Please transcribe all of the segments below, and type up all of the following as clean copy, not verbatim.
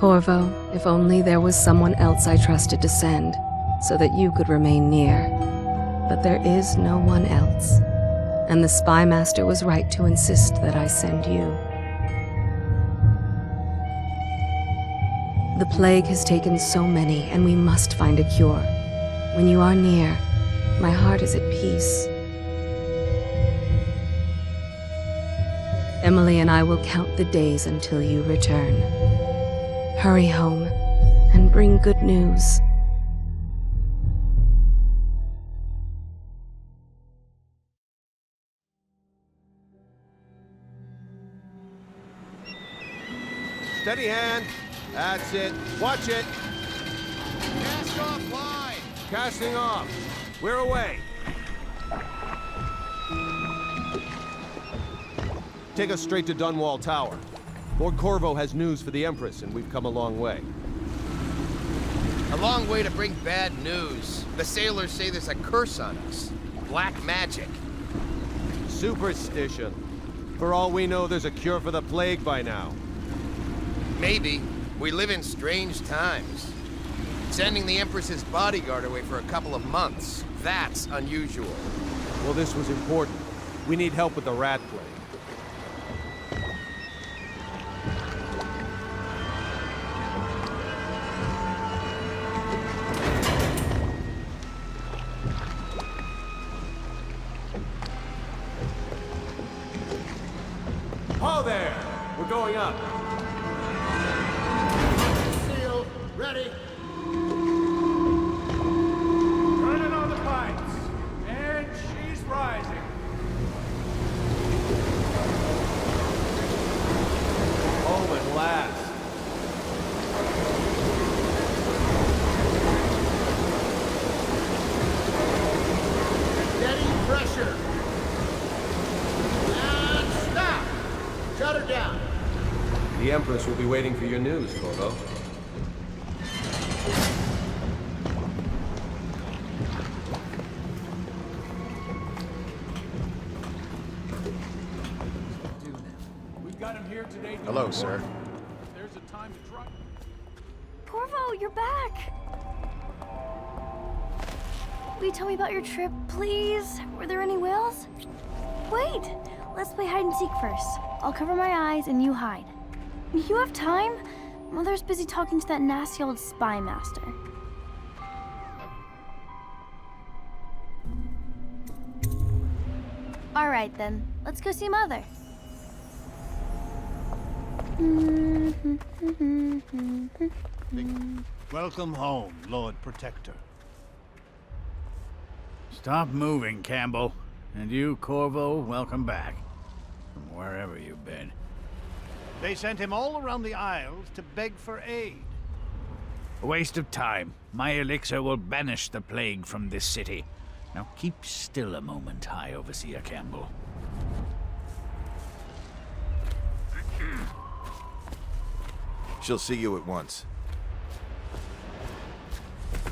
Corvo, if only there was someone else I trusted to send, so that you could remain near. But there is no one else, and the Spy Master was right to insist that I send you. The plague has taken so many, and we must find a cure. When you are near, my heart is at peace. Emily and I will count the days until you return. Hurry home, and bring good news. Steady hand. That's it. Watch it. Cast off line. Casting off. We're away. Take us straight to Dunwall Tower. Lord Corvo has news for the Empress, and we've come a long way. A long way to bring bad news. The sailors say there's a curse on us. Black magic. Superstition. For all we know, there's a cure for the plague by now. Maybe. We live in strange times. Sending the Empress's bodyguard away for a couple of months. That's unusual. Well, this was important. We need help with the rat plague. Ho there! We're going up. Seal, ready. Turning on the pipes. And she's rising. Home at last. Steady pressure. And stop. Shut her down. The Empress will be waiting for your news, Corvo. We've got him here today. Hello, sir. There's a time to try. Corvo, you're back! Will you tell me about your trip, please? Were there any whales? Wait! Let's play hide and seek first. I'll cover my eyes and you hide. You have time? Mother's busy talking to that nasty old spy master. Alright then, let's go see Mother. Welcome home, Lord Protector. Stop moving, Campbell. And you, Corvo, welcome back. From wherever you've been. They sent him all around the Isles to beg for aid. A waste of time. My elixir will banish the plague from this city. Now keep still a moment, High Overseer Campbell. She'll see you at once.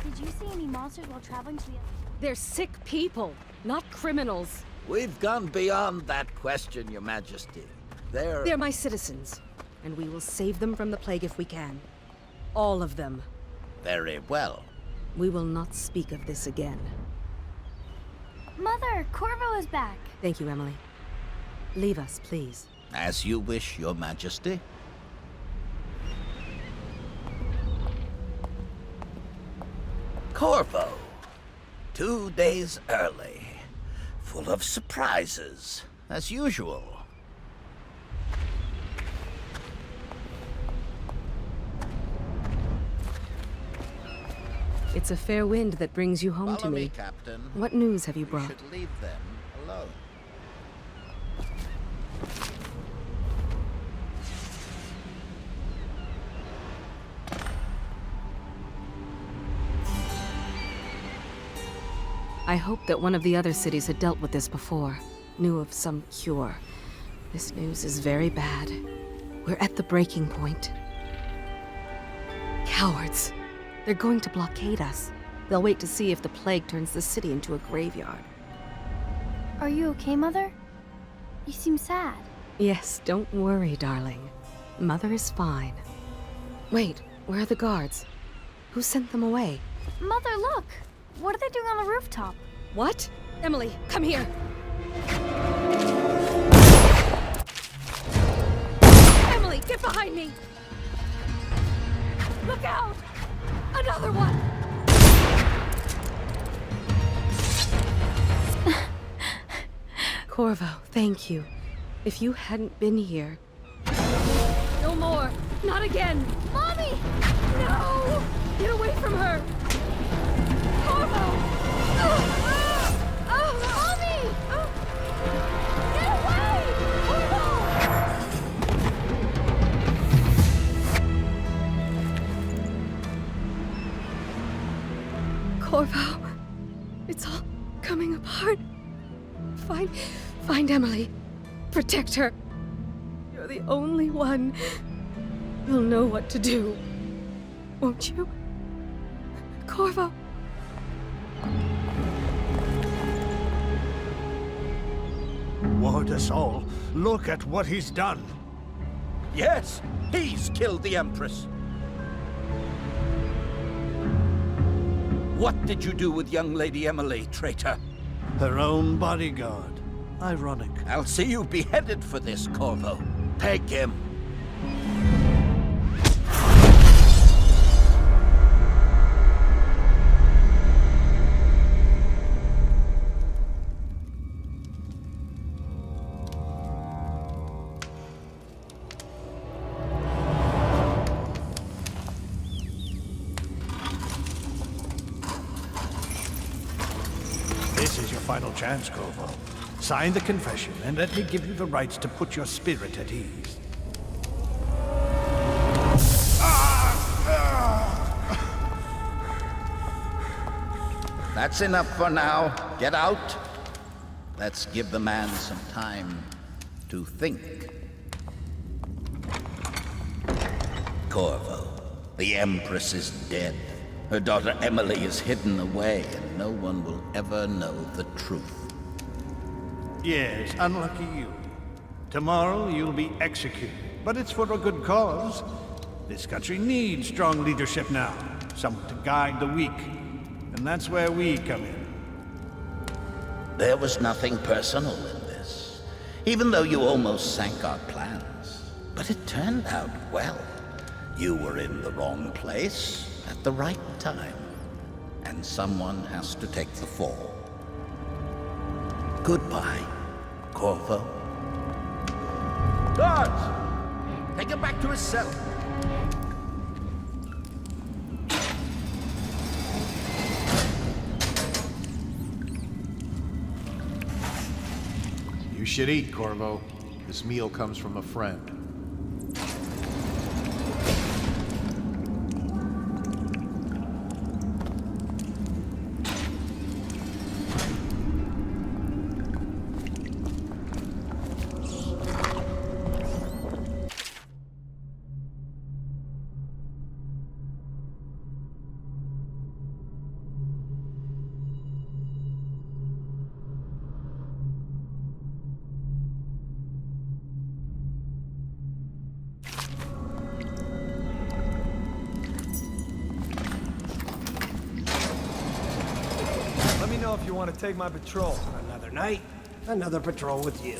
Did you see any monsters while traveling to the... They're sick people, not criminals. We've gone beyond that question, Your Majesty. They're my citizens, and we will save them from the plague if we can. All of them. Very well. We will not speak of this again. Mother, Corvo is back. Thank you, Emily. Leave us, please. As you wish, Your Majesty. Corvo. 2 days early. Full of surprises, as usual. It's a fair wind that brings you home to Follow me. me, Captain. What news have you We brought? should leave them alone. I hoped that one of the other cities had dealt with this before, knew of some cure. This news is very bad. We're at the breaking point. Cowards. They're going to blockade us. They'll wait to see if the plague turns the city into a graveyard. Are you okay, Mother? You seem sad. Yes, don't worry, darling. Mother is fine. Wait, where are the guards? Who sent them away? Mother, look! What are they doing on the rooftop? What? Emily, come here! Emily, get behind me! Look out! Another one! Corvo, thank you. If you hadn't been here... No more! Not again! Mommy! No! Get away from her! Corvo! Mommy! Get away! Corvo, it's all coming apart. Find Emily. Protect her. You're the only one who'll know what to do. Won't you? Corvo. Ward us all. Look at what he's done. Yes, he's killed the Empress. What did you do with young Lady Emily, traitor? Her own bodyguard. Ironic. I'll see you beheaded for this, Corvo. Take him. This is your final chance, Corvo. Sign the confession, and let me give you the rights to put your spirit at ease. That's enough for now. Get out. Let's give the man some time to think. Corvo, the Empress is dead. Her daughter Emily is hidden away, and no one will ever know the truth. Yes, unlucky you. Tomorrow you'll be executed, but it's for a good cause. This country needs strong leadership now, someone to guide the weak, and that's where we come in. There was nothing personal in this, even though you almost sank our plans. But it turned out well. You were in the wrong place at the right time, and someone has to take the fall. Goodbye, Corvo. Guards! Take him back to his cell. You should eat, Corvo. This meal comes from a friend. Let me know if you want to take my patrol. Another night, another patrol with you.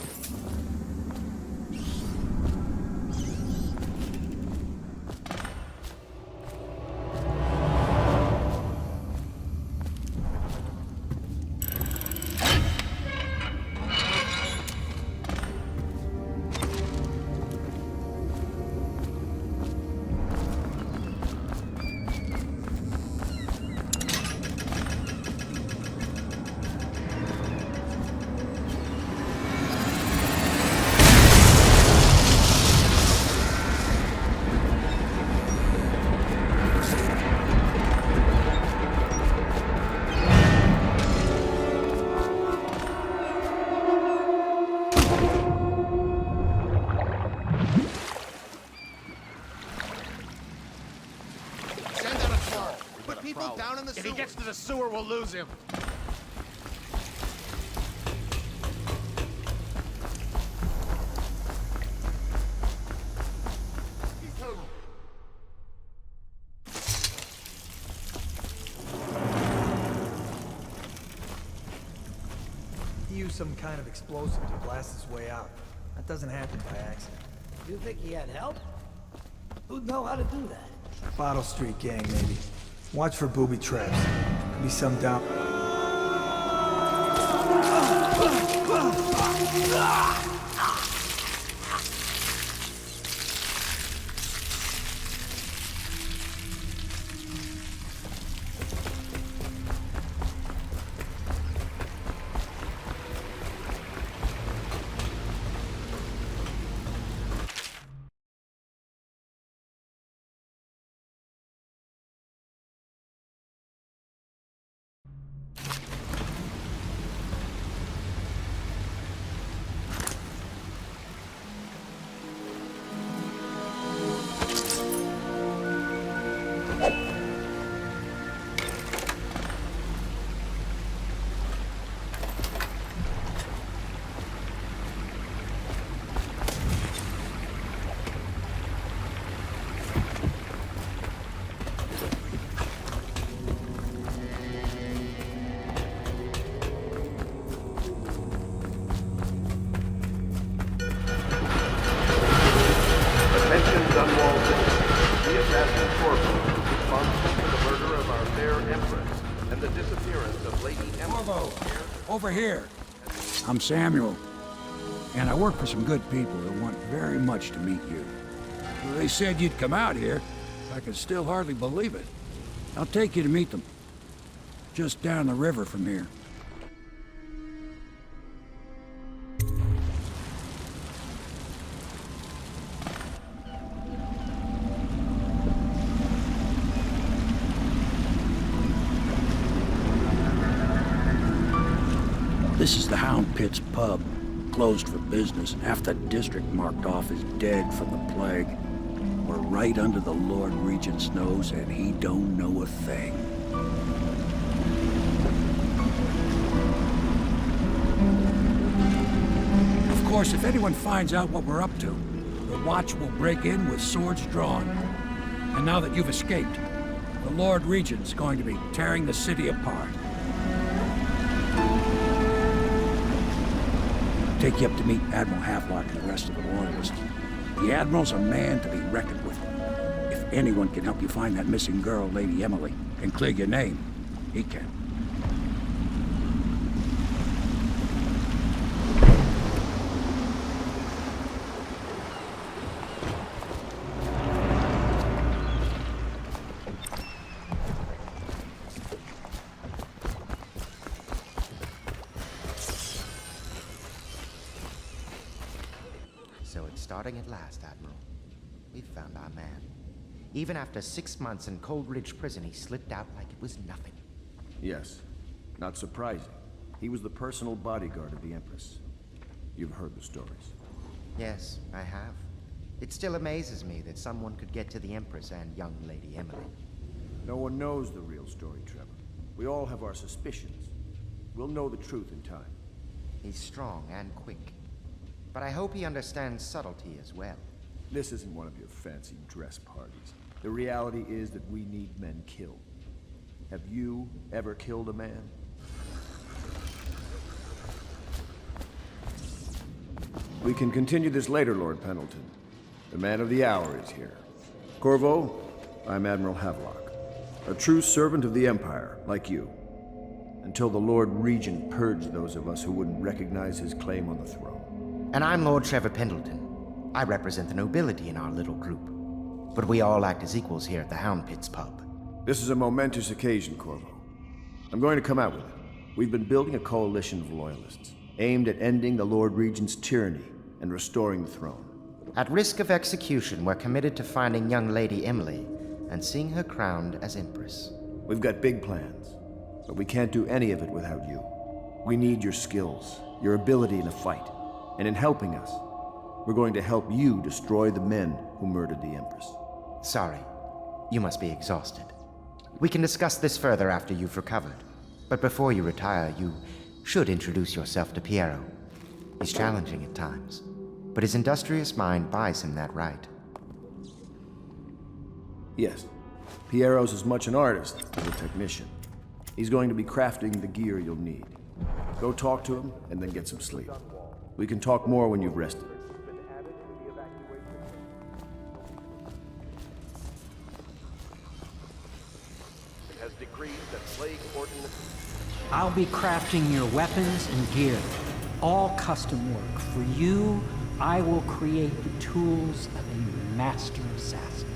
If he gets to the sewer, we'll lose him. some kind of explosive to blast his way out. That doesn't happen by accident. You think he had help? Who'd know how to do that? Bottle Street gang, maybe. Watch for booby traps. Could be some down... Attention Dunwall citizens. The assassin Corvo is responsible for the murder of our fair Empress and the disappearance of Lady Emily. Corvo, over here. I'm Samuel, and I work for some good people who want very much to meet you. They said you'd come out here. I can still hardly believe it. I'll take you to meet them. Just down the river from here. This is the Hound Pit's pub, closed for business. Half the district marked off as dead from the plague. We're right under the Lord Regent's nose, and he don't know a thing. Of course, if anyone finds out what we're up to, the Watch will break in with swords drawn. And now that you've escaped, the Lord Regent's going to be tearing the city apart. Take you up to meet Admiral Havelock and the rest of the Loyalists. The Admiral's a man to be reckoned with. If anyone can help you find that missing girl, Lady Emily, and clear your name, he can. So it's starting at last, Admiral. We've found our man. Even after 6 months in Coldridge Prison, he slipped out like it was nothing. Yes. Not surprising. He was the personal bodyguard of the Empress. You've heard the stories. Yes, I have. It still amazes me that someone could get to the Empress and young Lady Emily. No one knows the real story, Trevor. We all have our suspicions. We'll know the truth in time. He's strong and quick. But I hope he understands subtlety as well. This isn't one of your fancy dress parties. The reality is that we need men killed. Have you ever killed a man? We can continue this later, Lord Pendleton. The man of the hour is here. Corvo, I'm Admiral Havelock. A true servant of the Empire, like you. Until the Lord Regent purged those of us who wouldn't recognize his claim on the throne. And I'm Lord Trevor Pendleton. I represent the nobility in our little group. But we all act as equals here at the Hound Pit's pub. This is a momentous occasion, Corvo. I'm going to come out with it. We've been building a coalition of loyalists, aimed at ending the Lord Regent's tyranny and restoring the throne. At risk of execution, we're committed to finding young Lady Emily and seeing her crowned as Empress. We've got big plans, but we can't do any of it without you. We need your skills, your ability in a fight, and in helping us, we're going to help you destroy the men who murdered the Empress. Sorry. You must be exhausted. We can discuss this further after you've recovered. But before you retire, you should introduce yourself to Piero. He's challenging at times, but his industrious mind buys him that right. Yes. Piero's as much an artist as a technician. He's going to be crafting the gear you'll need. Go talk to him, and then get some sleep. We can talk more when you've rested. It has decreed that plague ordinance... I'll be crafting your weapons and gear. All custom work. For you, I will create the tools of a master assassin.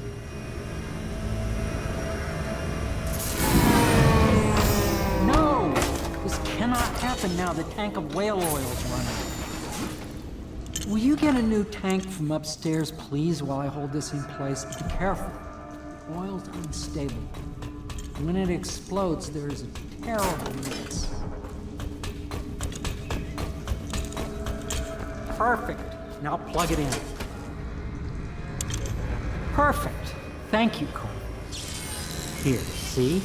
No! This cannot happen now. The tank of whale oil's run out. Will you get a new tank from upstairs, please, while I hold this in place? Be careful. Oil's unstable. When it explodes, there is a terrible mix. Perfect. Now plug it in. Perfect. Thank you, Corvo. Here, see?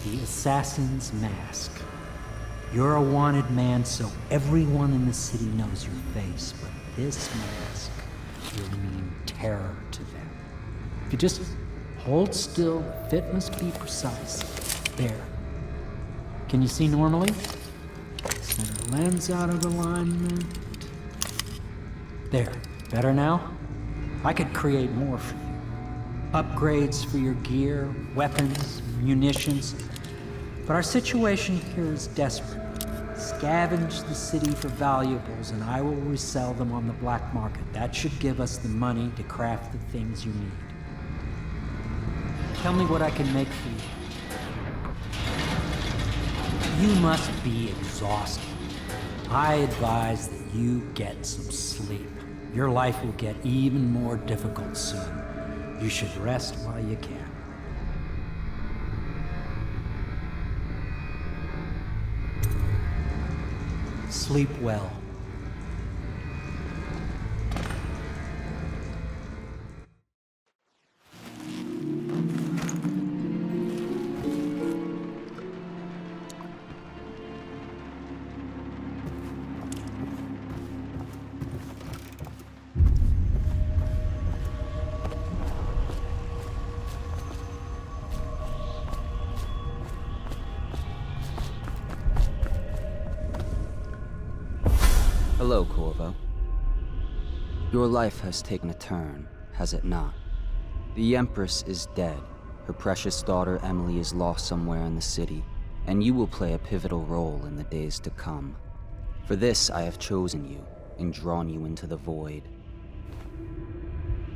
The assassin's mask. You're a wanted man, so everyone in the city knows your face, but this mask will mean terror to them. If you just hold still, the fit must be precise. There. Can you see normally? Center lens out of alignment. There. Better now? I could create more for you. Upgrades for your gear, weapons, munitions. But our situation here is desperate. Scavenge the city for valuables, and I will resell them on the black market. That should give us the money to craft the things you need. Tell me what I can make for you. You must be exhausted. I advise that you get some sleep. Your life will get even more difficult soon. You should rest while you can. Sleep well. Hello, Corvo. Your life has taken a turn, has it not? The Empress is dead. Her precious daughter Emily is lost somewhere in the city, and you will play a pivotal role in the days to come. For this, I have chosen you and drawn you into the void.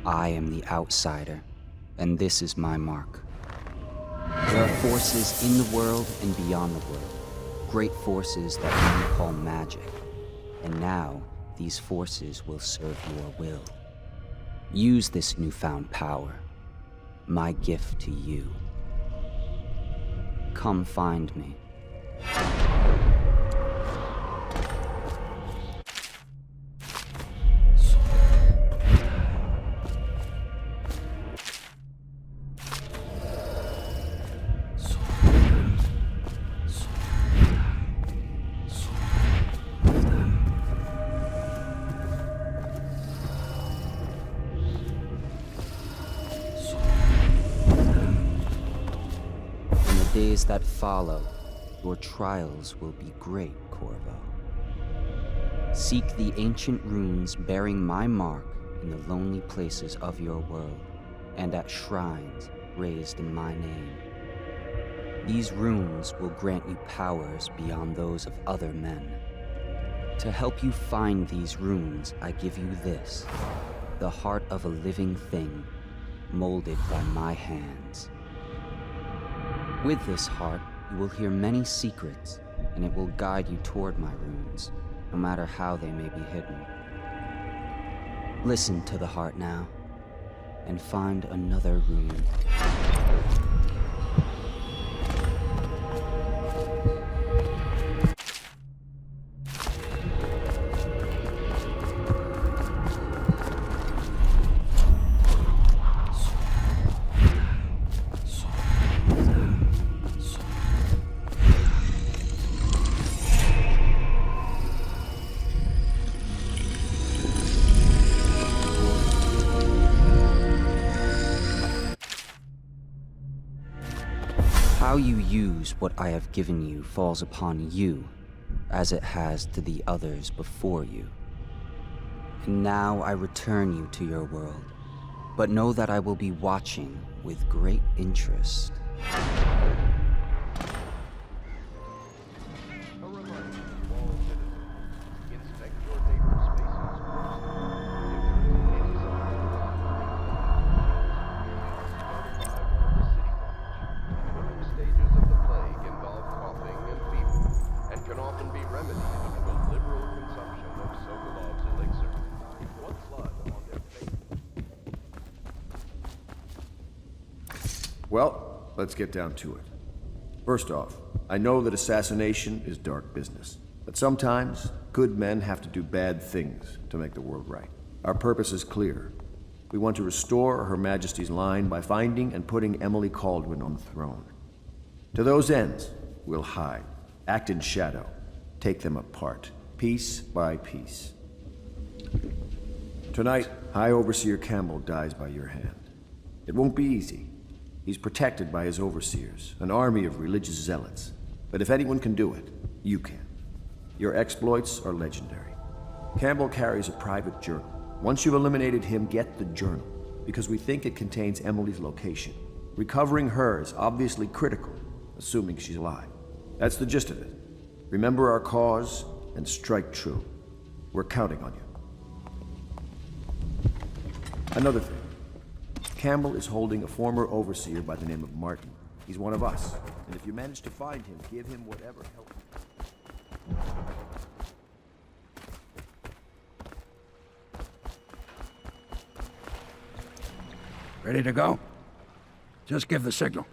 I am the outsider, and this is my mark. There are forces in the world and beyond the world, great forces that men call magic. And now, these forces will serve your will. Use this newfound power, my gift to you. Come find me. Days that follow, your trials will be great, Corvo. Seek the ancient runes bearing my mark in the lonely places of your world, and at shrines raised in my name. These runes will grant you powers beyond those of other men. To help you find these runes, I give you this, the heart of a living thing, molded by my hands. With this heart, you will hear many secrets, and it will guide you toward my runes, no matter how they may be hidden. Listen to the heart now, and find another rune. How you use what I have given you falls upon you, as it has to the others before you. And now I return you to your world, but know that I will be watching with great interest. Well, let's get down to it. First off, I know that assassination is dark business, but sometimes good men have to do bad things to make the world right. Our purpose is clear. We want to restore Her Majesty's line by finding and putting Emily Kaldwin on the throne. To those ends, we'll hide, act in shadow, take them apart, piece by piece. Tonight, High Overseer Campbell dies by your hand. It won't be easy. He's protected by his overseers, an army of religious zealots. But if anyone can do it, you can. Your exploits are legendary. Campbell carries a private journal. Once you've eliminated him, get the journal, because we think it contains Emily's location. Recovering her is obviously critical, assuming she's alive. That's the gist of it. Remember our cause and strike true. We're counting on you. Another thing. Campbell is holding a former overseer by the name of Martin. He's one of us, and if you manage to find him, give him whatever help. Ready to go? Just give the signal.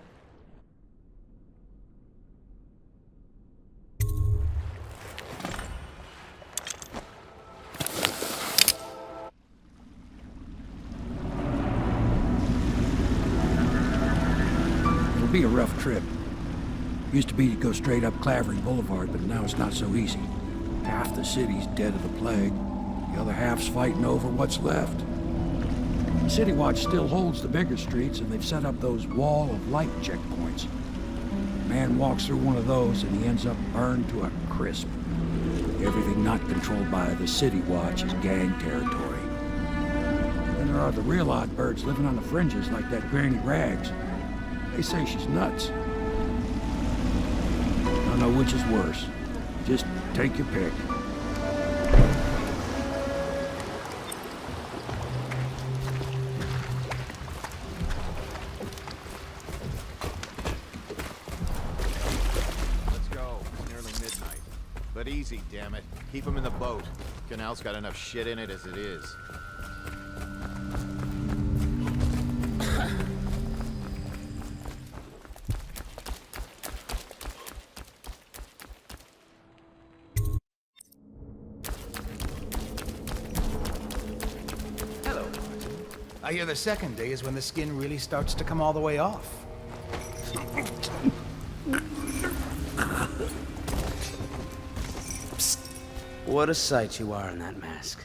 Be a rough trip. Used to be to go straight up Clavering Boulevard, but now it's not so easy. Half the city's dead of the plague. The other half's fighting over what's left. City Watch still holds the bigger streets, and they've set up those wall of light checkpoints. A man walks through one of those, and he ends up burned to a crisp. Everything not controlled by the City Watch is gang territory. Then there are the real odd birds living on the fringes like that Granny Rags. They say she's nuts. I don't know which is worse. Just take your pick. Let's go. It's nearly midnight. But easy, damn it. Keep them in the boat. Canal's got enough shit in it as it is. I hear the second day is when the skin really starts to come all the way off. Psst. What a sight you are in that mask.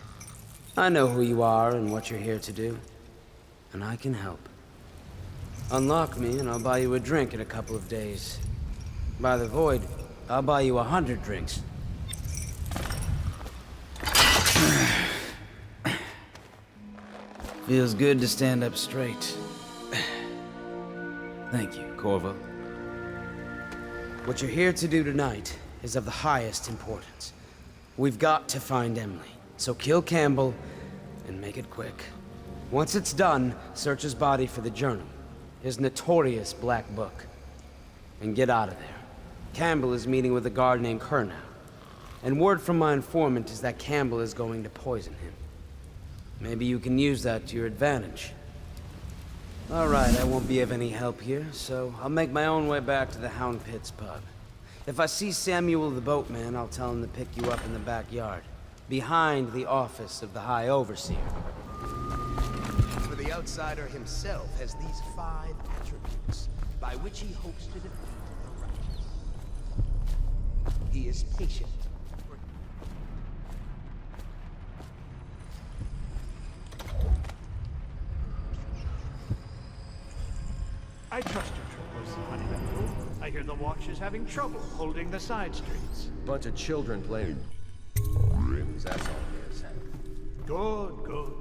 I know who you are and what you're here to do. And I can help. Unlock me and I'll buy you a drink in a couple of days. By the Void, I'll buy you 100 drinks. Feels good to stand up straight. Thank you, Corvo. What you're here to do tonight is of the highest importance. We've got to find Emily, so kill Campbell and make it quick. Once it's done, search his body for the journal, his notorious black book, and get out of there. Campbell is meeting with a guard named Kurnow, and word from my informant is that Campbell is going to poison him. Maybe you can use that to your advantage. All right, I won't be of any help here, so I'll make my own way back to the Hound Pits pub. If I see Samuel the boatman, I'll tell him to pick you up in the backyard, behind the office of the High Overseer. For the outsider himself has these 5 attributes, by which he hopes to defeat the righteous. He is patient. I trust your troopers, Honeydew. I hear the watch is having trouble holding the side streets. Bunch of children playing. That's all it is. Good, good.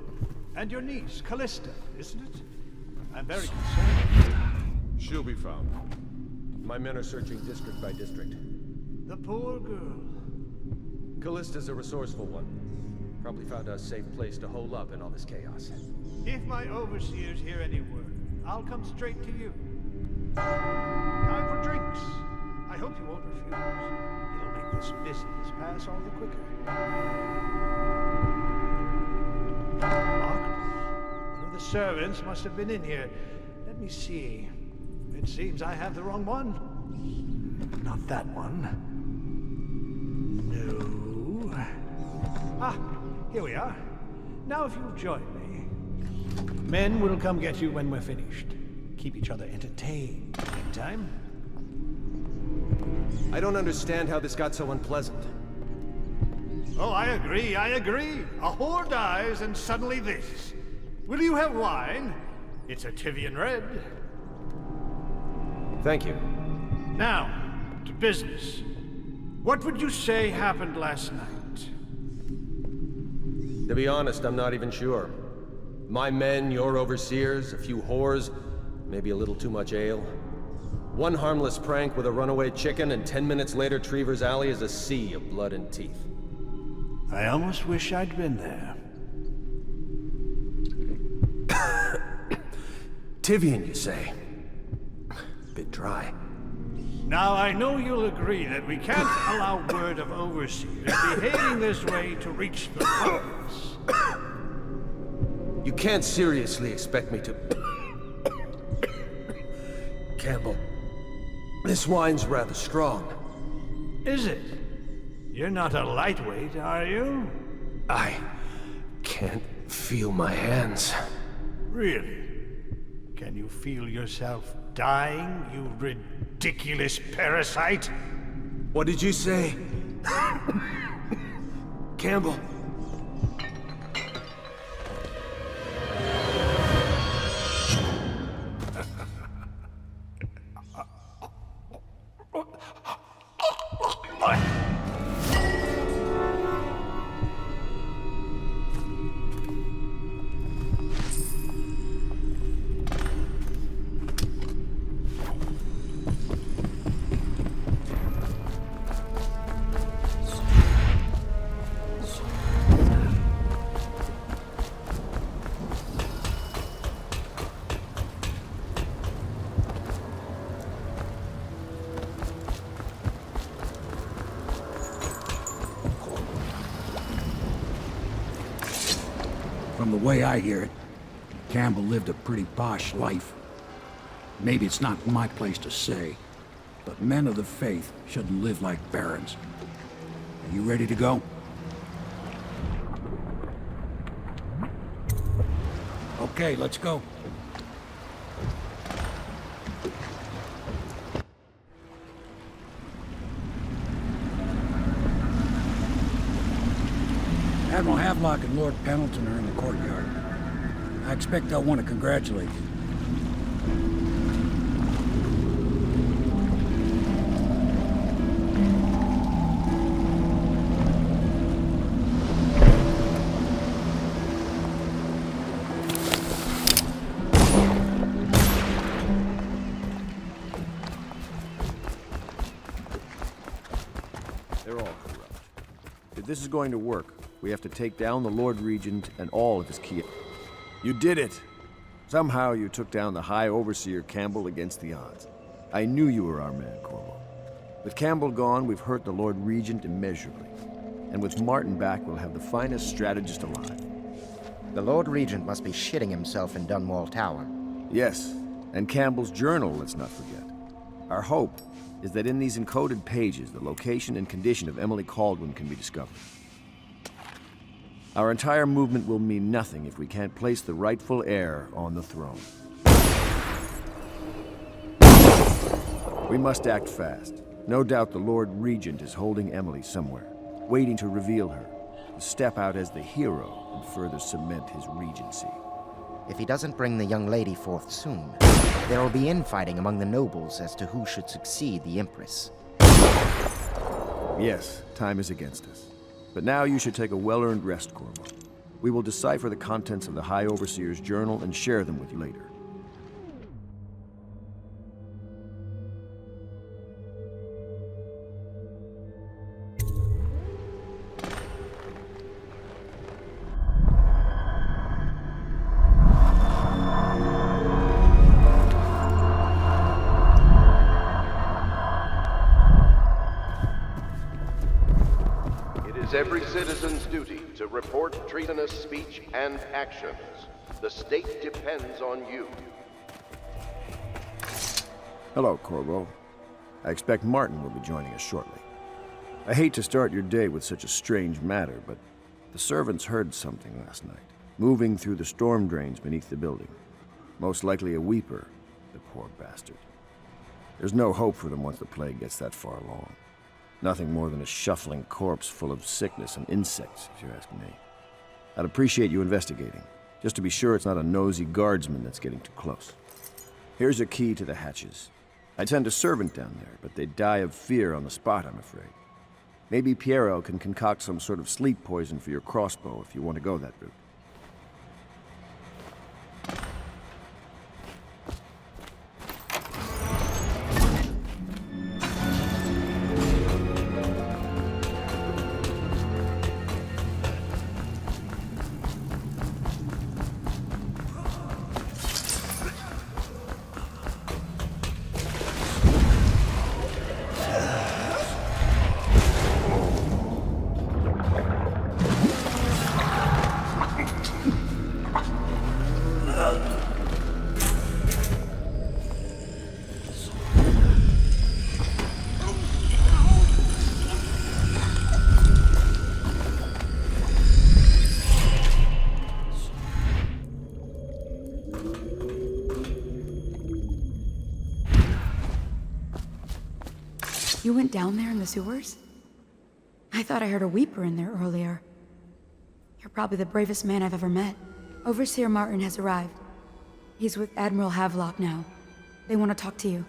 And your niece, Callista, isn't it? I'm very concerned. She'll be found. My men are searching district by district. The poor girl. Callista's a resourceful one. Probably found a safe place to hole up in all this chaos. If my overseers hear any word, I'll come straight to you. Time for drinks. I hope you won't refuse. It'll make this business pass all the quicker. Locked? One of the servants must have been in here. Let me see. It seems I have the wrong one. Not that one. No. Ah, here we are. Now if you'll join me. Men will come get you when we're finished. Keep each other entertained. Meantime. I don't understand how this got so unpleasant. Oh, I agree, I agree. A whore dies and suddenly this. Will you have wine? It's a Tivian red. Thank you. Now, to business. What would you say happened last night? To be honest, I'm not even sure. My men, your overseers, a few whores, maybe a little too much ale. One harmless prank with a runaway chicken, and 10 minutes later, Trevor's Alley is a sea of blood and teeth. I almost wish I'd been there. Tivian, you say? Bit dry. Now, I know you'll agree that we can't allow word of overseers behaving this way to reach the province. You can't seriously expect me to... Campbell, this wine's rather strong. Is it? You're not a lightweight, are you? I can't feel my hands. Really? Can you feel yourself dying, you ridiculous parasite? What did you say? Campbell. From the way I hear it, Campbell lived a pretty posh life. Maybe it's not my place to say, but men of the faith shouldn't live like barons. Are you ready to go? Okay, let's go. Admiral Havelock and Lord Pendleton are in the courtyard. I expect they'll want to congratulate you. They're all corrupt. If this is going to work, we have to take down the Lord Regent and all of his key. You did it! Somehow you took down the High Overseer Campbell against the odds. I knew you were our man, Corvo. With Campbell gone, we've hurt the Lord Regent immeasurably. And with Martin back, we'll have the finest strategist alive. The Lord Regent must be shitting himself in Dunwall Tower. Yes, and Campbell's journal, let's not forget. Our hope is that in these encoded pages, the location and condition of Emily Kaldwin can be discovered. Our entire movement will mean nothing if we can't place the rightful heir on the throne. We must act fast. No doubt the Lord Regent is holding Emily somewhere, waiting to reveal her, to step out as the hero and further cement his regency. If he doesn't bring the young lady forth soon... There will be infighting among the nobles as to who should succeed the Empress. Yes, time is against us. But now you should take a well-earned rest, Corvo. We will decipher the contents of the High Overseer's journal and share them with you later. Every citizen's duty to report treasonous speech and actions. The state depends on you. Hello, Corvo. I expect Martin will be joining us shortly. I hate to start your day with such a strange matter, but the servants heard something last night, moving through the storm drains beneath the building. Most likely a weeper, the poor bastard. There's no hope for them once the plague gets that far along. Nothing more than a shuffling corpse full of sickness and insects, if you ask me. I'd appreciate you investigating, just to be sure it's not a nosy guardsman that's getting too close. Here's a key to the hatches. I'd send a servant down there, but they'd die of fear on the spot, I'm afraid. Maybe Piero can concoct some sort of sleep poison for your crossbow if you want to go that route. You went down there in the sewers? I thought I heard a weeper in there earlier. You're probably the bravest man I've ever met. Overseer Martin has arrived. He's with Admiral Havelock now. They want to talk to you.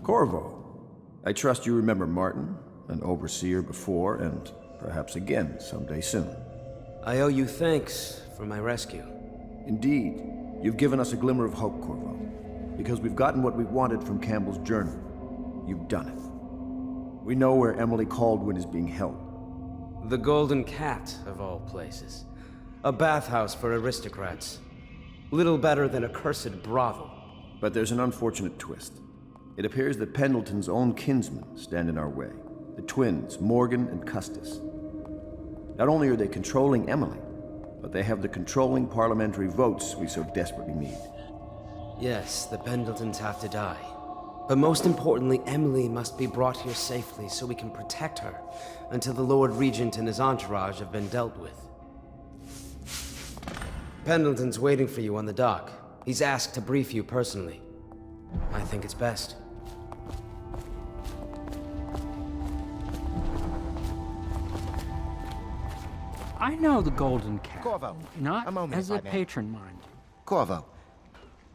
Corvo, I trust you remember Martin, an overseer before, and perhaps again someday soon. I owe you thanks for my rescue. Indeed. You've given us a glimmer of hope, Corvo. Because we've gotten what we wanted from Campbell's journal. You've done it. We know where Emily Kaldwin is being held. The Golden Cat, of all places. A bathhouse for aristocrats. Little better than a cursed brothel. But there's an unfortunate twist. It appears that Pendleton's own kinsmen stand in our way. The twins, Morgan and Custis. Not only are they controlling Emily, but they have the controlling parliamentary votes we so desperately need. Yes, the Pendletons have to die. But most importantly, Emily must be brought here safely so we can protect her until the Lord Regent and his entourage have been dealt with. Pendleton's waiting for you on the dock. He's asked to brief you personally. I think it's best. I know the Golden Cat. Corvo, not a moment, as a if I may. patron, mind. Corvo,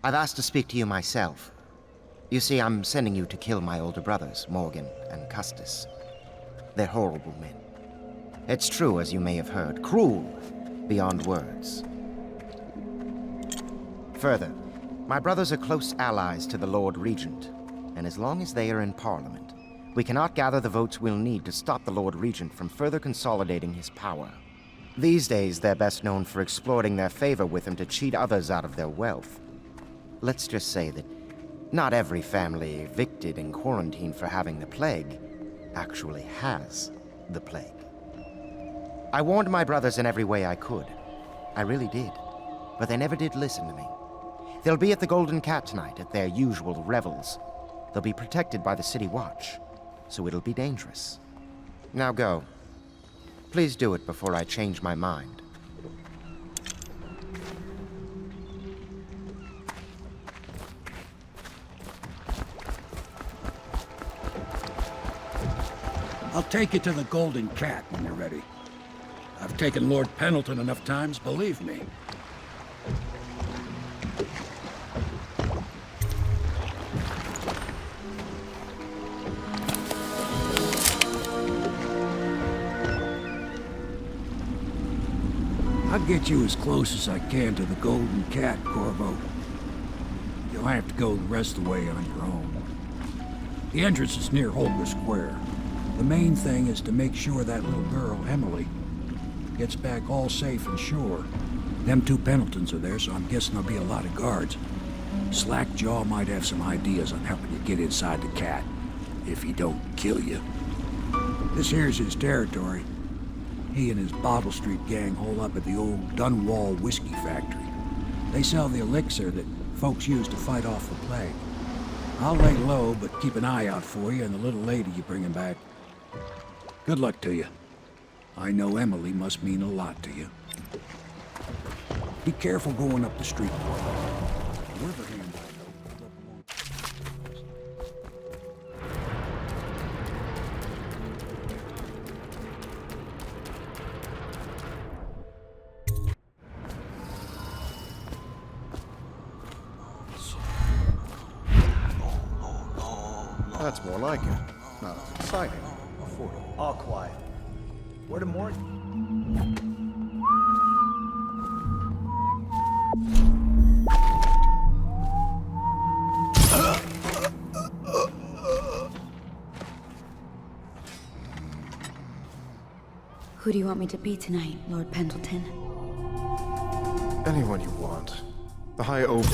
I've asked to speak to you myself. You see, I'm sending you to kill my older brothers, Morgan and Custis. They're horrible men. It's true, as you may have heard, cruel beyond words. Further, my brothers are close allies to the Lord Regent, and as long as they are in Parliament, we cannot gather the votes we'll need to stop the Lord Regent from further consolidating his power. These days, they're best known for exploiting their favor with him to cheat others out of their wealth. Let's just say that not every family evicted and quarantined for having the plague actually has the plague. I warned my brothers in every way I could. I really did. But they never did listen to me. They'll be at the Golden Cat tonight at their usual revels. They'll be protected by the City Watch, so it'll be dangerous. Now go. Please do it before I change my mind. I'll take you to the Golden Cat when you're ready. I've taken Lord Pendleton enough times, believe me. I'll get you as close as I can to the Golden Cat, Corvo. You'll have to go the rest of the way on your own. The entrance is near Holger Square. The main thing is to make sure that little girl, Emily, gets back all safe and sure. Them two Pendletons are there, so I'm guessing there'll be a lot of guards. Slackjaw might have some ideas on helping you get inside the cat, if he don't kill you. This here's his territory. He and his Bottle Street gang hole up at the old Dunwall whiskey factory. They sell the elixir that folks use to fight off the plague. I'll lay low, but keep an eye out for you and the little lady you bring him back. Good luck to you. I know Emily must mean a lot to you. Be careful going up the street. Riverhand, That's more like it. Not as exciting. Affordable. All quiet. Where to Morton? Who do you want me to be tonight, Lord Pendleton? Anyone you want. The High Oak.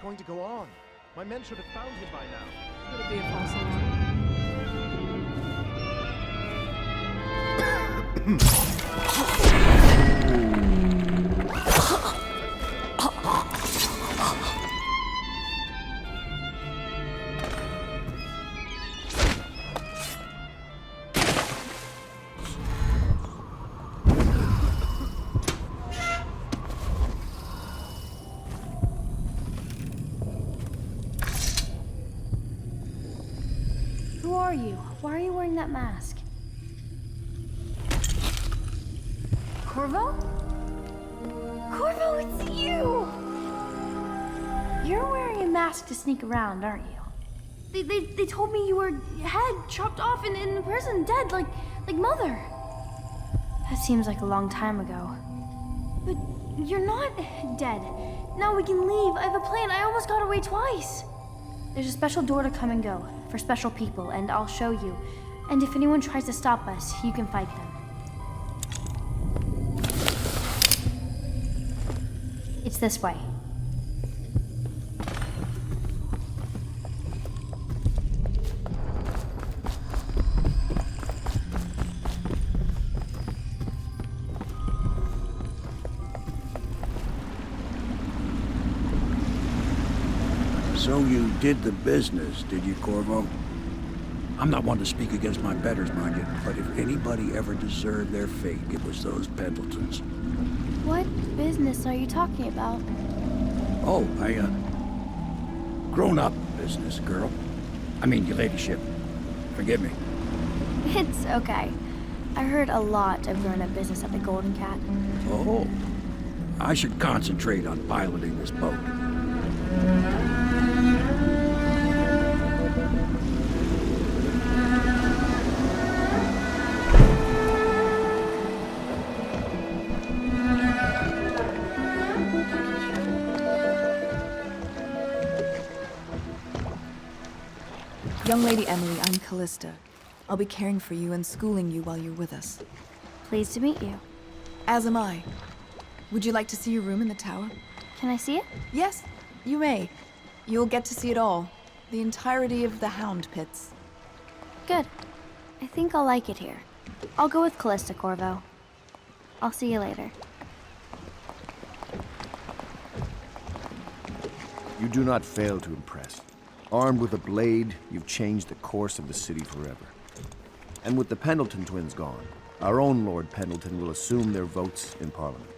Going to go on? My men should have found him by now. Could it be a false Who are you? Why are you wearing that mask? Corvo? Corvo, it's you! You're wearing a mask to sneak around, aren't you? They told me you were head chopped off and in prison, dead, like Mother. That seems like a long time ago. But you're not dead. Now we can leave. I have a plan. I almost got away twice. There's a special door to come and go, for special people, and I'll show you. And if anyone tries to stop us, you can fight them. It's this way. So you did the business, did you, Corvo? I'm not one to speak against my betters, mind you, but if anybody ever deserved their fate, it was those Pendletons. What business are you talking about? Oh, grown-up business, girl. I mean, your ladyship. Forgive me. It's okay. I heard a lot of grown-up business at the Golden Cat. Oh. I should concentrate on piloting this boat. Young Lady Emily, I'm Callista. I'll be caring for you and schooling you while you're with us. Pleased to meet you. As am I. Would you like to see your room in the tower? Can I see it? Yes, you may. You'll get to see it all. The entirety of the Hound Pits. Good. I think I'll like it here. I'll go with Callista, Corvo. I'll see you later. You do not fail to impress. Armed with a blade, you've changed the course of the city forever. And with the Pendleton twins gone, our own Lord Pendleton will assume their votes in Parliament.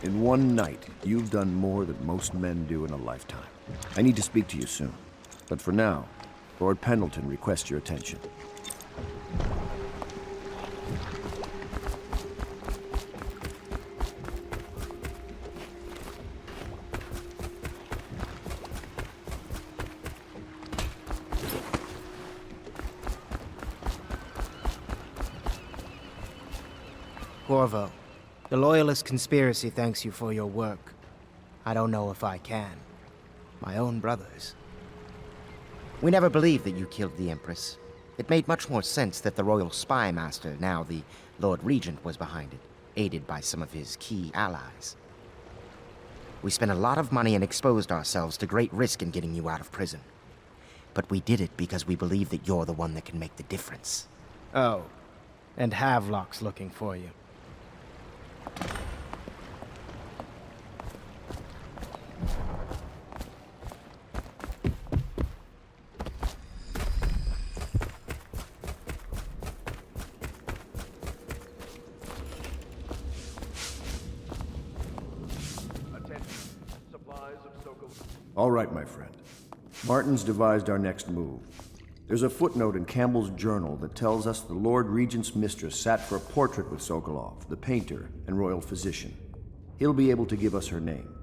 In one night, you've done more than most men do in a lifetime. I need to speak to you soon. But for now, Lord Pendleton requests your attention. Corvo, the Loyalist conspiracy thanks you for your work. I don't know if I can. My own brothers. We never believed that you killed the Empress. It made much more sense that the Royal Spy Master, now the Lord Regent, was behind it, aided by some of his key allies. We spent a lot of money and exposed ourselves to great risk in getting you out of prison. But we did it because we believe that you're the one that can make the difference. Oh, and Havelock's looking for you. All right, my friend. Martin's devised our next move. There's a footnote in Campbell's journal that tells us the Lord Regent's mistress sat for a portrait with Sokolov, the painter and royal physician. He'll be able to give us her name.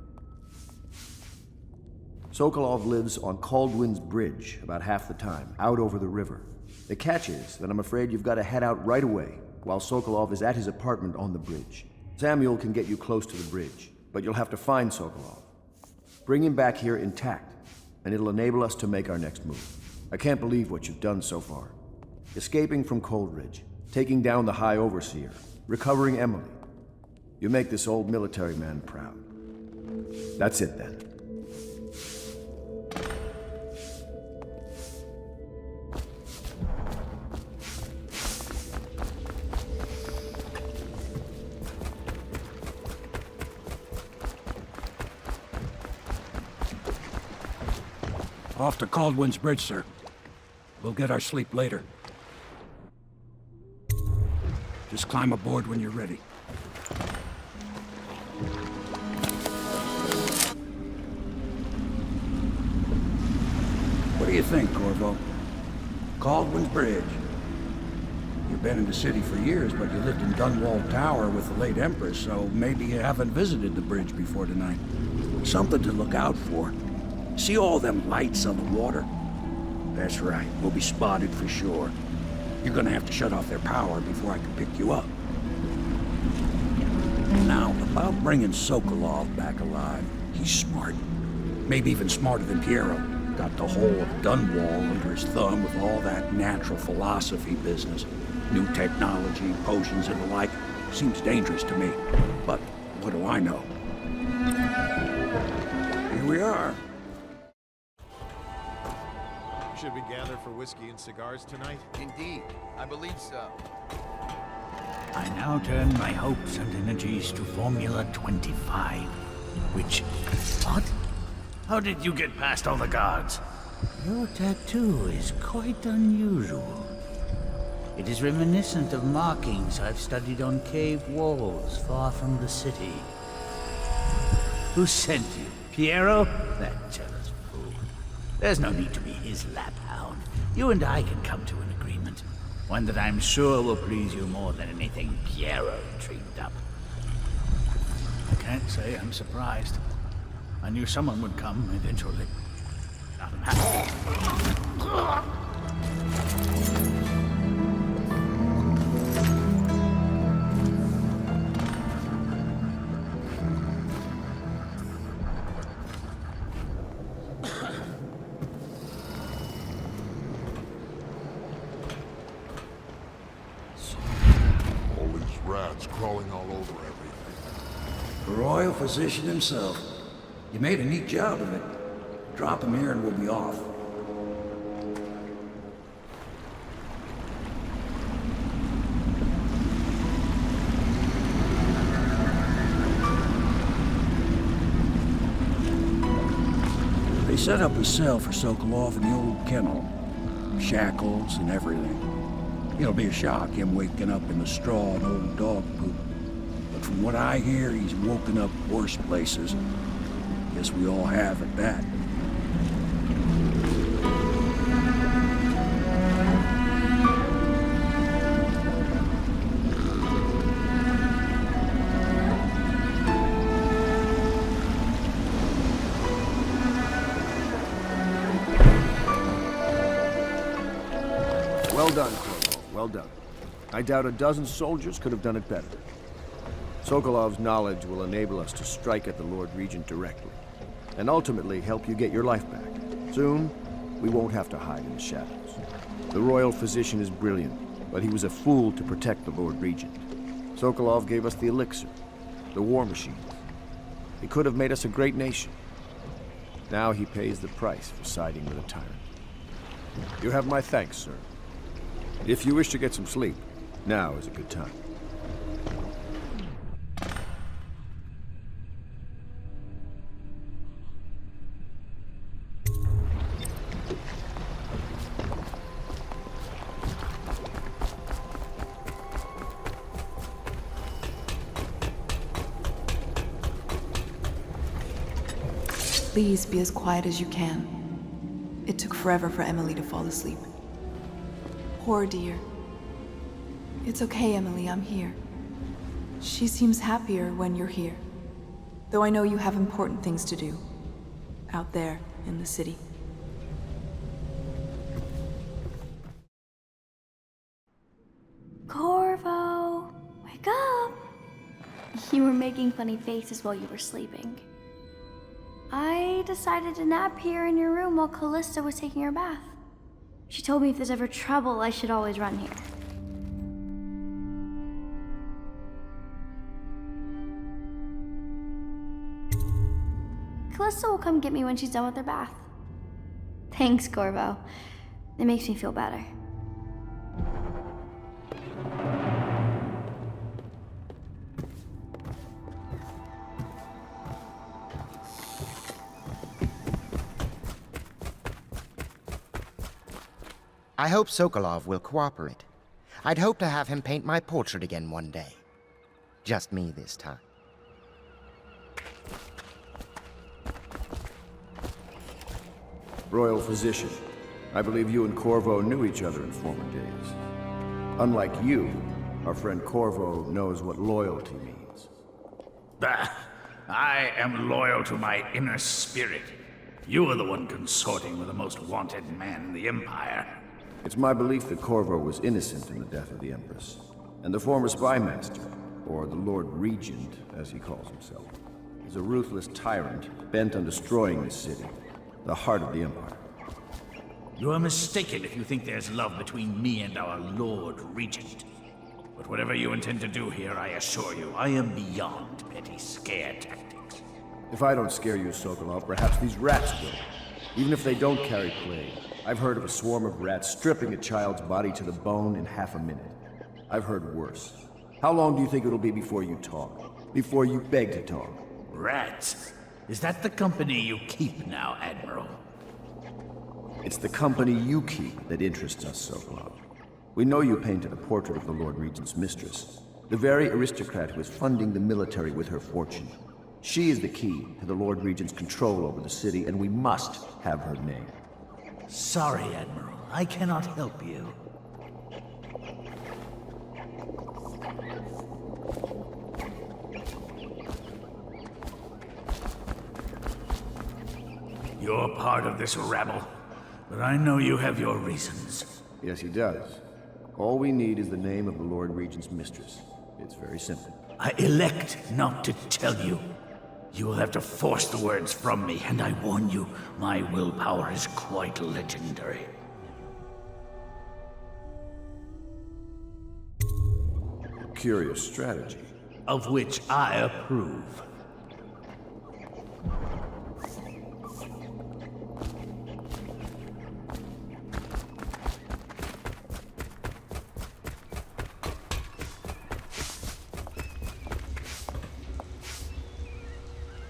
Sokolov lives on Kaldwin's bridge about half the time, out over the river. The catch is that I'm afraid you've got to head out right away while Sokolov is at his apartment on the bridge. Samuel can get you close to the bridge, but you'll have to find Sokolov. Bring him back here intact, and it'll enable us to make our next move. I can't believe what you've done so far. Escaping from Coldridge, taking down the High Overseer, recovering Emily. You make this old military man proud. That's it then. Off to Kaldwin's bridge, sir. We'll get our sleep later. Just climb aboard when you're ready. What do you think, Corvo? Kaldwin's bridge. You've been in the city for years, but you lived in Dunwall Tower with the late Empress, so maybe you haven't visited the bridge before tonight. Something to look out for. See all them lights on the water? That's right, we'll be spotted for sure. You're gonna have to shut off their power before I can pick you up. Now, about bringing Sokolov back alive, he's smart. Maybe even smarter than Piero. Got the whole of Dunwall under his thumb with all that natural philosophy business. New technology, potions and the like. Seems dangerous to me. But what do I know? Here we are. Should we gather for whiskey and cigars tonight? Indeed, I believe so. I now turn my hopes and energies to Formula 25, which... What? How did you get past all the guards? Your tattoo is quite unusual. It is reminiscent of markings I've studied on cave walls far from the city. Who sent you? Piero? That jealous fool. There's no need to be his laphound. You and I can come to an agreement. One that I'm sure will please you more than anything Piero dreamed up. I can't say I'm surprised. I knew someone would come eventually. All these rats crawling all over everything. The royal physician himself. You made a neat job of it. Drop him here and we'll be off. They set up a cell for Sokolov in the old kennel. Shackles and everything. It'll be a shock, him waking up in the straw and old dog poop. But from what I hear, he's woken up worse places. Guess we all have at that. Well done, Corvo. Well done. I doubt a dozen soldiers could have done it better. Sokolov's knowledge will enable us to strike at the Lord Regent directly, and ultimately help you get your life back. Soon, we won't have to hide in the shadows. The royal physician is brilliant, but he was a fool to protect the Lord Regent. Sokolov gave us the elixir, the war machine. He could have made us a great nation. Now he pays the price for siding with a tyrant. You have my thanks, sir. If you wish to get some sleep, now is a good time. Please be as quiet as you can. It took forever for Emily to fall asleep. Poor dear. It's okay, Emily, I'm here. She seems happier when you're here. Though I know you have important things to do. Out there, in the city. Corvo, wake up! You were making funny faces while you were sleeping. I decided to nap here in your room while Callista was taking her bath. She told me if there's ever trouble, I should always run here. Callista will come get me when she's done with her bath. Thanks, Corvo. It makes me feel better. I hope Sokolov will cooperate. I'd hope to have him paint my portrait again one day. Just me this time. Royal Physician, I believe you and Corvo knew each other in former days. Unlike you, our friend Corvo knows what loyalty means. Bah! I am loyal to my inner spirit. You are the one consorting with the most wanted man in the Empire. It's my belief that Corvo was innocent in the death of the Empress, and the former spy master, or the Lord Regent, as he calls himself, is a ruthless tyrant bent on destroying this city, the heart of the Empire. You are mistaken if you think there's love between me and our Lord Regent. But whatever you intend to do here, I assure you, I am beyond petty scare tactics. If I don't scare you, Sokolov, perhaps these rats will. Even if they don't carry plague. I've heard of a swarm of rats stripping a child's body to the bone in half a minute. I've heard worse. How long do you think it'll be before you talk? Before you beg to talk? Rats? Is that the company you keep now, Admiral? It's the company you keep that interests us, Sokolov. We know you painted a portrait of the Lord Regent's mistress, the very aristocrat who is funding the military with her fortune. She is the key to the Lord Regent's control over the city, and we must have her name. Sorry, Admiral. I cannot help you. You're part of this rabble, but I know you have your reasons. Yes, he does. All we need is the name of the Lord Regent's mistress. It's very simple. I elect not to tell you. You will have to force the words from me, and I warn you, my willpower is quite legendary. Curious strategy. Of which I approve.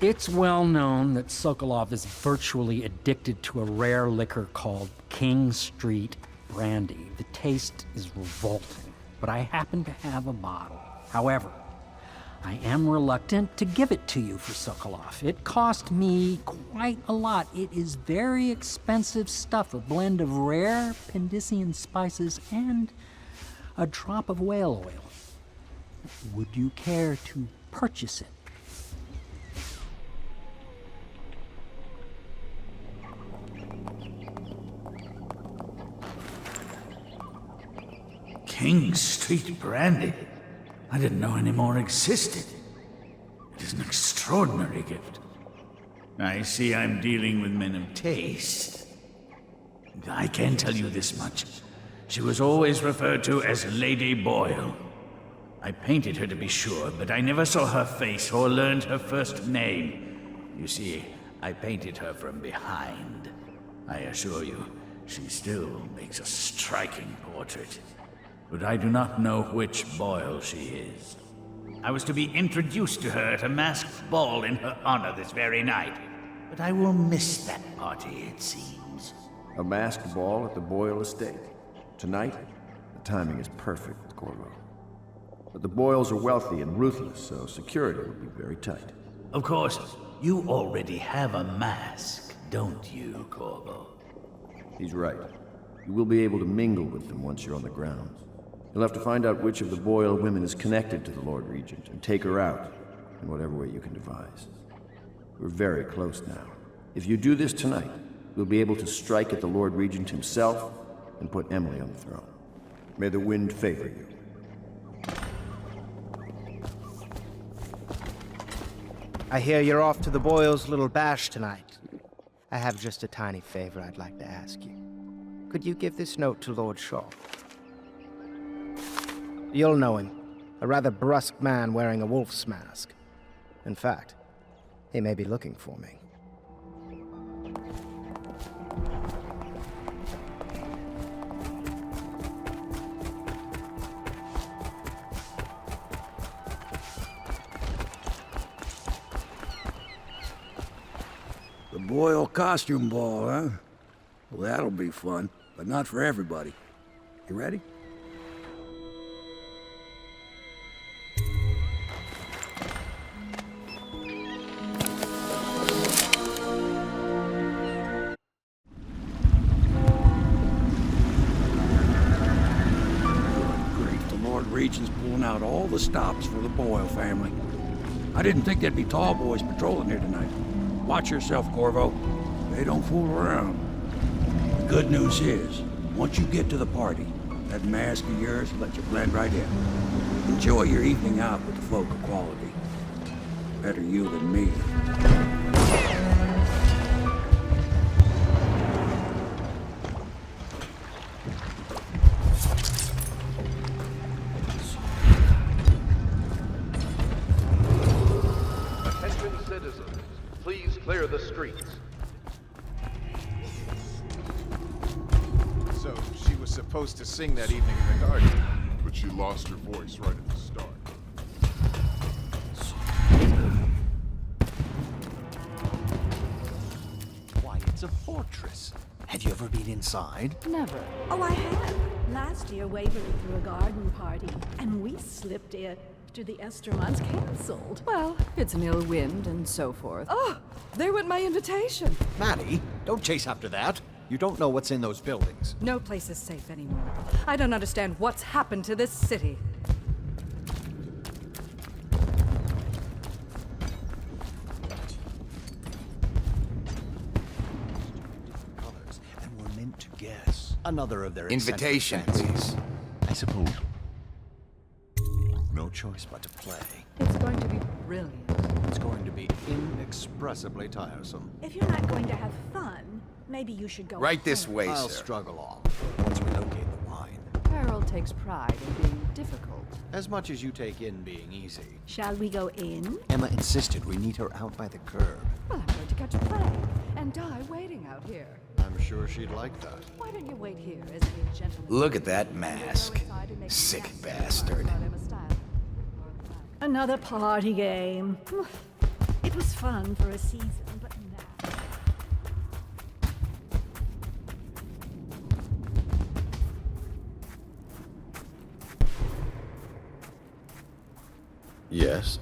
It's well known that Sokolov is virtually addicted to a rare liquor called King Street Brandy. The taste is revolting, but I happen to have a bottle. However, I am reluctant to give it to you for Sokolov. It cost me quite a lot. It is very expensive stuff, a blend of rare Pendician spices and a drop of whale oil. Would you care to purchase it? King Street Brandy? I didn't know any more existed. It is an extraordinary gift. I see I'm dealing with men of taste. I can tell you this much. She was always referred to as Lady Boyle. I painted her to be sure, but I never saw her face or learned her first name. You see, I painted her from behind. I assure you, she still makes a striking portrait. But I do not know which Boyle she is. I was to be introduced to her at a masked ball in her honor this very night. But I will miss that party, it seems. A masked ball at the Boyle estate. Tonight, the timing is perfect with Corvo. But the Boyles are wealthy and ruthless, so security will be very tight. Of course, you already have a mask, don't you, Corvo? He's right. You will be able to mingle with them once you're on the grounds. You'll have to find out which of the Boyle women is connected to the Lord Regent and take her out in whatever way you can devise. We're very close now. If you do this tonight, we'll be able to strike at the Lord Regent himself and put Emily on the throne. May the wind favor you. I hear you're off to the Boyles' little bash tonight. I have just a tiny favor I'd like to ask you. Could you give this note to Lord Shaw? You'll know him. A rather brusque man wearing a wolf's mask. In fact, he may be looking for me. The Boyle costume ball, huh? Well, that'll be fun, but not for everybody. You ready? Regent's pulling out all the stops for the Boyle family. I didn't think there'd be tall boys patrolling here tonight. Watch yourself, Corvo. They don't fool around. The good news is, once you get to the party, that mask of yours will let you blend right in. Enjoy your evening out with the folk of quality. Better you than me. Clear the streets. So, she was supposed to sing that evening in the garden. But she lost her voice right at the start. Why, it's a fortress. Have you ever been inside? Never. Oh, I have. Last year, Waverly threw a garden party, and we slipped in. The Estermon's cancelled. Well, it's an ill wind and so forth. Oh, there went my invitation. Maddie, don't chase after that. You don't know what's in those buildings. No place is safe anymore. I don't understand what's happened to this city. Colors, and we're meant to guess. Another of their invitation, please. I suppose. No choice but to play. It's going to be brilliant. It's going to be inexpressibly tiresome. If you're not going to have fun, maybe you should go right this way, I'll sir. struggle on once we locate the wine. Harold takes pride in being difficult. As much as you take in being easy. Shall we go in? Emma insisted we meet her out by the curb. Well, I'm going to catch a plane and die waiting out here. I'm sure she'd like that. Why don't you wait here as a gentleman? Look at that mask. Sick bastard. Another party game. It was fun for a season, but now... Yes?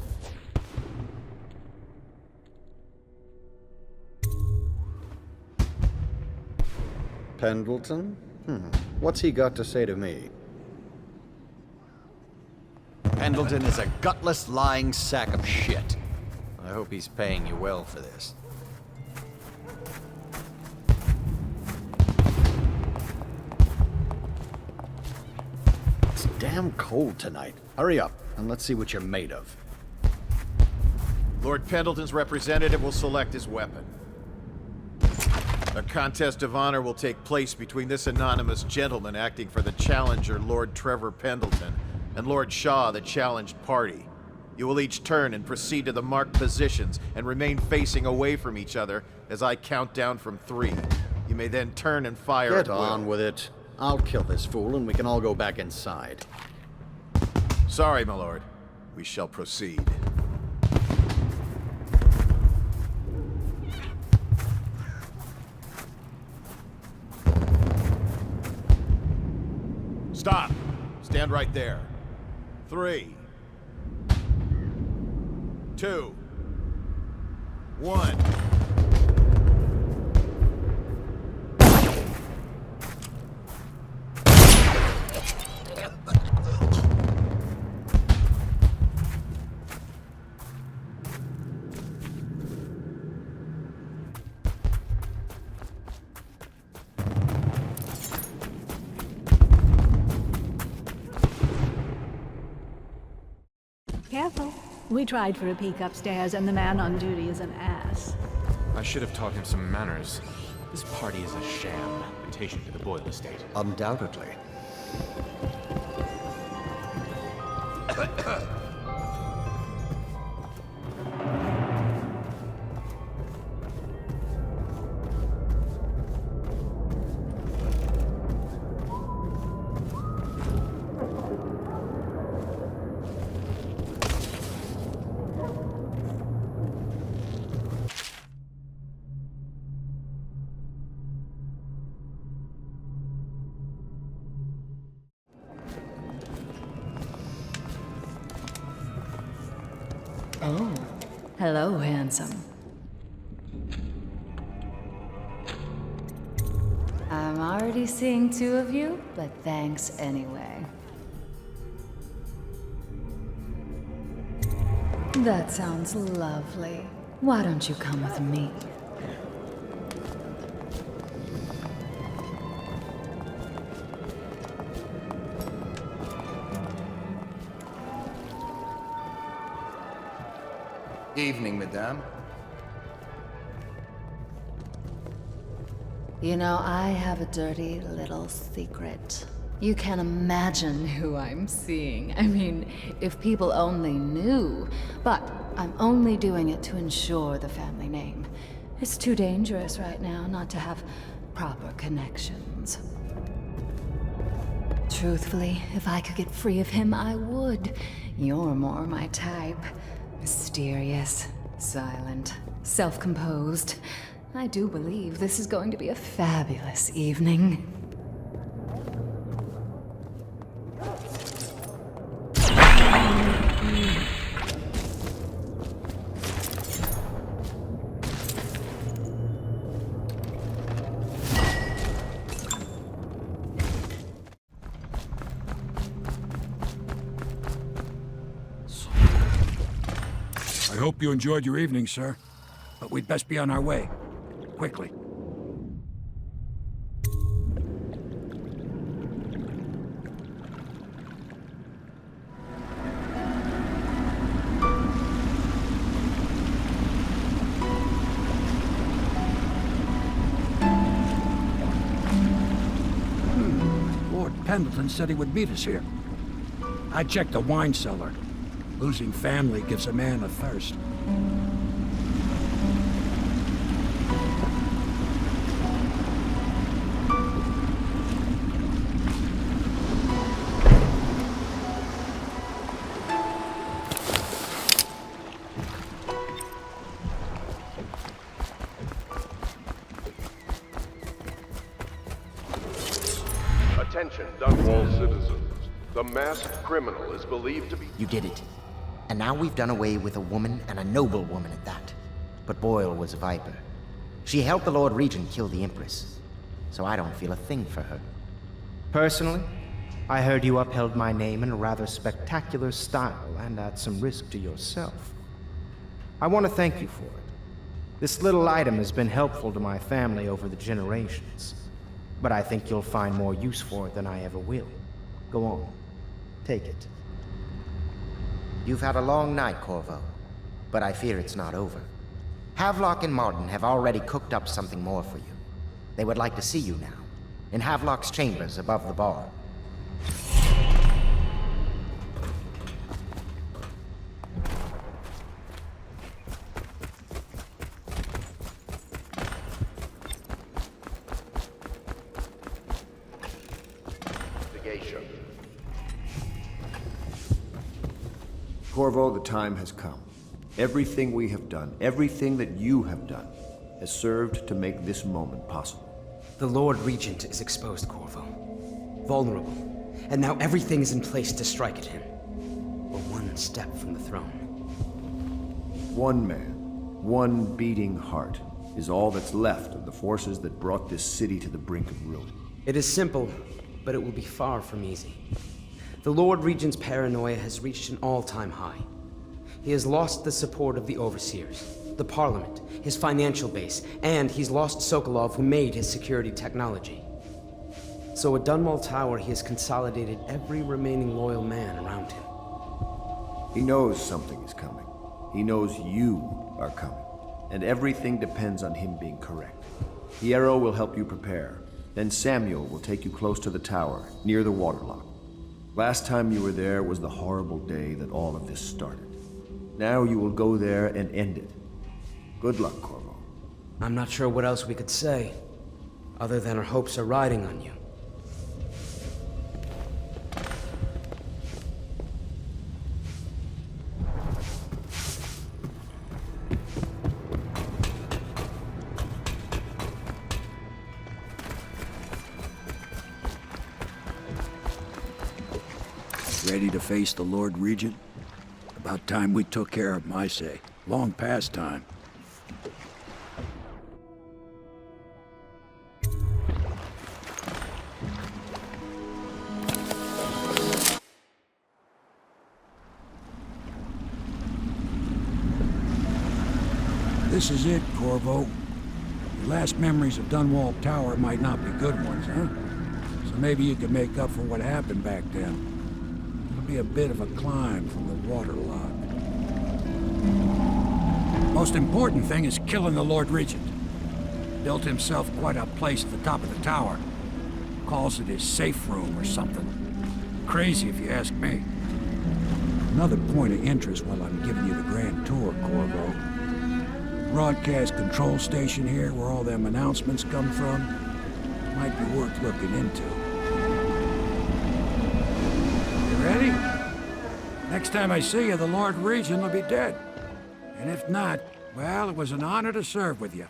Pendleton? What's he got to say to me? Pendleton is a gutless, lying sack of shit. I hope he's paying you well for this. It's damn cold tonight. Hurry up, and let's see what you're made of. Lord Pendleton's representative will select his weapon. A contest of honor will take place between this anonymous gentleman acting for the challenger, Lord Trevor Pendleton, and Lord Shaw, the challenged party. You will each turn and proceed to the marked positions and remain facing away from each other as I count down from 3. You may then turn and fire Get at will. on with it. I'll kill this fool and we can all go back inside. Sorry, my lord. We shall proceed. Stop. Stand right there. 3, 2, 1. Careful. We tried for a peek upstairs, and the man on duty is an ass. I should have taught him some manners. This party is a sham invitation to the Boyle estate. Undoubtedly. Oh, hello, handsome. I'm already seeing 2 of you, but thanks anyway. That sounds lovely. Why don't you come with me? Evening, madame. You know, I have a dirty little secret. You can't imagine who I'm seeing. I mean, if people only knew. But I'm only doing it to ensure the family name. It's too dangerous right now not to have proper connections. Truthfully, if I could get free of him, I would. You're more my type. Mysterious, silent, self-composed. I do believe this is going to be a fabulous evening. I hope you enjoyed your evening, sir. But we'd best be on our way. Quickly. Lord Pendleton said he would meet us here. I checked the wine cellar. Losing family gives a man a thirst. Attention, Dunwall citizens. The masked criminal is believed to be... You did it. And now we've done away with a woman, and a noble woman at that. But Boyle was a viper. She helped the Lord Regent kill the Empress, so I don't feel a thing for her. Personally, I heard you upheld my name in a rather spectacular style and at some risk to yourself. I want to thank you for it. This little item has been helpful to my family over the generations, but I think you'll find more use for it than I ever will. Go on. Take it. You've had a long night, Corvo, but I fear it's not over. Havelock and Martin have already cooked up something more for you. They would like to see you now, in Havelock's chambers above the bar. Corvo, the time has come. Everything we have done, everything that you have done, has served to make this moment possible. The Lord Regent is exposed, Corvo. Vulnerable. And now everything is in place to strike at him. We're one step from the throne. One man, one beating heart, is all that's left of the forces that brought this city to the brink of ruin. It is simple, but it will be far from easy. The Lord Regent's paranoia has reached an all-time high. He has lost the support of the Overseers, the Parliament, his financial base, and he's lost Sokolov, who made his security technology. So at Dunwall Tower, he has consolidated every remaining loyal man around him. He knows something is coming. He knows you are coming. And everything depends on him being correct. Hierro will help you prepare. Then Samuel will take you close to the tower, near the waterlock. Last time you were there was the horrible day that all of this started. Now you will go there and end it. Good luck, Corvo. I'm not sure what else we could say, other than our hopes are riding on you. Ready to face the Lord Regent? About time we took care of him, I say. Long past time. This is it, Corvo. Your last memories of Dunwall Tower might not be good ones, huh? So maybe you can make up for what happened back then. It'll be a bit of a climb from the waterlock. Most important thing is killing the Lord Regent. Built himself quite a place at the top of the tower. Calls it his safe room or something. Crazy if you ask me. Another point of interest while I'm giving you the grand tour, Corvo. Broadcast control station here where all them announcements come from. Might be worth looking into. You ready? Next time I see you, the Lord Regent will be dead. And if not, well, it was an honor to serve with you.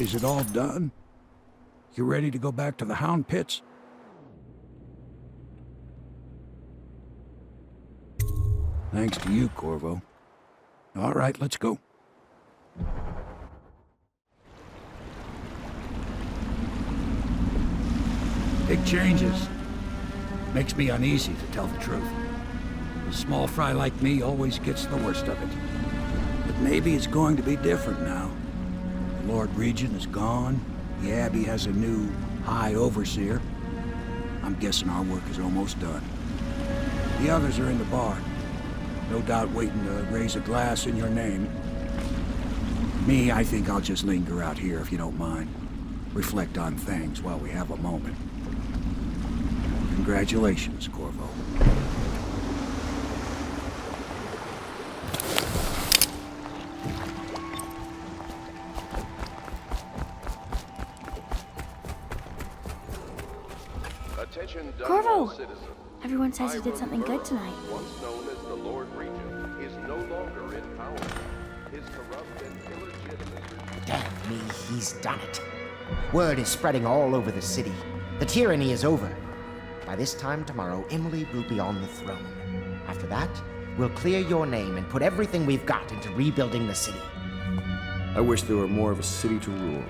Is it all done? You ready to go back to the Hound Pits? Thanks to you, Corvo. All right, let's go. Big changes. Makes me uneasy, to tell the truth. A small fry like me always gets the worst of it. But maybe it's going to be different now. The Lord Regent is gone. The Abbey has a new High Overseer. I'm guessing our work is almost done. The others are in the bar. No doubt waiting to raise a glass in your name. Me, I think I'll just linger out here if you don't mind. Reflect on things while we have a moment. Congratulations, Corvo. Attention, Corvo! Dunwall citizens. Everyone says you did something good Burrows, tonight. once known as the Lord Regent, is no longer in power. His corrupt and illegitimate... Damn me, he's done it. Word is spreading all over the city. The tyranny is over. By this time tomorrow, Emily will be on the throne. After that, we'll clear your name and put everything we've got into rebuilding the city. I wish there were more of a city to rule.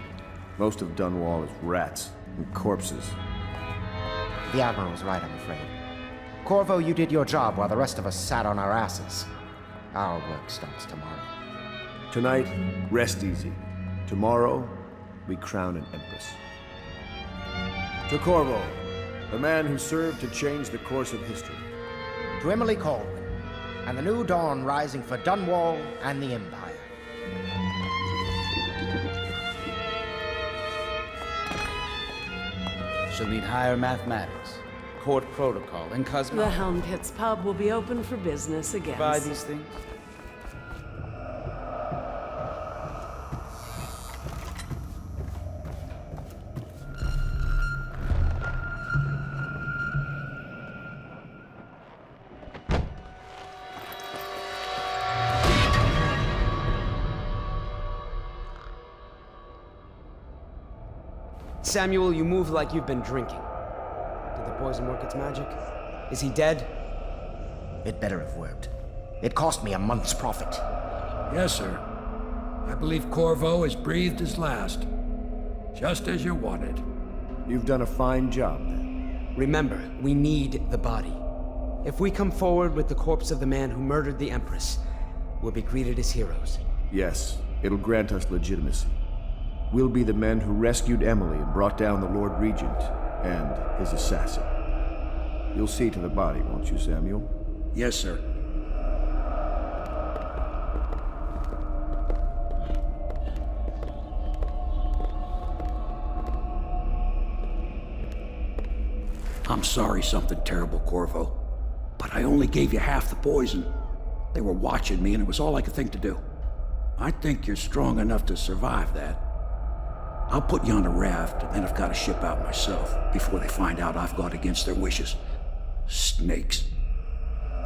Most of Dunwall is rats and corpses. The Admiral's right, I'm afraid. Corvo, you did your job while the rest of us sat on our asses. Our work starts tomorrow. Tonight, rest easy. Tomorrow, we crown an empress. To Corvo, the man who served to change the course of history. To Emily Kaldwin, and the new dawn rising for Dunwall and the Empire. She'll need higher mathematics, court protocol, and cosmology. The Hound Pits pub will be open for business again. Buy these things? Samuel, you move like you've been drinking. Did the poison work its magic? Is he dead? It better have worked. It cost me a month's profit. Yes, sir. I believe Corvo has breathed his last. Just as you wanted. You've done a fine job, then. Remember, we need the body. If we come forward with the corpse of the man who murdered the Empress, we'll be greeted as heroes. Yes, it'll grant us legitimacy. We'll be the men who rescued Emily and brought down the Lord Regent and his assassin. You'll see to the body, won't you, Samuel? Yes, sir. I'm sorry something terrible, Corvo, but I only gave you half the poison. They were watching me and it was all I could think to do. I think you're strong enough to survive that. I'll put you on a raft, and then I've got to ship out myself before they find out I've gone against their wishes. Snakes.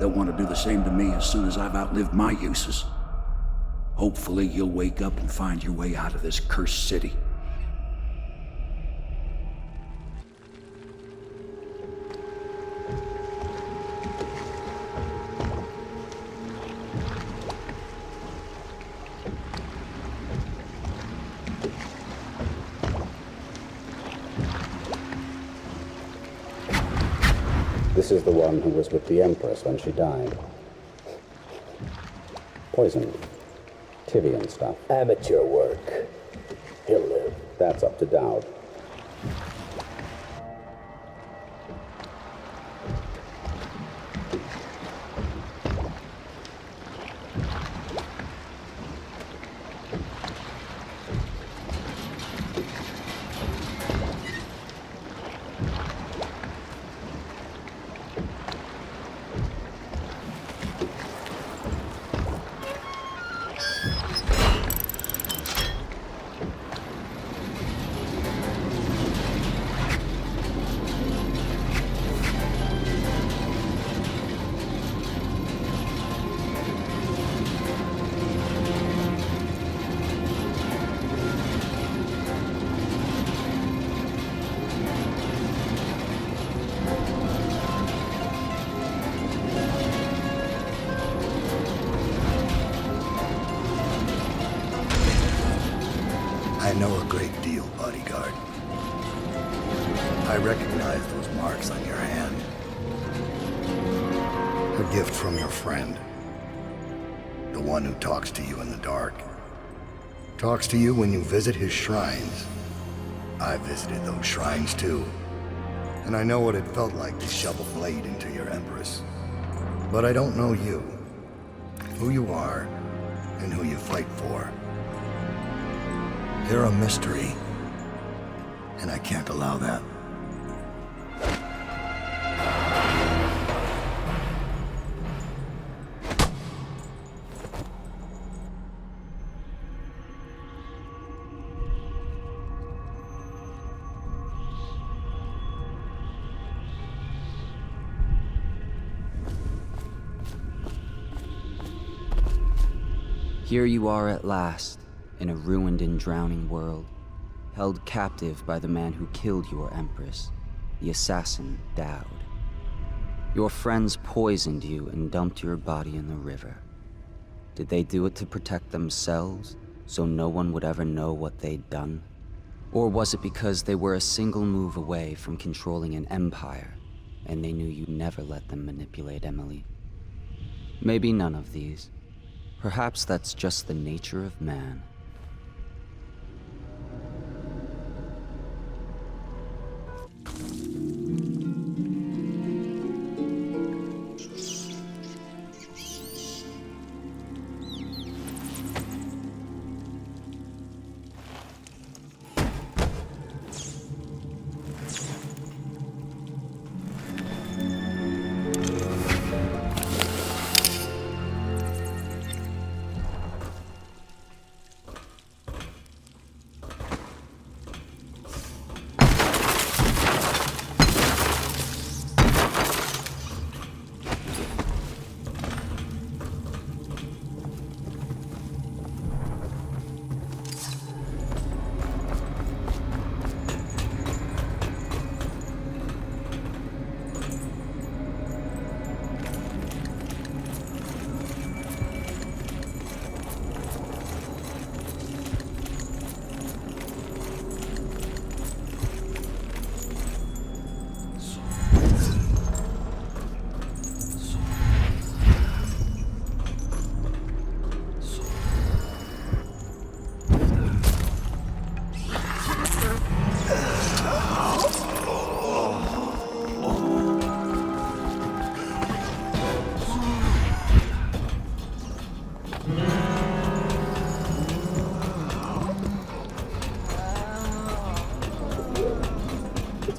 They'll want to do the same to me as soon as I've outlived my uses. Hopefully you'll wake up and find your way out of this cursed city. This is the one who was with the Empress when she died. Poisoned. Tivian stuff. Amateur work. He'll live. That's up to Daud. know a great deal, bodyguard. I recognize those marks on your hand. A gift from your friend. The one who talks to you in the dark. Talks to you when you visit his shrines. I visited those shrines too. And I know what it felt like to shove a blade into your Empress. But I don't know you. Who you are, and who you fight for. You're a mystery. And I can't allow that. Here you are at last, in a ruined and drowning world, held captive by the man who killed your Empress, the assassin Daud. Your friends poisoned you and dumped your body in the river. Did they do it to protect themselves, so no one would ever know what they'd done? Or was it because they were a single move away from controlling an empire, and they knew you'd never let them manipulate Emily? Maybe none of these. Perhaps that's just the nature of man.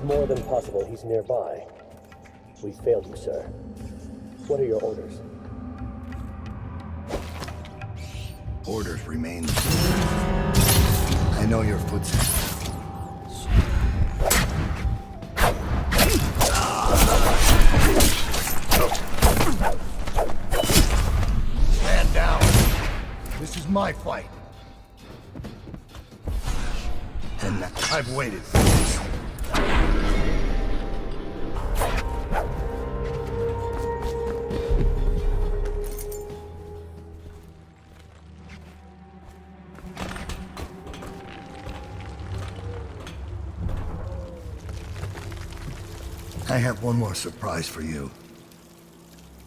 More than possible he's nearby. We've failed you, sir. What are your orders? Orders remain the same. I know your footsteps. Stand down. This is my fight. And I've waited for this. I have one more surprise for you.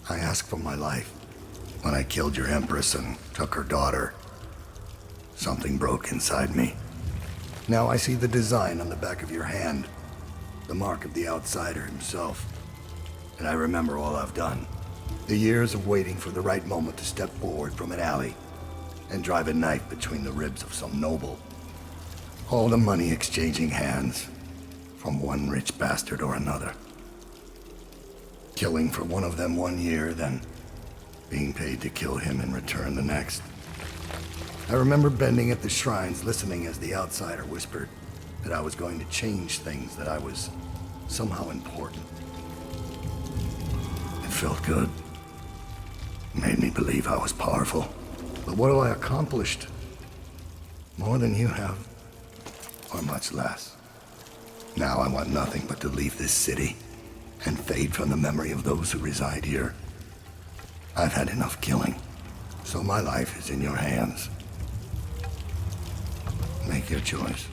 I asked for my life when I killed your Empress and took her daughter. Something broke inside me. Now I see the design on the back of your hand, the mark of the outsider himself. And I remember all I've done. The years of waiting for the right moment to step forward from an alley and drive a knife between the ribs of some noble. All the money exchanging hands from one rich bastard or another. Killing for one of them 1 year, then being paid to kill him in return the next. I remember bending at the shrines, listening as the outsider whispered that I was going to change things, that I was somehow important. It felt good. It made me believe I was powerful. But what have I accomplished? More than you have, or much less. Now I want nothing but to leave this city and fade from the memory of those who reside here. I've had enough killing, so my life is in your hands. Make your choice.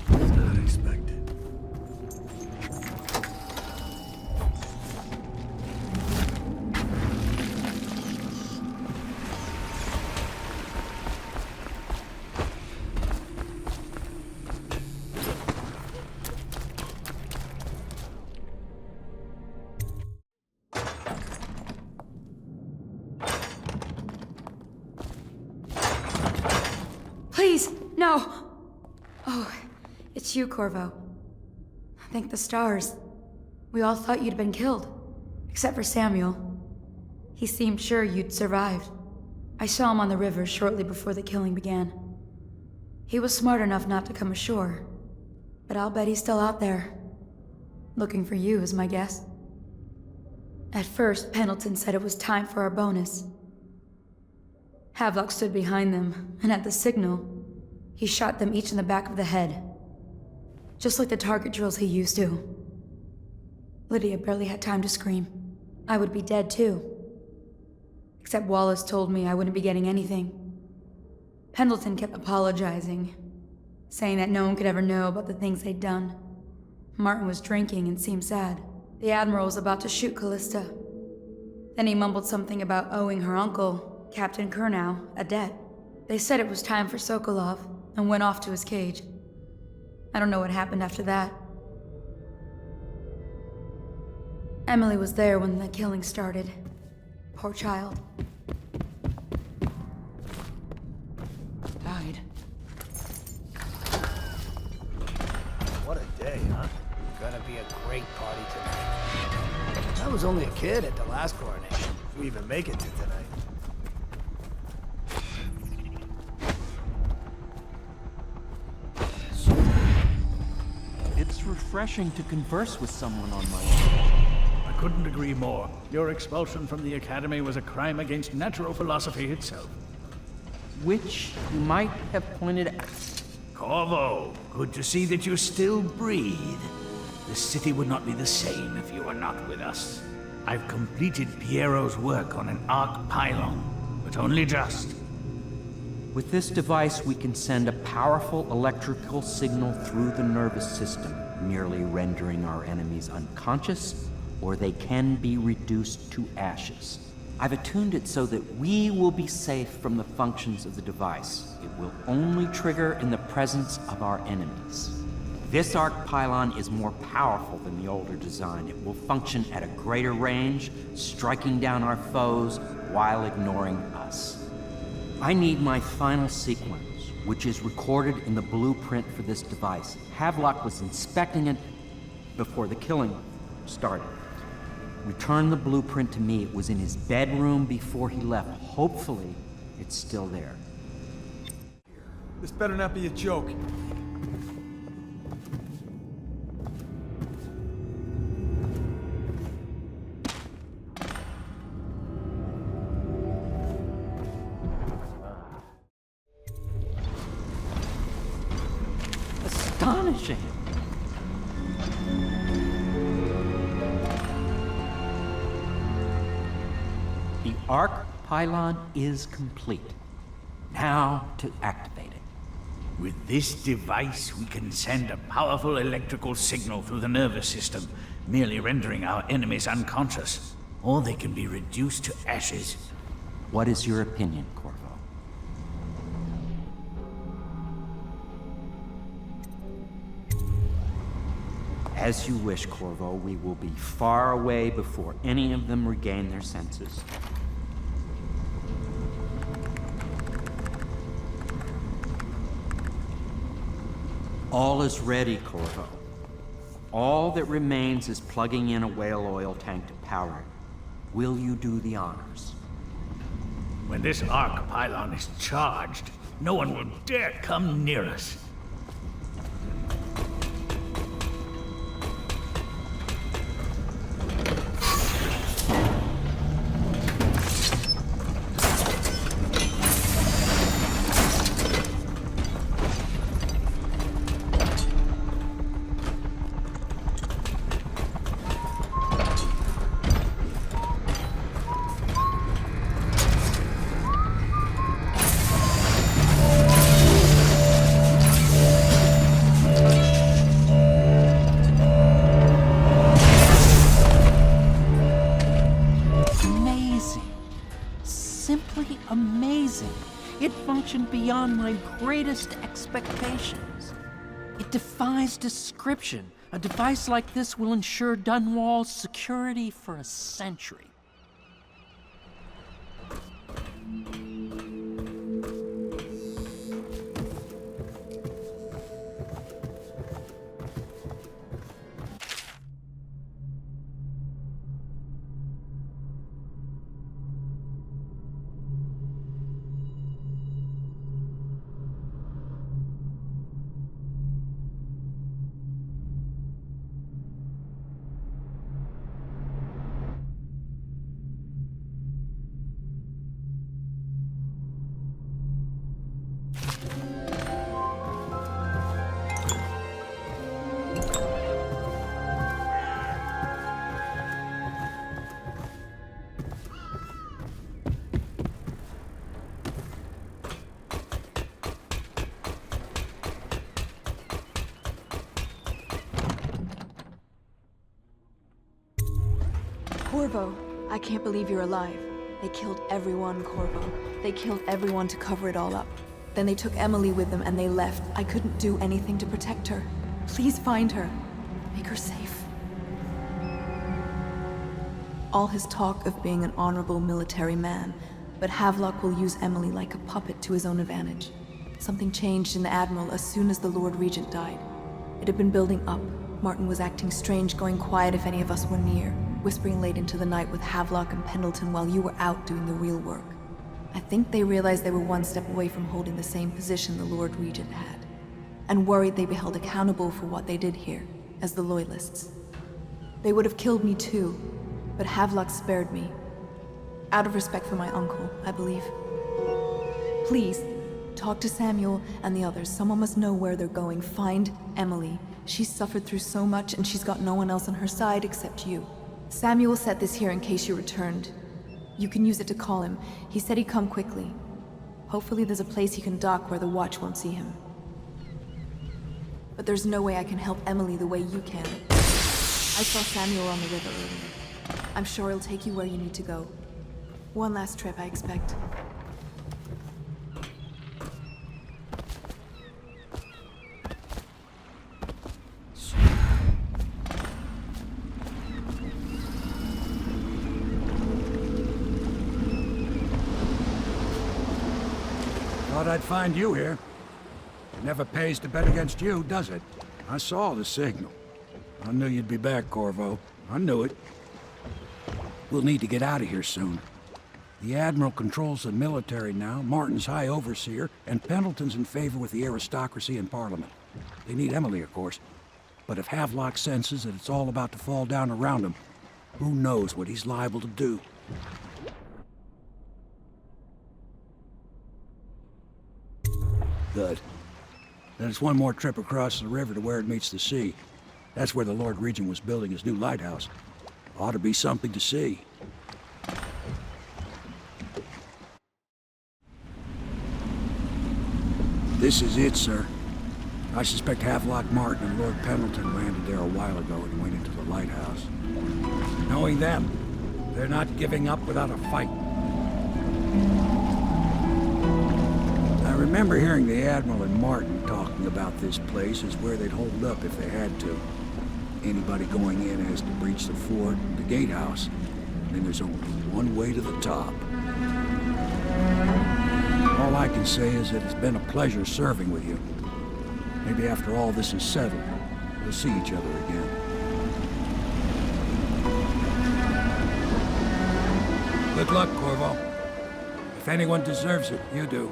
Not expected. Please, no! Oh, it's you, Corvo. Thank the stars. We all thought you'd been killed. Except for Samuel. He seemed sure you'd survived. I saw him on the river shortly before the killing began. He was smart enough not to come ashore. But I'll bet he's still out there. Looking for you, is my guess. At first, Pendleton said it was time for our bonus. Havelock stood behind them, and at the signal, he shot them each in the back of the head. Just like the target drills he used to. Lydia barely had time to scream. I would be dead too. Except Wallace told me I wouldn't be getting anything. Pendleton kept apologizing, saying that no one could ever know about the things they'd done. Martin was drinking and seemed sad. The Admiral was about to shoot Callista. Then he mumbled something about owing her uncle, Captain Kurnow, a debt. They said it was time for Sokolov, and went off to his cage. I don't know what happened after that. Emily was there when the killing started. Poor child. Died. What a day, huh? Gonna be a great party tonight. I was only a kid at the last coronation, if we even make it to tonight. It's refreshing to converse with someone on my own. I couldn't agree more. Your expulsion from the Academy was a crime against natural philosophy itself. Which you might have pointed out. Corvo, good to see that you still breathe. The city would not be the same if you were not with us. I've completed Piero's work on an arc pylon, but only just. With this device, we can send a powerful electrical signal through the nervous system, merely rendering our enemies unconscious, or they can be reduced to ashes. I've attuned it so that we will be safe from the functions of the device. It will only trigger in the presence of our enemies. This arc pylon is more powerful than the older design. It will function at a greater range, striking down our foes while ignoring us. I need my final sequence, which is recorded in the blueprint for this device. Havelock was inspecting it before the killing started. Return the blueprint to me. It was in his bedroom before he left. Hopefully, it's still there. This better not be a joke. Astonishing! The arc pylon is complete. Now to activate it. With this device, we can send a powerful electrical signal through the nervous system, merely rendering our enemies unconscious. Or they can be reduced to ashes. What is your opinion, Corvo? As you wish, Corvo. We will be far away before any of them regain their senses. All is ready, Corvo. All that remains is plugging in a whale oil tank to power it. Will you do the honors? When this arc pylon is charged, no one will dare come near us. invention beyond my greatest expectations. It defies description. A device like this will ensure Dunwall's security for a century. Corvo, I can't believe you're alive. They killed everyone, Corvo. They killed everyone to cover it all up. Then they took Emily with them and they left. I couldn't do anything to protect her. Please find her. Make her safe. All his talk of being an honorable military man, but Havelock will use Emily like a puppet to his own advantage. Something changed in the Admiral as soon as the Lord Regent died. It had been building up. Martin was acting strange, going quiet if any of us were near, whispering late into the night with Havelock and Pendleton while you were out doing the real work. I think they realized they were one step away from holding the same position the Lord Regent had, and worried they'd be held accountable for what they did here, as the Loyalists. They would have killed me too, but Havelock spared me. Out of respect for my uncle, I believe. Please, talk to Samuel and the others. Someone must know where they're going. Find Emily. She's suffered through so much and she's got no one else on her side except you. Samuel set this here in case you returned. You can use it to call him. He said he'd come quickly. Hopefully there's a place he can dock where the watch won't see him. But there's no way I can help Emily the way you can. I saw Samuel on the river earlier. I'm sure he'll take you where you need to go. One last trip, I expect. Thought I'd find you here. It never pays to bet against you, does it? I saw the signal. I knew you'd be back, Corvo. I knew it. We'll need to get out of here soon. The Admiral controls the military now, Martin's High Overseer, and Pendleton's in favor with the aristocracy and Parliament. They need Emily, of course. But if Havelock senses that it's all about to fall down around him, who knows what he's liable to do? Good. Then it's one more trip across the river to where it meets the sea. That's where the Lord Regent was building his new lighthouse. Ought to be something to see. This is it, sir. I suspect Havelock Martin and Lord Pendleton landed there a while ago and went into the lighthouse. Knowing them, they're not giving up without a fight. I remember hearing the Admiral and Martin talking about this place as where they'd hold up if they had to. Anybody going in has to breach the fort, the gatehouse, and then there's only one way to the top. All I can say is that it's been a pleasure serving with you. Maybe after all this is settled, we'll see each other again. Good luck, Corvo. If anyone deserves it, you do.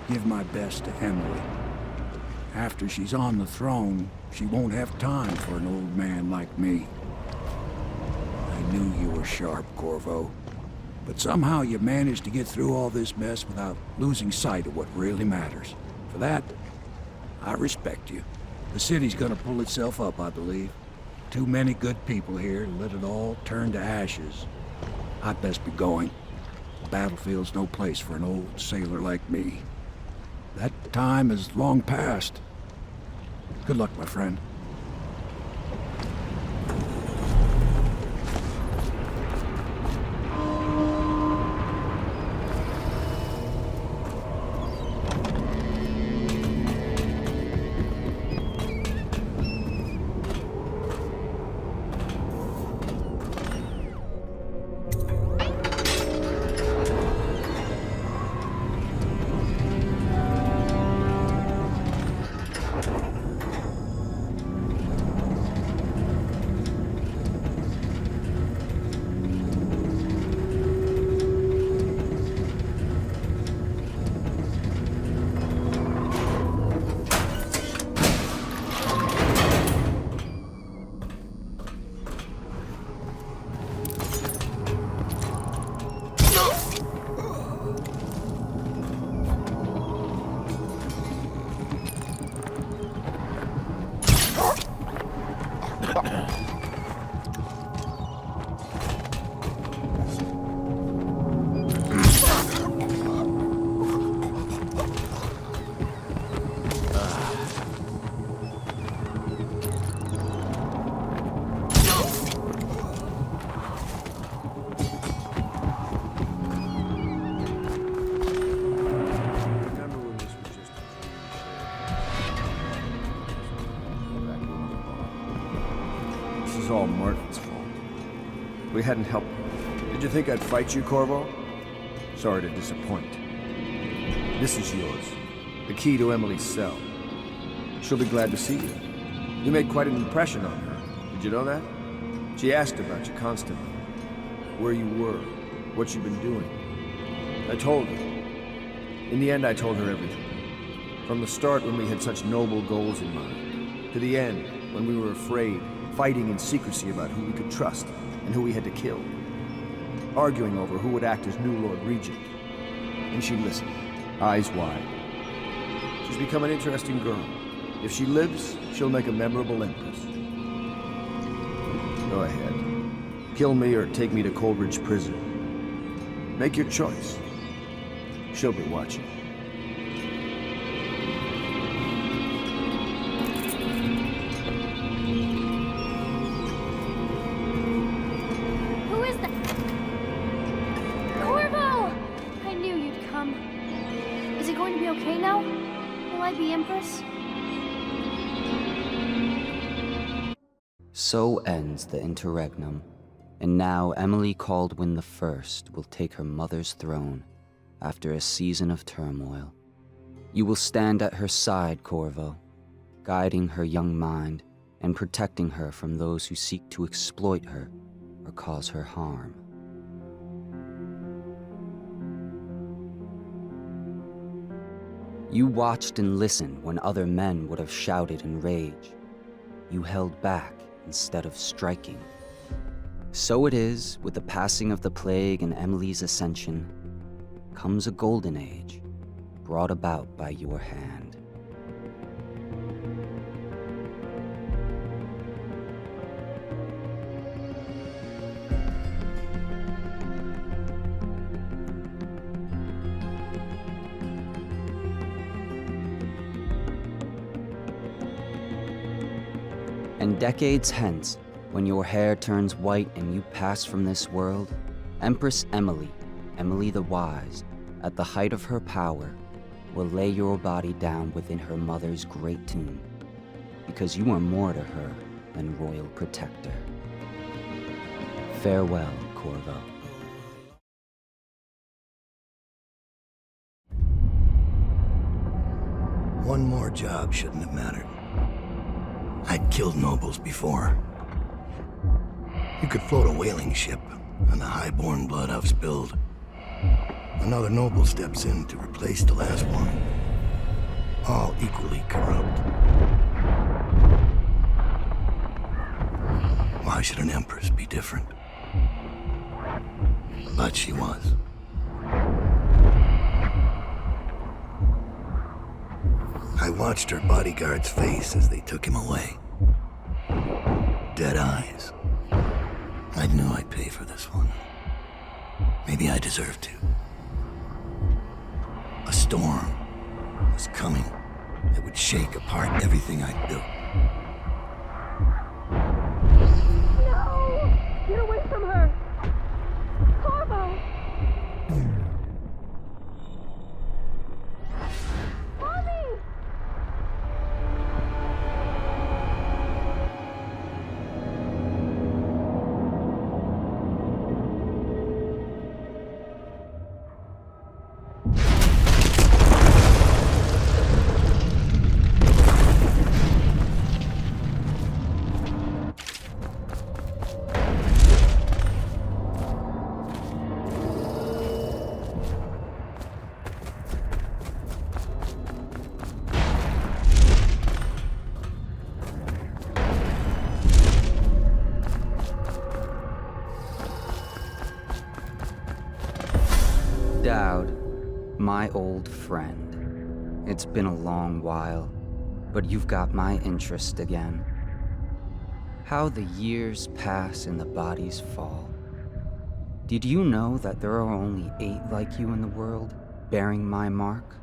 Give my best to Emily. After she's on the throne, she won't have time for an old man like me. I knew you were sharp, Corvo. But somehow you managed to get through all this mess without losing sight of what really matters. For that, I respect you. The city's gonna pull itself up, I believe. Too many good people here to let it all turn to ashes. I'd best be going. The battlefield's no place for an old sailor like me. That time is long past. Good luck, my friend. All Martin's fault. We hadn't helped. Did you think I'd fight you, Corvo? Sorry to disappoint. This is yours. The key to Emily's cell. She'll be glad to see you. You made quite an impression on her. Did you know that? She asked about you constantly. Where you were. What you've been doing. I told her. In the end, I told her everything. From the start, when we had such noble goals in mind, to the end, when we were afraid, fighting in secrecy about who we could trust and who we had to kill. Arguing over who would act as new Lord Regent. And she listened, eyes wide. She's become an interesting girl. If she lives, she'll make a memorable empress. Go ahead. Kill me or take me to Coldridge Prison. Make your choice. She'll be watching. So ends the interregnum, and now Emily Kaldwin I will take her mother's throne after a season of turmoil. You will stand at her side, Corvo, guiding her young mind and protecting her from those who seek to exploit her or cause her harm. You watched and listened when other men would have shouted in rage. You held back instead of striking. So it is, with the passing of the plague and Emily's ascension, comes a golden age, brought about by your hand. And decades hence, when your hair turns white and you pass from this world, Empress Emily, Emily the Wise, at the height of her power, will lay your body down within her mother's great tomb, because you are more to her than royal protector. Farewell, Corvo. One more job shouldn't have mattered. I'd killed nobles before. You could float a whaling ship on the high-born blood I've spilled. Another noble steps in to replace the last one. All equally corrupt. Why should an empress be different? But she was. I watched her bodyguard's face as they took him away. Dead eyes. I knew I'd pay for this one. Maybe I deserved to. A storm was coming that would shake apart everything I'd built. No! Get away from her! Corvo! Mommy! Daud, my old friend. It's been a long while, but you've got my interest again. How the years pass and the bodies fall. Did you know that there are only 8 like you in the world, bearing my mark?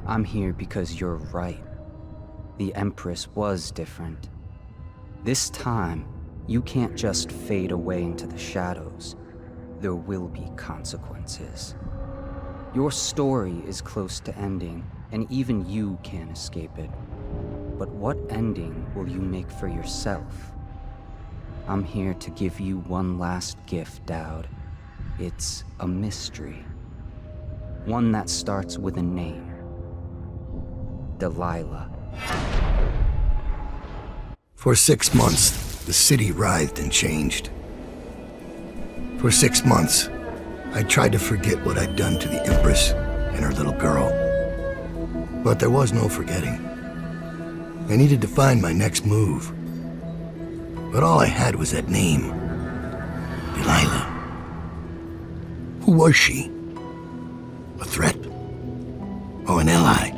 I'm here because you're right. The Empress was different. This time, you can't just fade away into the shadows. There will be consequences. Your story is close to ending, and even you can't escape it. But what ending will you make for yourself? I'm here to give you one last gift, Daud. It's a mystery. One that starts with a name. Delilah. For 6 months, the city writhed and changed. For 6 months, I tried to forget what I'd done to the Empress and her little girl. But there was no forgetting. I needed to find my next move. But all I had was that name. Delilah. Who was she? A threat? Or an ally?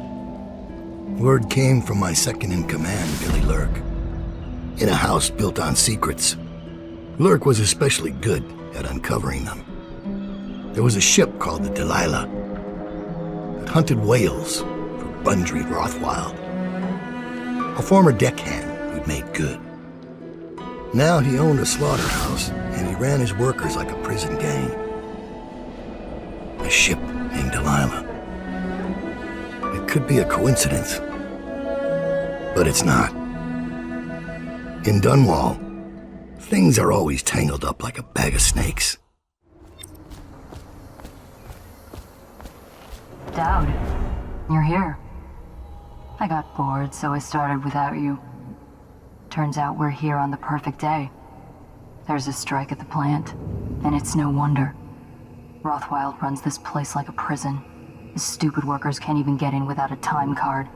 Word came from my second-in-command, Billy Lurk. In a house built on secrets, Lurk was especially good at uncovering them. There was a ship called the Delilah that hunted whales for Bundry Rothwild, a former deckhand who'd made good. Now he owned a slaughterhouse, and he ran his workers like a prison gang. A ship named Delilah. It could be a coincidence, but it's not. In Dunwall, things are always tangled up like a bag of snakes. Daud, you're here. I got bored, so I started without you. Turns out we're here on the perfect day. There's a strike at the plant, and it's no wonder. Rothwild runs this place like a prison. The stupid workers can't even get in without a time card.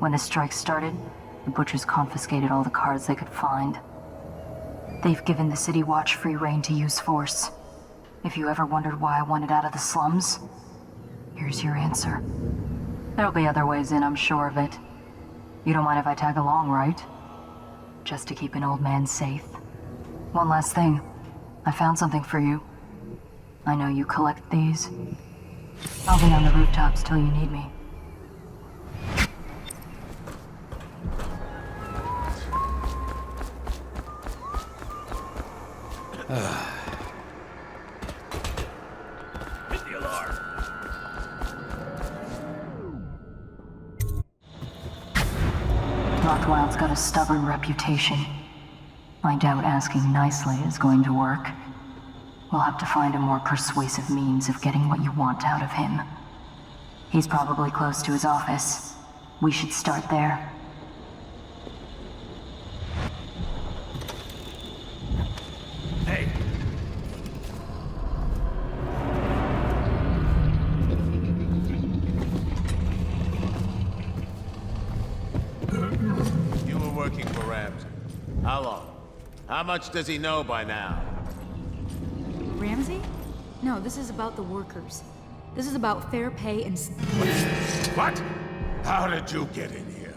When the strike started, the butchers confiscated all the cards they could find. They've given the City Watch free rein to use force. If you ever wondered why I wanted out of the slums, here's your answer. There'll be other ways in, I'm sure of it. You don't mind if I tag along, right? Just to keep an old man safe. One last thing. I found something for you. I know you collect these. I'll be on the rooftops till you need me. Hit the alarm. Rothwild's got a stubborn reputation. I doubt asking nicely is going to work. We'll have to find a more persuasive means of getting what you want out of him. He's probably close to his office. We should start there. Hey! You were working for Ramsey. How long? How much does he know by now? Ramsey? No, this is about the workers. This is about fair pay and... What? How did you get in here?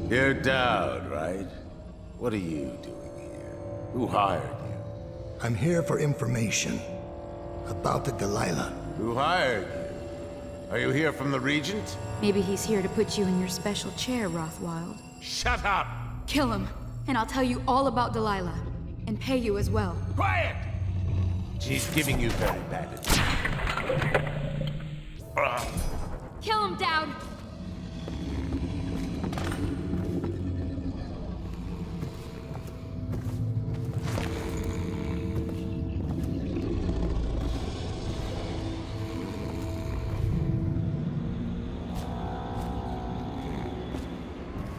You're Daud, right? What are you doing here? Who hired you? I'm here for information about the Delilah. Who hired you? Are you here from the Regent? Maybe he's here to put you in your special chair, Rothwild. Shut up! Kill him, and I'll tell you all about Delilah. And pay you as well. Quiet! She's giving you very bad advice. Kill him, Daud!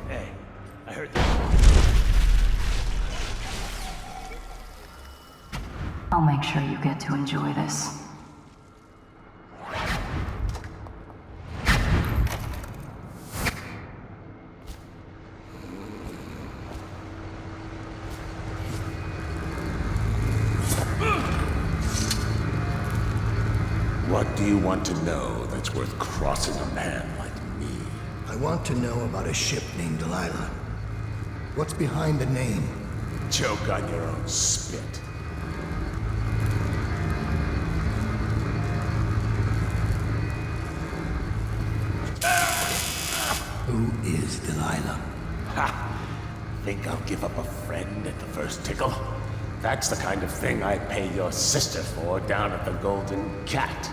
Hey, I heard that. I'll make sure you get to enjoy this. What do you want to know that's worth crossing a man like me? I want to know about a ship named Delilah. What's behind the name? Choke on your own spit. Who is Delilah? Ha! Think I'll give up a friend at the first tickle? That's the kind of thing I'd pay your sister for down at the Golden Cat.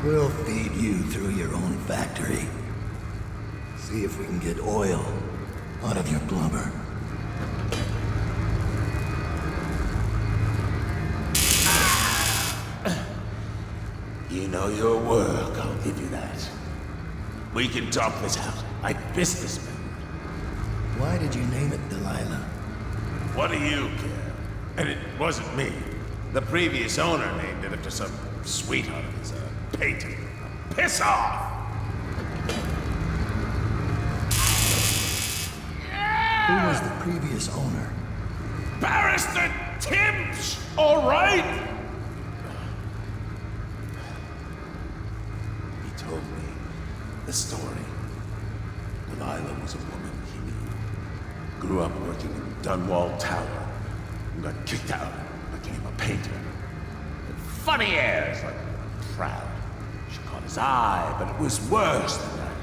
We'll feed you through your own factory. See if we can get oil out of your blubber. You know your work, I'll give you that. We can talk this out, like businessmen. Why did you name it Delilah? What do you care? And it wasn't me. The previous owner named it after some sweetheart of his, painter. Piss off! Who was the previous owner? Barrister Timsh, all right? He told me the story. Delilah was a woman he knew. Grew up working in Dunwall Tower and got kicked out, became a painter. But funny airs, like proud. She caught his eye, but it was worse than that.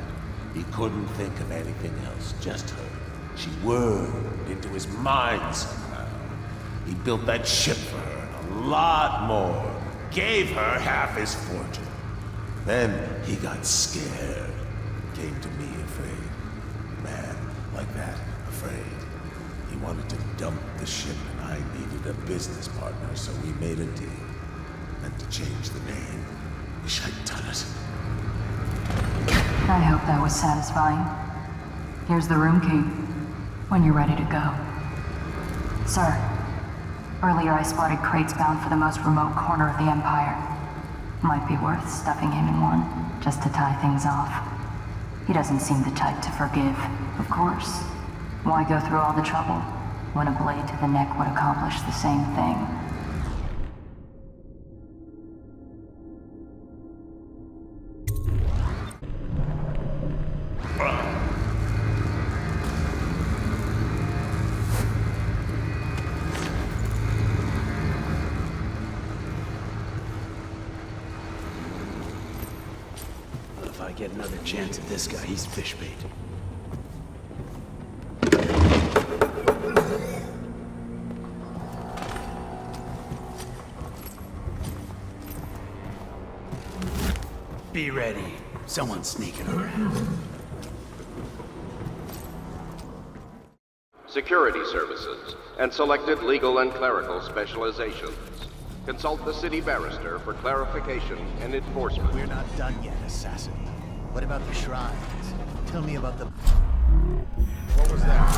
He couldn't think of anything else, just her. She wormed into his mind somehow. He built that ship for her and a lot more. Gave her half his fortune. Then he got scared. Came to me afraid. A man like that, afraid. He wanted to dump the ship and I needed a business partner, so we made a deal. Meant to change the name. Wish I'd done it. I hope that was satisfying. Here's the room key, when you're ready to go. Sir, earlier I spotted crates bound for the most remote corner of the Empire. Might be worth stuffing him in one, just to tie things off. He doesn't seem the type to forgive, of course. Why go through all the trouble, when a blade to the neck would accomplish the same thing? If I get another chance at this guy, he's fish bait. Be ready. Someone's sneaking around. Security services, and selected legal and clerical specializations. Consult the city barrister for clarification and enforcement. We're not done yet, assassin. What about the shrines? Tell me about the... What was that?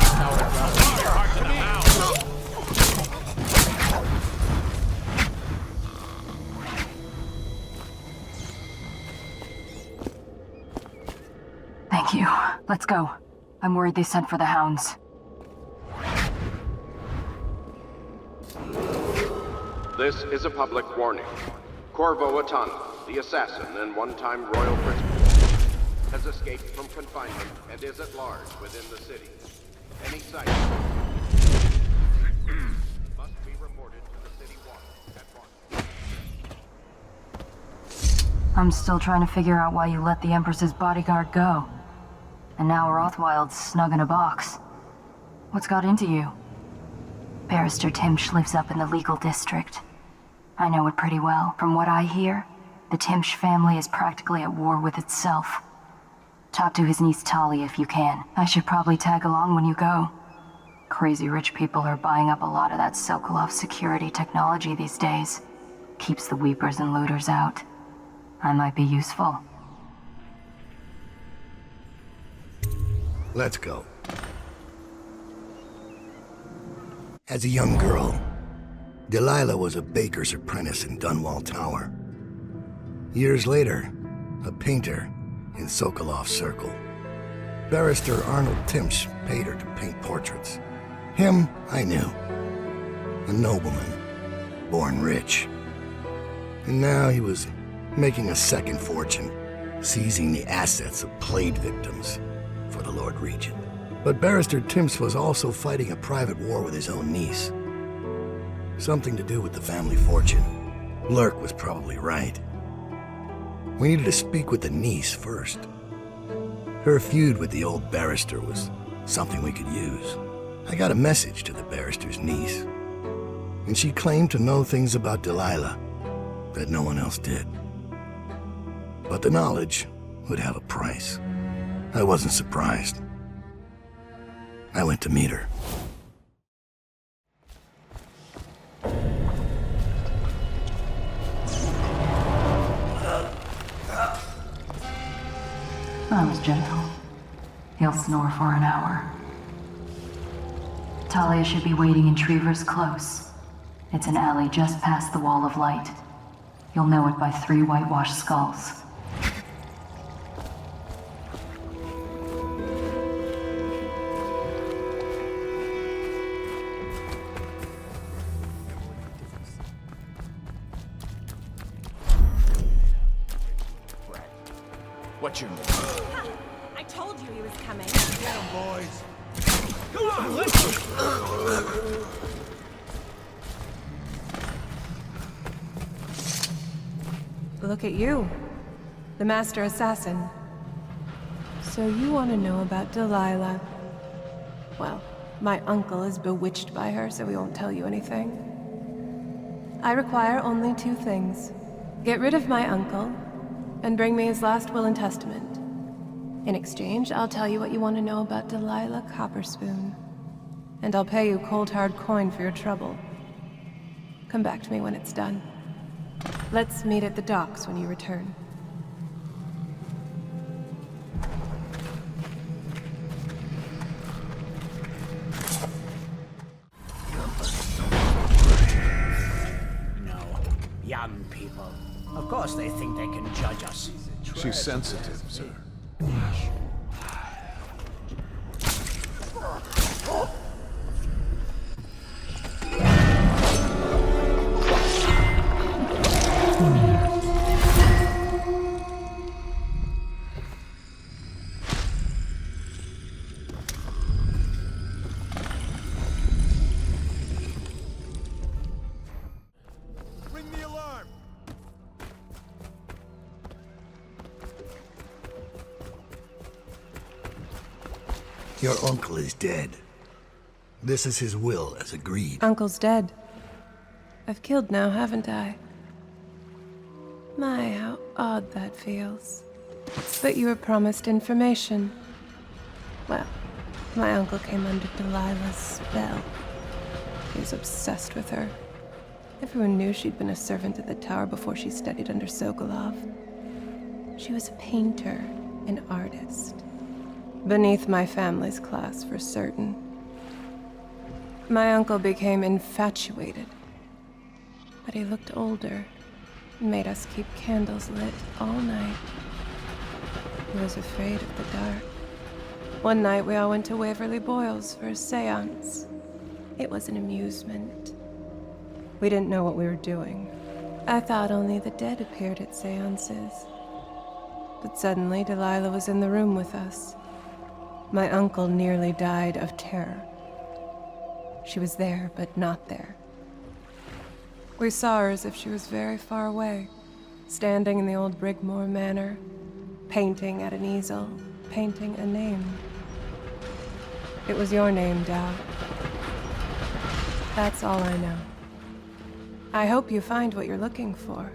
Thank you. Let's go. I'm worried they sent for the hounds. This is a public warning. Corvo Attano, the assassin and one-time royal prisoner, has escaped from confinement and is at large within the city. Any sight must be reported to the city watch at once. I'm still trying to figure out why you let the Empress's bodyguard go. And now Rothwild's snug in a box. What's got into you? Barrister Timsh lives up in the legal district. I know it pretty well. From what I hear, the Timsh family is practically at war with itself. Talk to his niece Tali if you can. I should probably tag along when you go. Crazy rich people are buying up a lot of that Sokolov security technology these days. Keeps the weepers and looters out. I might be useful. Let's go. As a young girl, Delilah was a baker's apprentice in Dunwall Tower. Years later, a painter in Sokolov's circle. Barrister Arnold Timsh paid her to paint portraits. Him, I knew. A nobleman, born rich. And now he was making a second fortune, seizing the assets of plague victims for the Lord Regent. But Barrister Timps was also fighting a private war with his own niece. Something to do with the family fortune. Lurk was probably right. We needed to speak with the niece first. Her feud with the old barrister was something we could use. I got a message to the barrister's niece, and she claimed to know things about Delilah that no one else did. But the knowledge would have a price. I wasn't surprised. I went to meet her. I was gentle. He'll snore for an hour. Talia should be waiting in Trevor's Close. It's an alley just past the Wall of Light. You'll know it by 3 whitewashed skulls. What's your name? I told you he was coming. Get him, boys. Come on, let's Look at you. The master assassin. So you want to know about Delilah. Well, my uncle is bewitched by her, so we won't tell you anything. I require only 2 things. Get rid of my uncle, and bring me his last will and testament. In exchange, I'll tell you what you want to know about Delilah Copperspoon. And I'll pay you cold hard coin for your trouble. Come back to me when it's done. Let's meet at the docks when you return. No, young people. Of course they think they can judge us. She's sensitive, sir. Ring the alarm! Your uncle is dead. This is his will, as agreed. Uncle's dead. I've killed now, haven't I? My, how odd that feels. But you were promised information. Well, my uncle came under Delilah's spell. He was obsessed with her. Everyone knew she'd been a servant at the tower before she studied under Sokolov. She was a painter, an artist. Beneath my family's class, for certain. My uncle became infatuated. But he looked older, and made us keep candles lit all night. He was afraid of the dark. One night we all went to Waverly Boyle's for a seance. It was an amusement. We didn't know what we were doing. I thought only the dead appeared at seances. But suddenly Delilah was in the room with us. My uncle nearly died of terror. She was there, but not there. We saw her as if she was very far away, standing in the old Brigmore Manor, painting at an easel, painting a name. It was your name, Daud. That's all I know. I hope you find what you're looking for.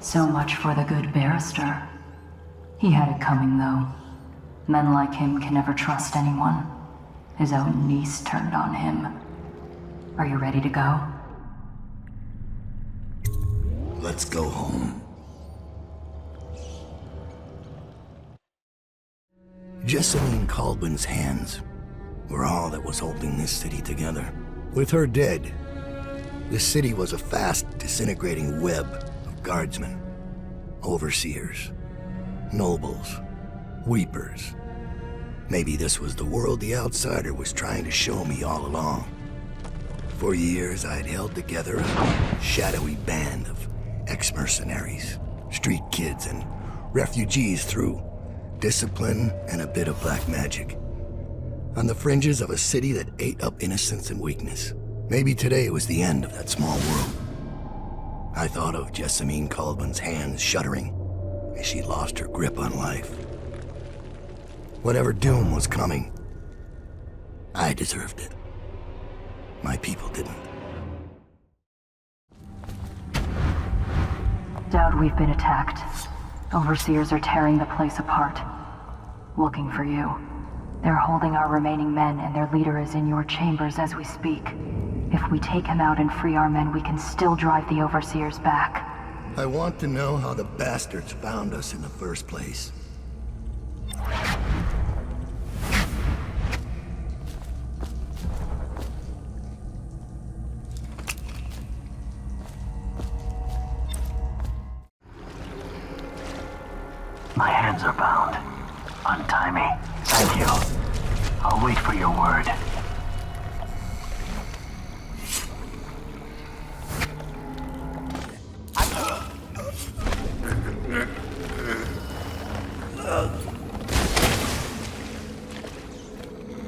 So much for the good barrister. He had it coming, though. Men like him can never trust anyone. His own niece turned on him. Are you ready to go? Let's go home. Jessamine Kaldwin's hands were all that was holding this city together. With her dead, this city was a fast disintegrating web of guardsmen, overseers, nobles, weepers. Maybe this was the world the outsider was trying to show me all along. For years, I'd held together a shadowy band of ex-mercenaries, street kids, and refugees through discipline and a bit of black magic. On the fringes of a city that ate up innocence and weakness. Maybe today was the end of that small world. I thought of Jessamine Kaldwin's hands shuddering as she lost her grip on life. Whatever doom was coming, I deserved it. My people didn't. Daud, we've been attacked. Overseers are tearing the place apart. Looking for you. They're holding our remaining men, and their leader is in your chambers as we speak. If we take him out and free our men, we can still drive the Overseers back. I want to know how the bastards found us in the first place. My hands are bound. Untie me. Thank you. I'll wait for your word.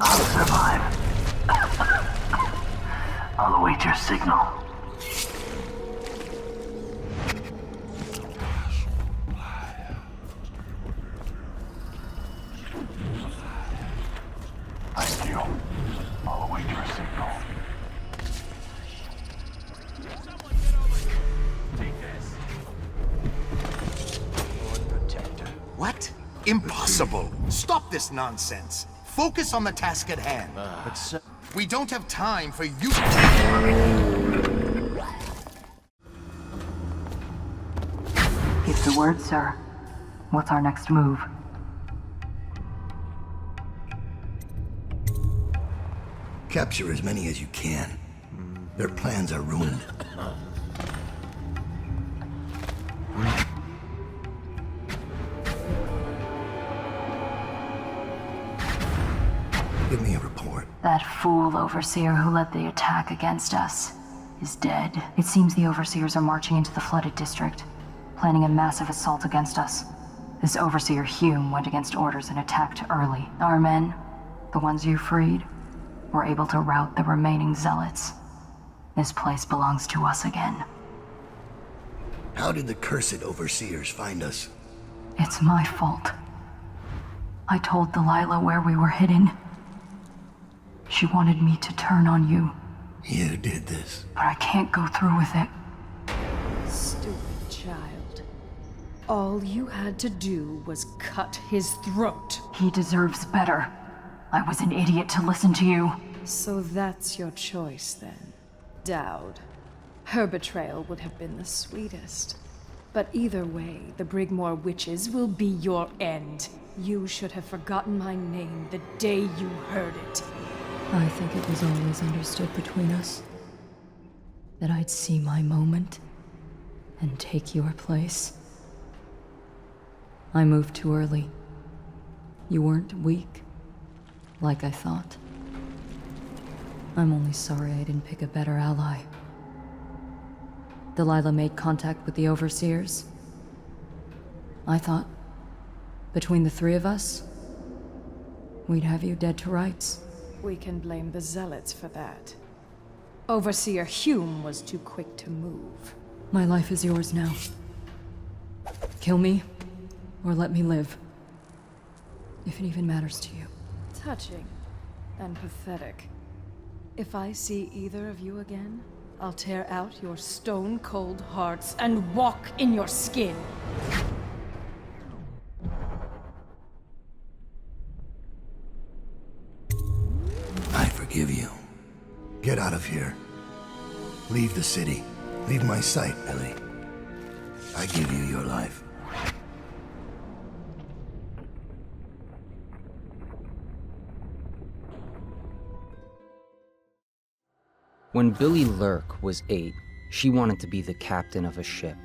I'll survive. I'll await your signal. Thank you. I'll await your signal. Take this. Lord Protector. What? Impossible! Stop this nonsense. Focus on the task at hand. We don't have time for you. Give the word, sir. What's our next move? Capture as many as you can. Their plans are ruined. Give me a report. That fool Overseer who led the attack against us is dead. It seems the Overseers are marching into the flooded district, planning a massive assault against us. This Overseer Hume went against orders and attacked early. Our men, the ones you freed, were able to rout the remaining zealots. This place belongs to us again. How did the cursed Overseers find us? It's my fault. I told Delilah where we were hidden. She wanted me to turn on you. You did this. But I can't go through with it. Stupid child. All you had to do was cut his throat. He deserves better. I was an idiot to listen to you. So that's your choice then, Daud. Her betrayal would have been the sweetest. But either way, the Brigmore witches will be your end. You should have forgotten my name the day you heard it. I think it was always understood between us that I'd see my moment and take your place. I moved too early. You weren't weak, like I thought. I'm only sorry I didn't pick a better ally. Delilah made contact with the Overseers. I thought, between the three of us, we'd have you dead to rights. We can blame the Zealots for that. Overseer Hume was too quick to move. My life is yours now. Kill me, or let me live. If it even matters to you. Touching and pathetic. If I see either of you again, I'll tear out your stone-cold hearts and walk in your skin. I forgive you. Get out of here. Leave the city. Leave my sight, Ellie. I give you your life. When Billy Lurk was 8, she wanted to be the captain of a ship.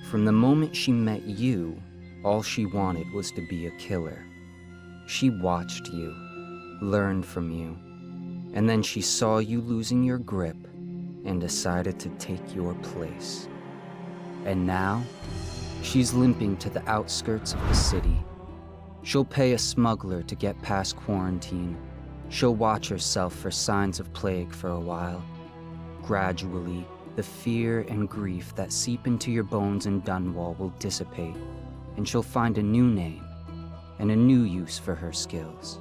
From the moment she met you, all she wanted was to be a killer. She watched you, learned from you, And then she saw you losing your grip and decided to take your place. And now, she's limping to the outskirts of the city. She'll pay a smuggler to get past quarantine. She'll watch herself for signs of plague for a while. Gradually, the fear and grief that seep into your bones in Dunwall will dissipate, and she'll find a new name and a new use for her skills.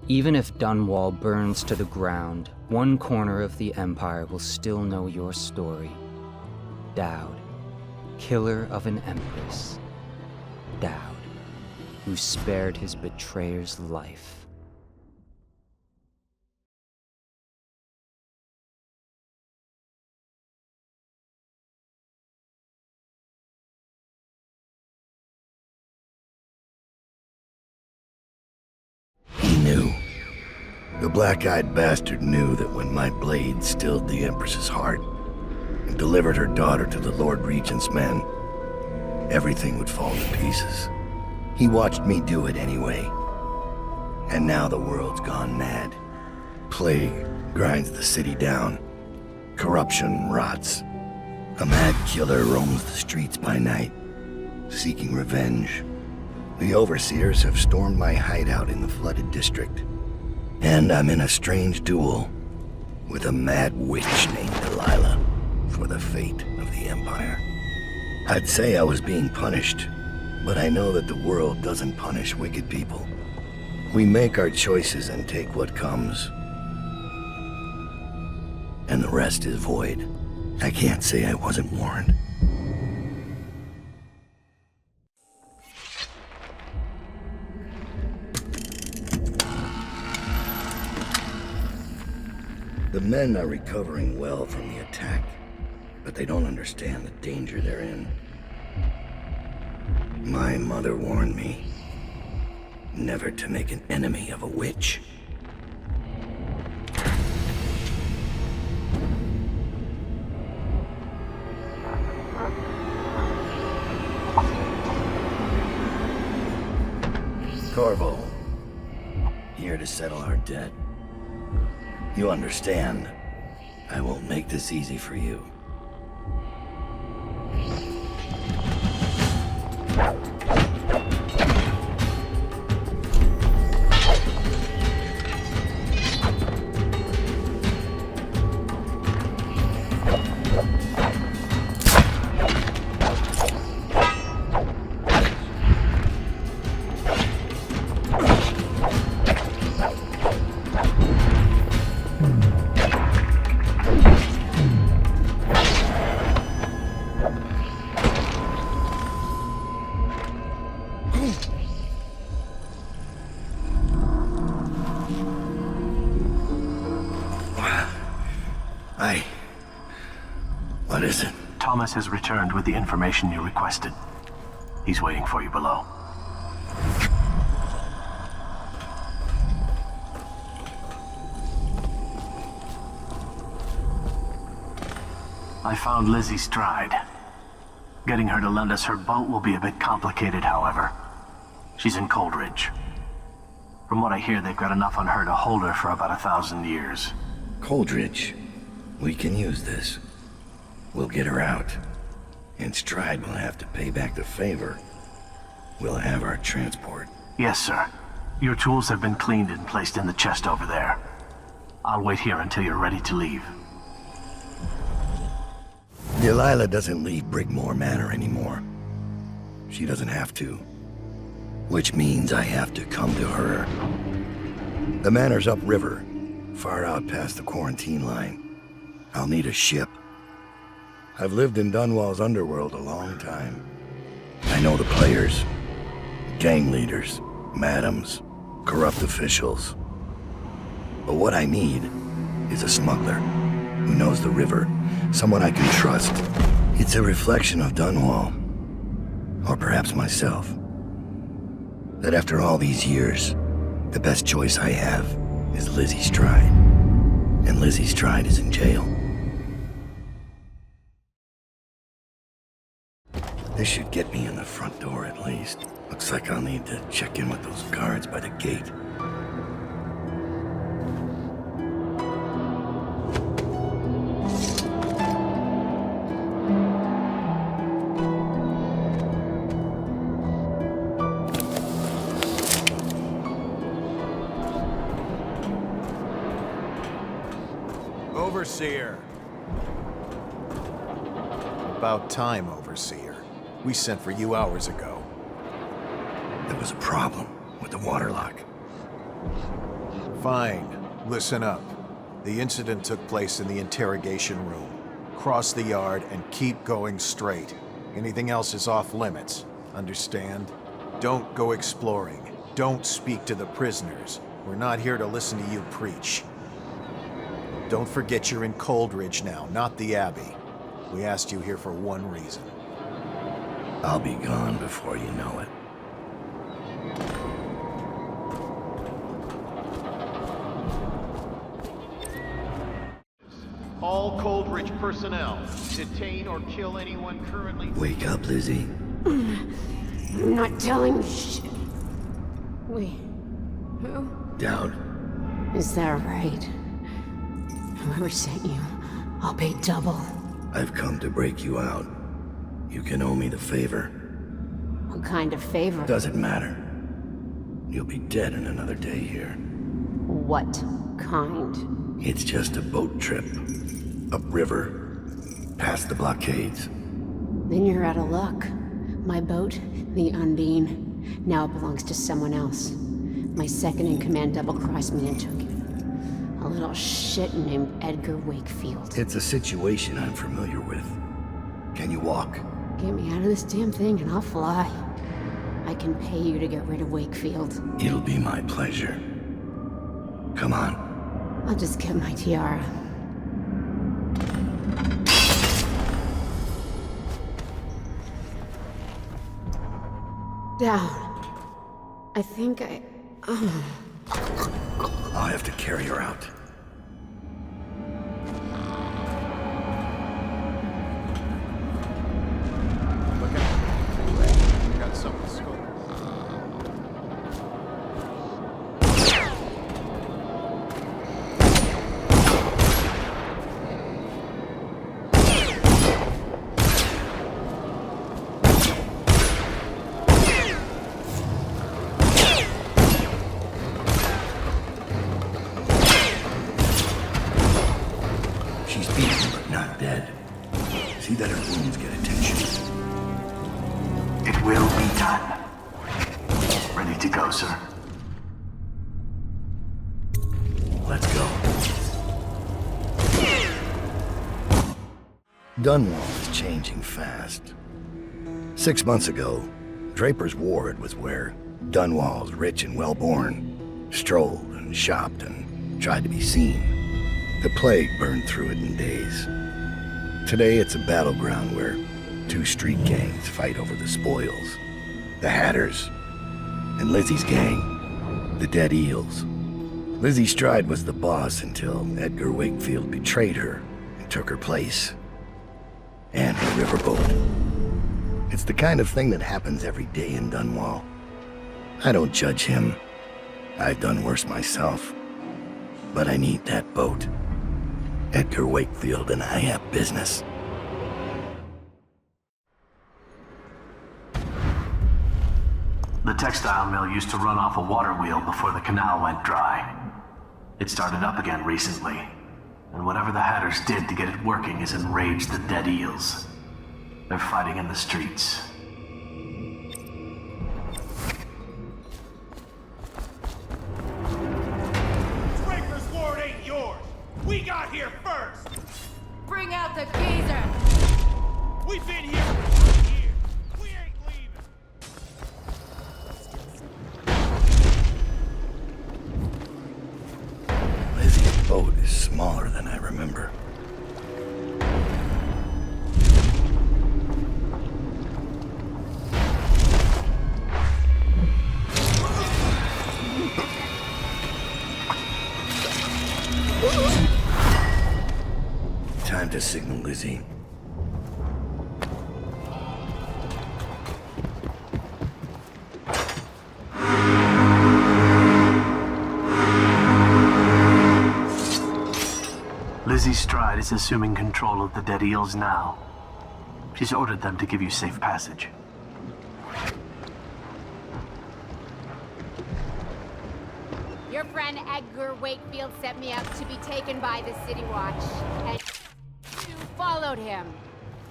Even if Dunwall burns to the ground, one corner of the Empire will still know your story. Daud, killer of an empress. Daud, who spared his betrayer's life. He knew. The black-eyed bastard knew that when my blade stilled the Empress's heart and delivered her daughter to the Lord Regent's men, everything would fall to pieces. He watched me do it anyway. And now the world's gone mad. Plague grinds the city down. Corruption rots. A mad killer roams the streets by night, seeking revenge. The overseers have stormed my hideout in the flooded district. And I'm in a strange duel with a mad witch named Delilah for the fate of the Empire. I'd say I was being punished, but I know that the world doesn't punish wicked people. We make our choices and take what comes. And the rest is void. I can't say I wasn't warned. The men are recovering well from the attack, but they don't understand the danger they're in. My mother warned me never to make an enemy of a witch. Corvo, here to settle our debt. You understand, I won't make this easy for you. What is it? Thomas has returned with the information you requested. He's waiting for you below. I found Lizzie Stride. Getting her to lend us her boat will be a bit complicated, however. She's in Coldridge. From what I hear, they've got enough on her to hold her for about 1,000 years. Coldridge. We can use this. We'll get her out. And Stride will have to pay back the favor. We'll have our transport. Yes, sir. Your tools have been cleaned and placed in the chest over there. I'll wait here until you're ready to leave. Delilah doesn't leave Brigmore Manor anymore. She doesn't have to. Which means I have to come to her. The manor's upriver, far out past the quarantine line. I'll need a ship. I've lived in Dunwall's underworld a long time. I know the players. Gang leaders, madams, corrupt officials. But what I need is a smuggler who knows the river, someone I can trust. It's a reflection of Dunwall, or perhaps myself. That after all these years, the best choice I have is Lizzie Stride. And Lizzie Stride is in jail. This should get me in the front door at least. Looks like I'll need to check in with those guards by the gate. Overseer. About time, Overseer. We sent for you hours ago. There was a problem with the waterlock. Fine. Listen up. The incident took place in the interrogation room. Cross the yard and keep going straight. Anything else is off limits. Understand? Don't go exploring. Don't speak to the prisoners. We're not here to listen to you preach. Don't forget you're in Coldridge now, not the Abbey. We asked you here for one reason. I'll be gone before you know it. All Coldridge personnel, detain or kill anyone currently... Wake up, Lizzie. I'm not telling shit. Wait, who? Daud. Is that right? Whoever sent you, I'll pay double. I've come to break you out. You can owe me the favor. What kind of favor? Doesn't matter. You'll be dead in another day here. What kind? It's just a boat trip. Upriver. Past the blockades. Then you're out of luck. My boat, the Undine, now it belongs to someone else. My second-in-command double-crossed me and took it. A little shit named Edgar Wakefield. It's a situation I'm familiar with. Can you walk? Get me out of this damn thing and I'll fly. I can pay you to get rid of Wakefield. It'll be my pleasure. Come on. I'll just get my tiara. Down. I think I... I'll have to carry her out. Look out. We got something scoped. See that her wounds get attention. It will be done. Ready to go, sir. Let's go. Dunwall is changing fast. 6 months ago, Draper's Ward was where Dunwall's rich and well-born strolled and shopped and tried to be seen. The plague burned through it in days. Today it's a battleground where 2 street gangs fight over the spoils. The Hatters and Lizzie's gang, the Dead Eels. Lizzie Stride was the boss until Edgar Wakefield betrayed her and took her place. And her riverboat. It's the kind of thing that happens every day in Dunwall. I don't judge him. I've done worse myself. But I need that boat. Edgar Wakefield and I have business. The textile mill used to run off a water wheel before the canal went dry. It started up again recently, and whatever the Hatters did to get it working has enraged the Dead Eels. They're fighting in the streets. Draper's Ward ain't yours! We got here first! Bring out the geezer! We've been here for 1 year! We ain't leaving! Lizzie's boat is smaller than I remember. Time to signal Lizzie. Lizzie Stride is assuming control of the Dead Eels now. She's ordered them to give you safe passage. Your friend Edgar Wakefield set me up to be taken by the City Watch, and you followed him.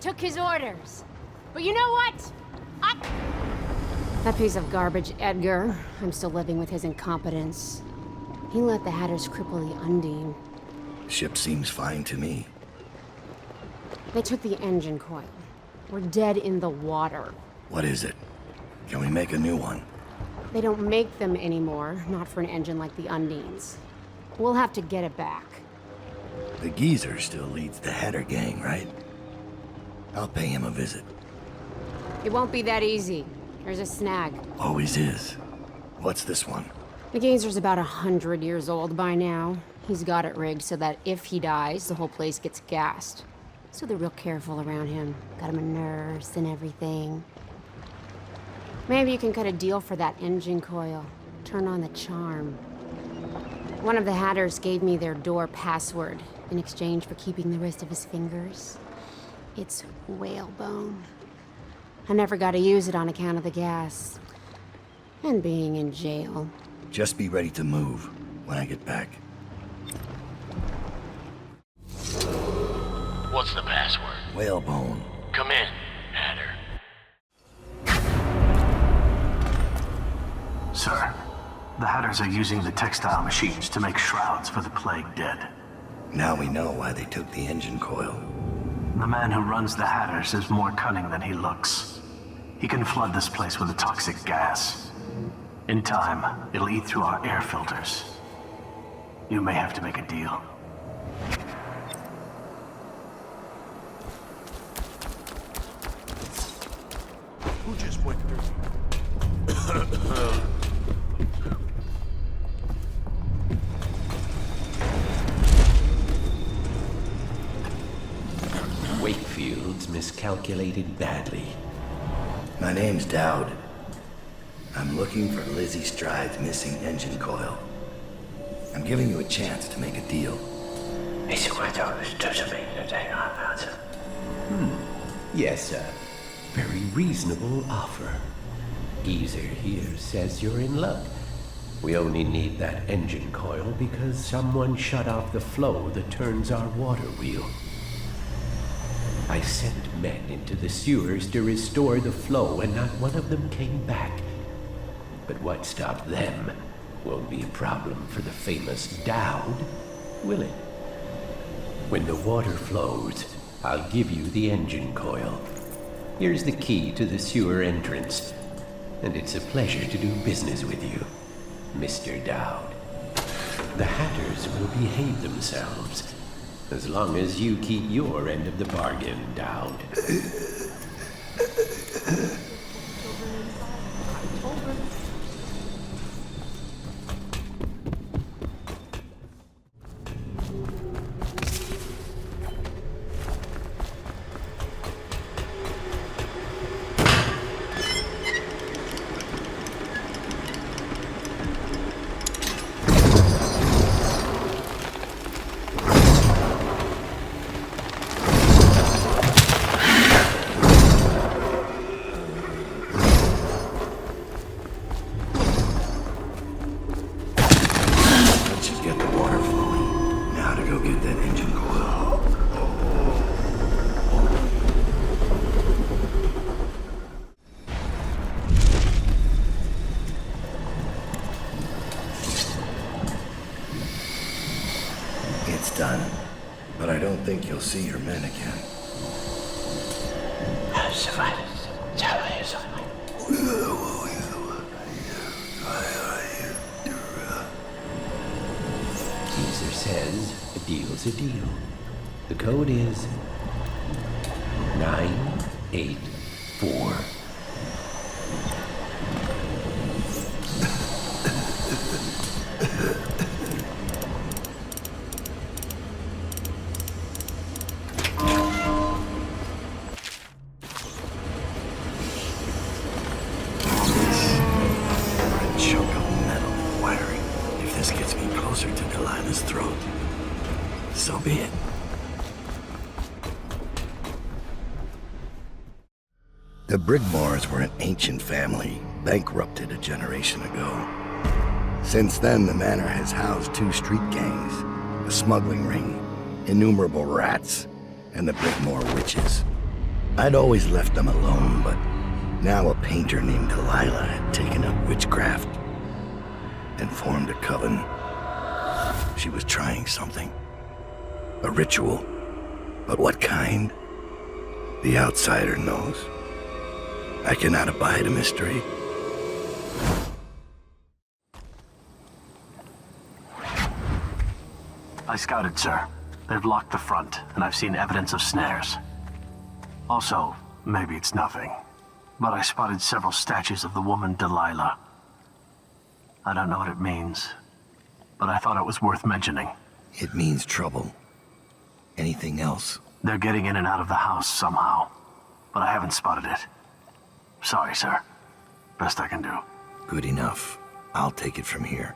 Took his orders. But you know what? That piece of garbage, Edgar. I'm still living with his incompetence. He let the Hatters cripple the Undine. Ship seems fine to me. They took the engine coil. We're dead in the water. What is it? Can we make a new one? They don't make them anymore, not for an engine like the Undine's. We'll have to get it back. The geezer still leads the Hatter gang, right? I'll pay him a visit. It won't be that easy. There's a snag. Always is. What's this one? The geezer's about 100 years old by now. He's got it rigged so that if he dies, the whole place gets gassed. So they're real careful around him. Got him a nurse and everything. Maybe you can cut a deal for that engine coil. Turn on the charm. One of the Hatters gave me their door password in exchange for keeping the rest of his fingers. It's whalebone. I never got to use it on account of the gas. And being in jail. Just be ready to move when I get back. What's the password? Whalebone. Come in, Hatter. Sir, the Hatters are using the textile machines to make shrouds for the plague dead. Now we know why they took the engine coil. The man who runs the Hatters is more cunning than he looks. He can flood this place with a toxic gas. In time, it'll eat through our air filters. You may have to make a deal. Who just went through? Wakefield's miscalculated badly. My name's Daud. I'm looking for Lizzie Stride's missing engine coil. I'm giving you a chance to make a deal. Yes, sir. Very reasonable offer. Geezer here says you're in luck. We only need that engine coil because someone shut off the flow that turns our water wheel. I sent men into the sewers to restore the flow, and not one of them came back. But what stopped them won't be a problem for the famous Daud, will it? When the water flows, I'll give you the engine coil. Here's the key to the sewer entrance, and it's a pleasure to do business with you, Mr. Daud. The Hatters will behave themselves, as long as you keep your end of the bargain, Daud. Done, but I don't think you'll see your men again. Geezer says a deal's a deal. The code is 984. So be it. The Brigmores were an ancient family, bankrupted a generation ago. Since then, the manor has housed 2 street gangs, a smuggling ring, innumerable rats, and the Brigmore witches. I'd always left them alone, but now a painter named Delilah had taken up witchcraft and formed a coven. She was trying something. A ritual. But what kind? The outsider knows. I cannot abide a mystery. I scouted, sir. They've locked the front, and I've seen evidence of snares. Also, maybe it's nothing, but I spotted several statues of the woman Delilah. I don't know what it means, but I thought it was worth mentioning. It means trouble. Anything else? They're getting in and out of the house somehow, but I haven't spotted it. Sorry, sir. Best I can do. Good enough. I'll take it from here.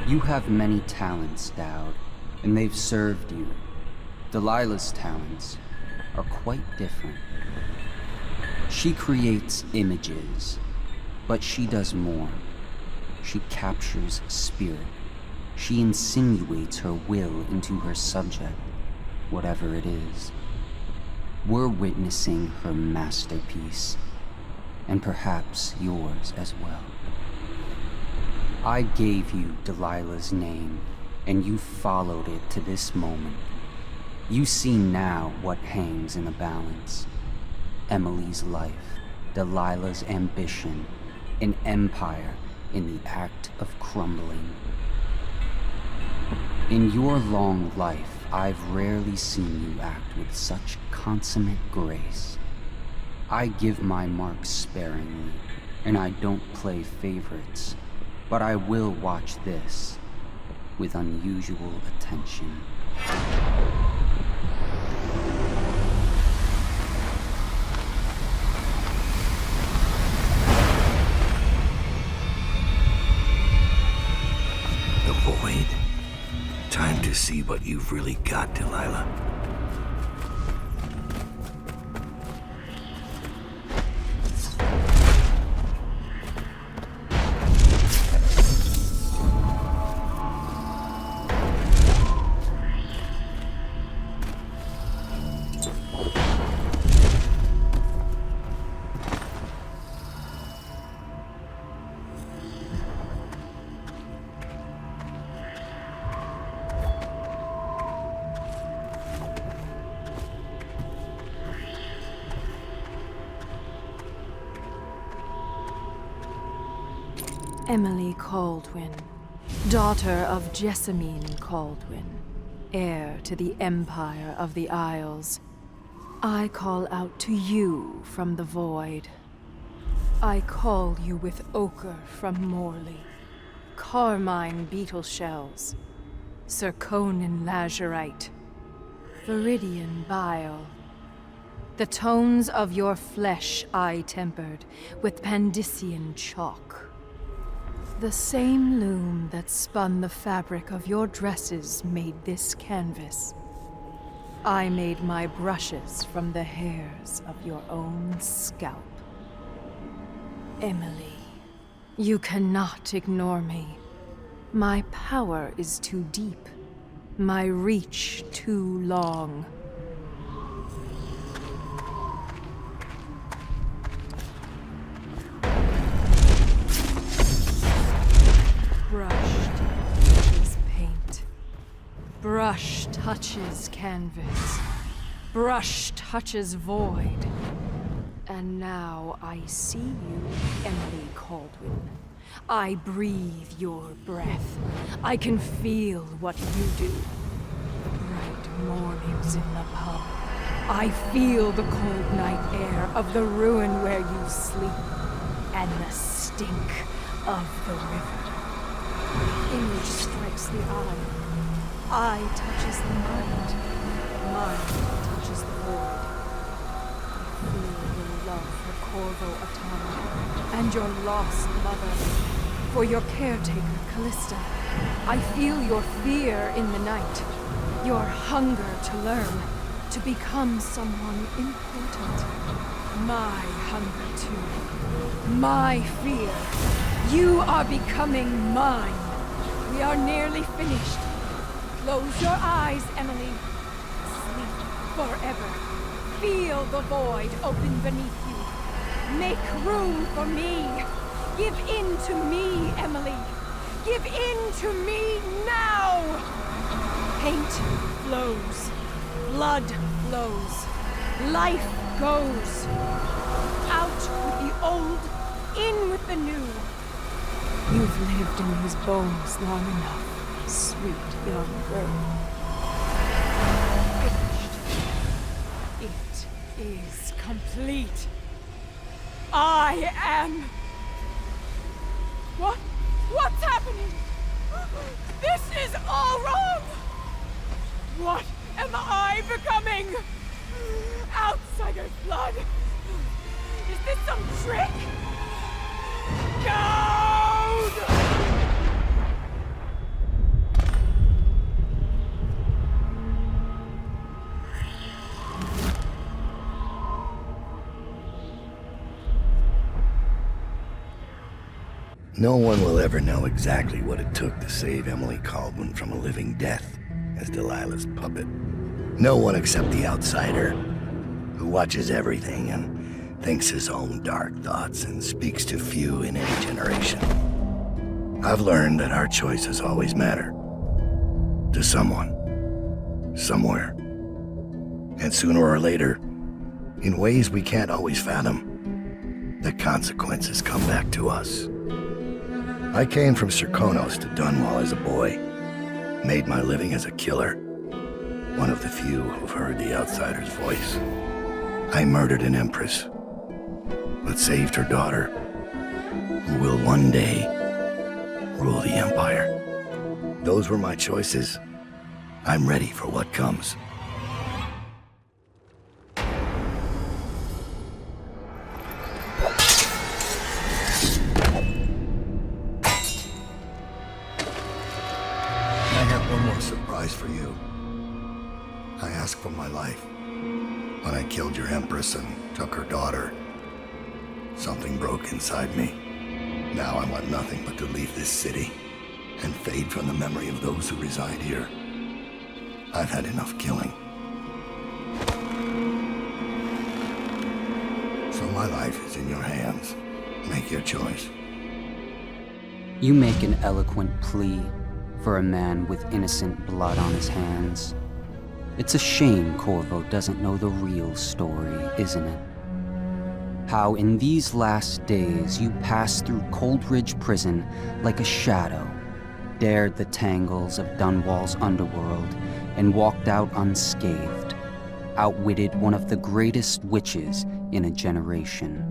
You have many talents, Daud, and they've served you. Delilah's talents are quite different. She creates images, but she does more. She captures spirit. She insinuates her will into her subject, whatever it is. We're witnessing her masterpiece, and perhaps yours as well. I gave you Delilah's name, and you followed it to this moment. You see now what hangs in the balance. Emily's life, Delilah's ambition, an empire in the act of crumbling. In your long life, I've rarely seen you act with such consummate grace. I give my marks sparingly, and I don't play favorites. But I will watch this with unusual attention. The void. Time to see what you've really got, Delilah. Emily Kaldwin, daughter of Jessamine Kaldwin, heir to the Empire of the Isles. I call out to you from the void. I call you with ochre from Morley, carmine beetle shells, zirconin lazurite, viridian bile. The tones of your flesh I tempered with Pandician chalk. The same loom that spun the fabric of your dresses made this canvas. I made my brushes from the hairs of your own scalp. Emily, you cannot ignore me. My power is too deep. My reach too long. Brush touches paint. Brush touches canvas. Brush touches void. And now I see you, Emily Kaldwin. I breathe your breath. I can feel what you do. The bright mornings in the pub. I feel the cold night air of the ruin where you sleep. And the stink of the river. Image strikes the eye. Eye touches the mind. Mind touches the void. I feel your love for Corvo Attano and your lost mother. For your caretaker, Callista. I feel your fear in the night. Your hunger to learn. To become someone important. My hunger too. My fear. You are becoming mine. We are nearly finished. Close your eyes, Emily. Sleep forever. Feel the void open beneath you. Make room for me. Give in to me, Emily. Give in to me now. Paint flows. Blood flows. Life goes. Out with the old, in with the new. You've lived in these bones long enough, sweet young girl. Finished. It is complete. I am... What's happening? This is all wrong! What am I becoming? Outsider's blood? Is this some trick? Daud! No one will ever know exactly what it took to save Emily Kaldwin from a living death as Delilah's puppet. No one except the outsider, who watches everything and thinks his own dark thoughts and speaks to few in any generation. I've learned that our choices always matter. To someone. Somewhere. And sooner or later, in ways we can't always fathom, the consequences come back to us. I came from Serkonos to Dunwall as a boy. Made my living as a killer. One of the few who've heard the outsider's voice. I murdered an empress, but saved her daughter, who will one day rule the Empire. Those were my choices. I'm ready for what comes. For you. I asked for my life. When I killed your empress and took her daughter, something broke inside me. Now I want nothing but to leave this city and fade from the memory of those who reside here. I've had enough killing. So my life is in your hands. Make your choice. You make an eloquent plea for a man with innocent blood on his hands. It's a shame Corvo doesn't know the real story, isn't it? How in these last days you passed through Coldridge Prison like a shadow, dared the tangles of Dunwall's underworld, and walked out unscathed, outwitted one of the greatest witches in a generation,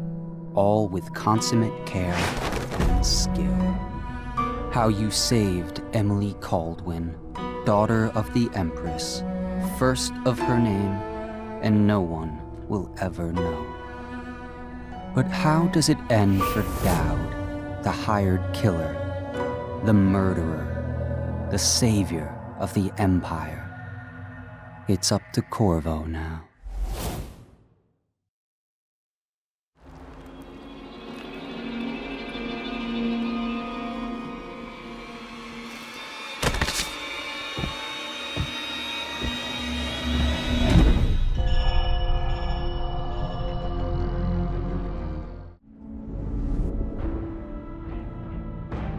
all with consummate care and skill. How you saved Emily Kaldwin, daughter of the Empress, first of her name, and no one will ever know. But how does it end for Daud, the hired killer, the murderer, the savior of the Empire? It's up to Corvo now.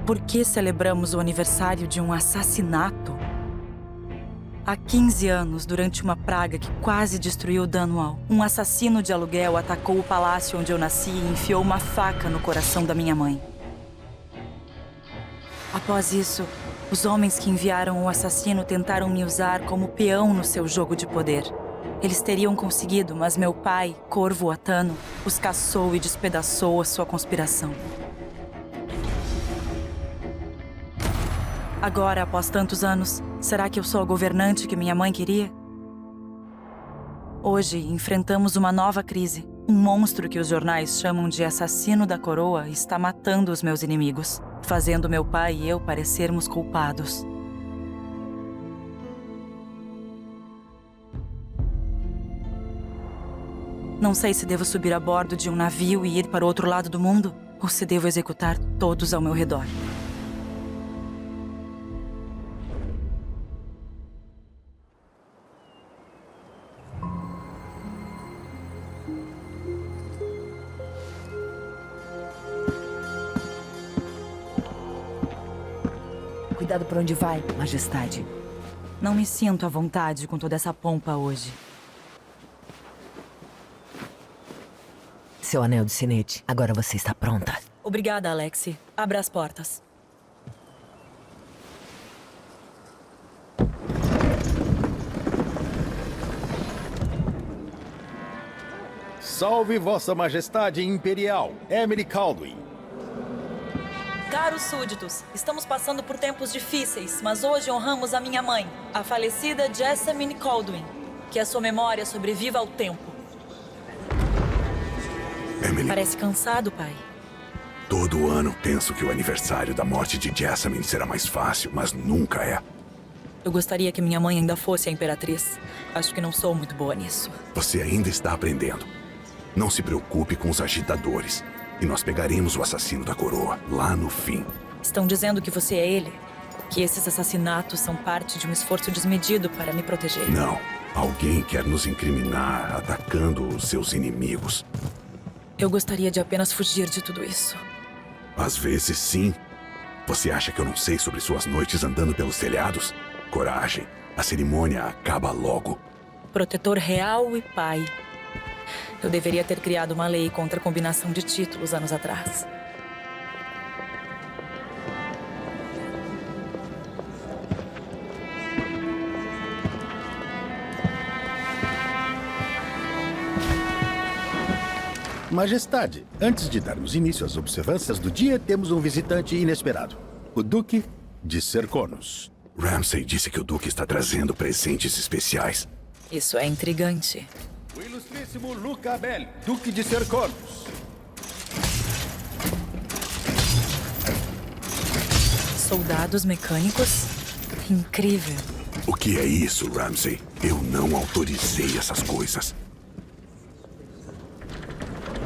Por que celebramos o aniversário de um assassinato? Há 15 anos, durante uma praga que quase destruiu Dunwall, um assassino de aluguel atacou o palácio onde eu nasci e enfiou uma faca no coração da minha mãe. Após isso, os homens que enviaram o assassino tentaram me usar como peão no seu jogo de poder. Eles teriam conseguido, mas meu pai, Corvo Attano, os caçou e despedaçou a sua conspiração. Agora, após tantos anos, será que eu sou a governante que minha mãe queria? Hoje, enfrentamos uma nova crise. Um monstro que os jornais chamam de assassino da coroa está matando os meus inimigos, fazendo meu pai e eu parecermos culpados. Não sei se devo subir a bordo de um navio e ir para o outro lado do mundo, ou se devo executar todos ao meu redor. Cuidado por onde vai, majestade. Não me sinto à vontade com toda essa pompa hoje. Seu anel de sinete, agora você está pronta. Obrigada, Alexi. Abra as portas. Salve Vossa Majestade Imperial, Emily Kaldwin. Caros súditos, estamos passando por tempos difíceis, mas hoje honramos a minha mãe, a falecida Jessamine Kaldwin. Que a sua memória sobreviva ao tempo. Emily. Parece cansado, pai. Todo ano penso que o aniversário da morte de Jessamine será mais fácil, mas nunca é. Eu gostaria que minha mãe ainda fosse a Imperatriz. Acho que não sou muito boa nisso. Você ainda está aprendendo. Não se preocupe com os agitadores. E nós pegaremos o assassino da coroa, lá no fim. Estão dizendo que você é ele? Que esses assassinatos são parte de um esforço desmedido para me proteger? Não. Alguém quer nos incriminar, atacando os seus inimigos. Eu gostaria de apenas fugir de tudo isso. Às vezes, sim. Você acha que eu não sei sobre suas noites andando pelos telhados? Coragem. A cerimônia acaba logo. Protetor real e pai. Eu deveria ter criado uma lei contra a combinação de títulos anos atrás. Majestade, antes de darmos início às observâncias do dia, temos um visitante inesperado. O Duque de Serconos. Ramsay disse que o Duque está trazendo presentes especiais. Isso é intrigante. O ilustríssimo Luca Abel, Duque de Serconos. Soldados mecânicos? Incrível. O que é isso, Ramsay? Eu não autorizei essas coisas.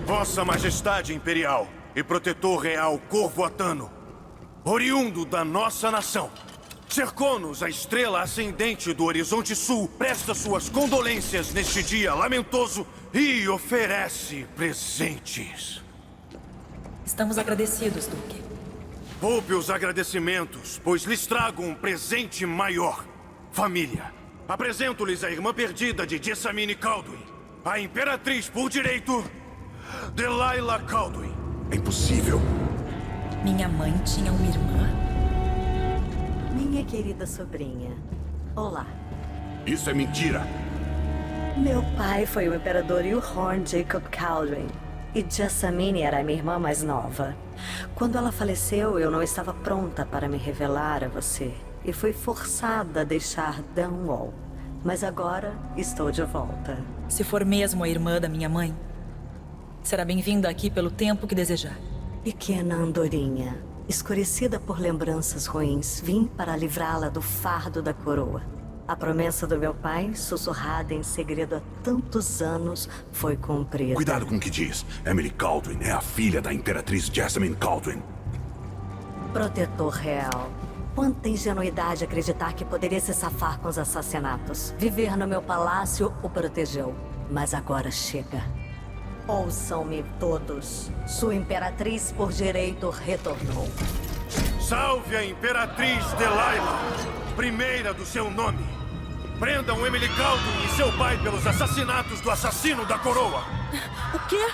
Vossa Majestade Imperial e Protetor Real Corvo Attano, oriundo da nossa nação, Serconos, a estrela ascendente do horizonte sul, presta suas condolências neste dia lamentoso e oferece presentes. Estamos agradecidos, Duque. Poupe os agradecimentos, pois lhes trago um presente maior. Família. Apresento-lhes a irmã perdida de Jessamine Kaldwin, a Imperatriz por direito, Delilah Kaldwin. É impossível. Minha mãe tinha uma irmã? Minha querida sobrinha. Olá. Isso é mentira. Meu pai foi o imperador Yuhorn Jacob Kaldwin. E Jessamine era a minha irmã mais nova. Quando ela faleceu, eu não estava pronta para me revelar a você. E fui forçada a deixar Dunwall. Mas agora estou de volta. Se for mesmo a irmã da minha mãe, será bem-vinda aqui pelo tempo que desejar. Pequena andorinha, escurecida por lembranças ruins, vim para livrá-la do fardo da coroa. A promessa do meu pai, sussurrada em segredo há tantos anos, foi cumprida. Cuidado com o que diz. Emily Kaldwin é a filha da Imperatriz Jessamine Kaldwin. Protetor real. Quanta ingenuidade acreditar que poderia se safar com os assassinatos. Viver no meu palácio o protegeu. Mas agora chega. Ouçam-me todos. Sua Imperatriz por direito retornou. Salve a Imperatriz Delilah, primeira do seu nome. Prendam Emily Kaldwin e seu pai pelos assassinatos do assassino da coroa. O quê?